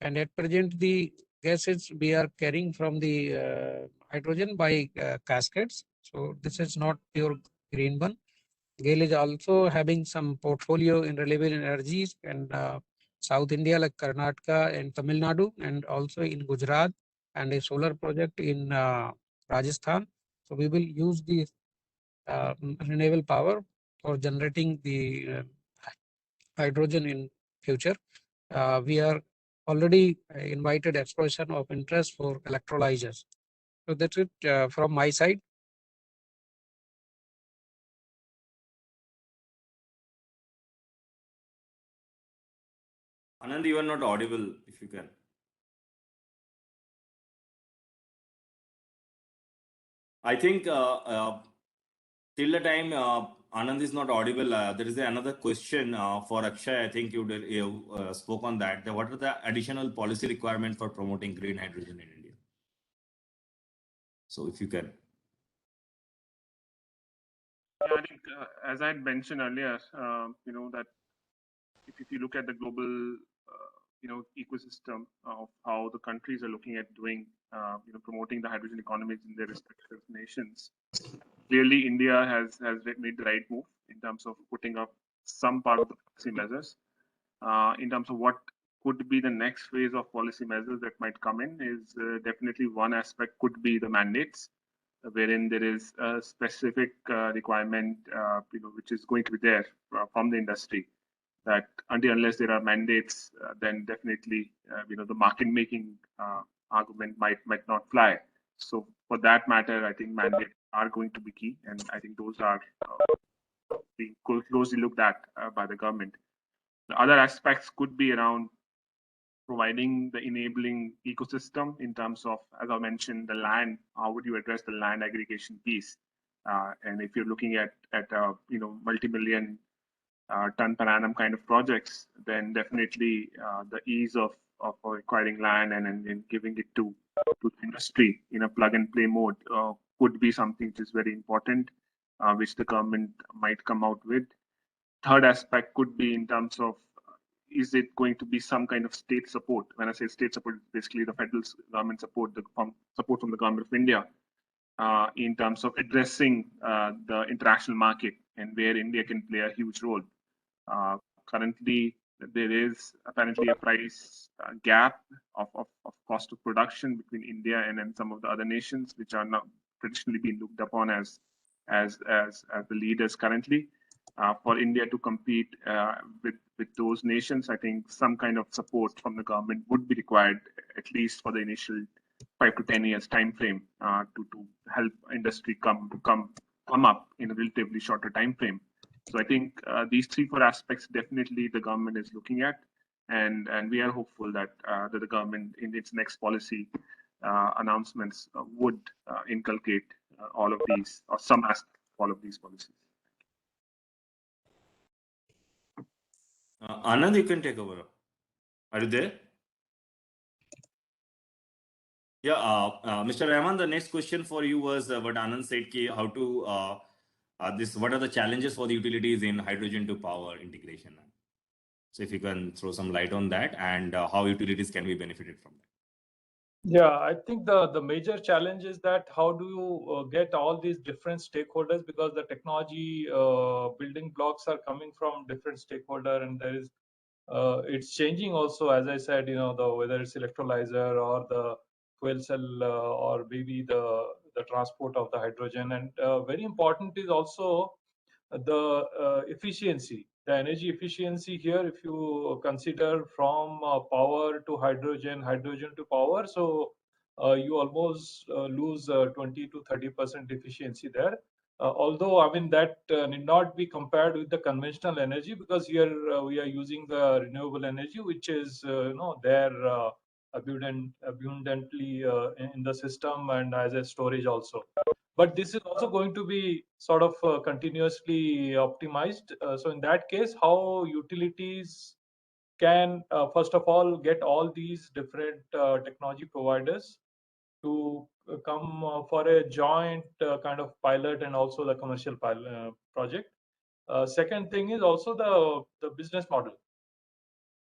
K: And at present, the gases we are carrying from the hydrogen by cascades. So this is not pure green one. GAIL is also having some portfolio in renewable energies and South India like Karnataka and Tamil Nadu, and also in Gujarat, and a solar project in Rajasthan. So we will use the renewable power for generating the hydrogen in future. We are already invited expression of interest for electrolyzers. So that's it from my side.
B: Anand, you are not audible, if you can. I think till the time Anand is not audible, there is another question for Akshay. I think you spoke on that. What are the additional policy requirements for promoting green hydrogen in India? So if you can.
J: Yeah, I think as I had mentioned earlier, that if you look at the global, ecosystem of how the countries are looking at doing, promoting the hydrogen economies in their respective nations, clearly India has made the right move in terms of putting up some part of the policy measures. In terms of what could be the next phase of policy measures that might come in is definitely one aspect could be the mandates, wherein there is a specific requirement, which is going to be there from the industry, that unless there are mandates, then definitely, the market making argument might not fly. So for that matter, I think mandates are going to be key, and I think those are being closely looked at by the government. The other aspects could be around providing the enabling ecosystem in terms of, as I mentioned, the land. How would you address the land aggregation piece? And if you're looking at multi-million ton per annum kind of projects, then definitely the ease of acquiring land and giving it to the industry in a plug and play mode could be something which is very important, which the government might come out with. Third aspect could be in terms of, is it going to be some kind of state support? When I say state support, basically the federal government support, support from the government of India, in terms of addressing the international market and where India can play a huge role. Currently, there is apparently a price gap of cost of production between India and some of the other nations, which are now traditionally being looked upon as the leaders currently. For India to compete with those nations, I think some kind of support from the government would be required, at least for the initial 5 to 10 years time frame, to help industry come up in a relatively shorter time frame. So I think these 3-4 aspects definitely the government is looking at, and we are hopeful that the government in its next policy announcements would inculcate all of these, or some aspect of all of these policies.
B: Anand, you can take over. Are you there? Yeah, Mr. Rahman, the next question for you was what Anand said, how to what are the challenges for the utilities in hydrogen to power integration? So if you can throw some light on that, and how utilities can be benefited from that.
C: Yeah, I think the major challenge is that how do you get all these different stakeholders, because the technology building blocks are coming from different stakeholder, and there is it's changing also, as I said, whether it's electrolyzer or the fuel cell or maybe the transport of the hydrogen, and very important is also the efficiency, the energy efficiency here. If you consider from power to hydrogen, hydrogen to power, so you almost lose 20 to 30% efficiency there. Although, I mean, that need not be compared with the conventional energy, because here we are using the renewable energy, which is there abundantly in the system and as a storage also. But this is also going to be sort of continuously optimized. So in that case, how utilities can first of all get all these different technology providers to come for a joint kind of pilot and also the commercial project. Second thing is also the business model.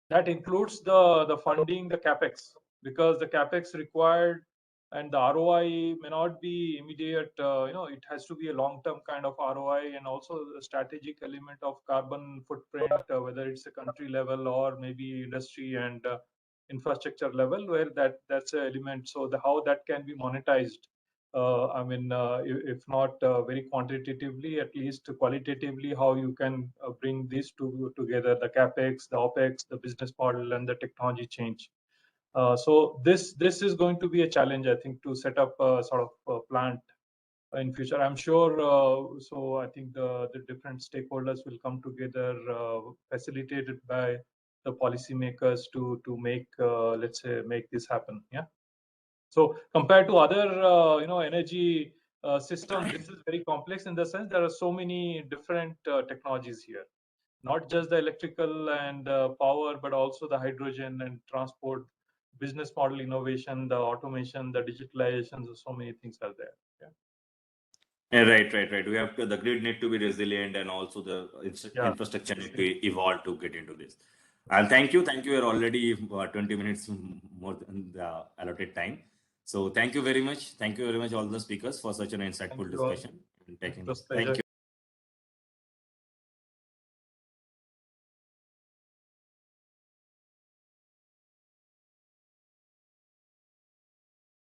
C: That includes the funding, the capex, because the capex required and the ROI may not be immediate. It has to be a long-term kind of ROI, and also the strategic element of carbon footprint, whether it's a country level or maybe industry and infrastructure level, where that's an element. So how that can be monetized. If not very quantitatively, at least qualitatively, how you can bring these two together: the capex, the opex, the business model, and the technology change. So this is going to be a challenge, I think, to set up a sort of plant in future. I'm sure. So I think the different stakeholders will come together, facilitated by the policymakers to make let's say make this happen. Yeah. So compared to other energy systems, this is very complex in the sense there are so many different technologies here. Not just the electrical and power, but also the hydrogen and transport, business model innovation, the automation, the digitalization. So many things are there.
B: Yeah, right. We have the grid need to be resilient, and also the infrastructure need to evolve to get into this. And thank you. We're already 20 minutes more than the allotted time. So thank you very much. Thank you very much, all the speakers, for such an insightful discussion. Thank you.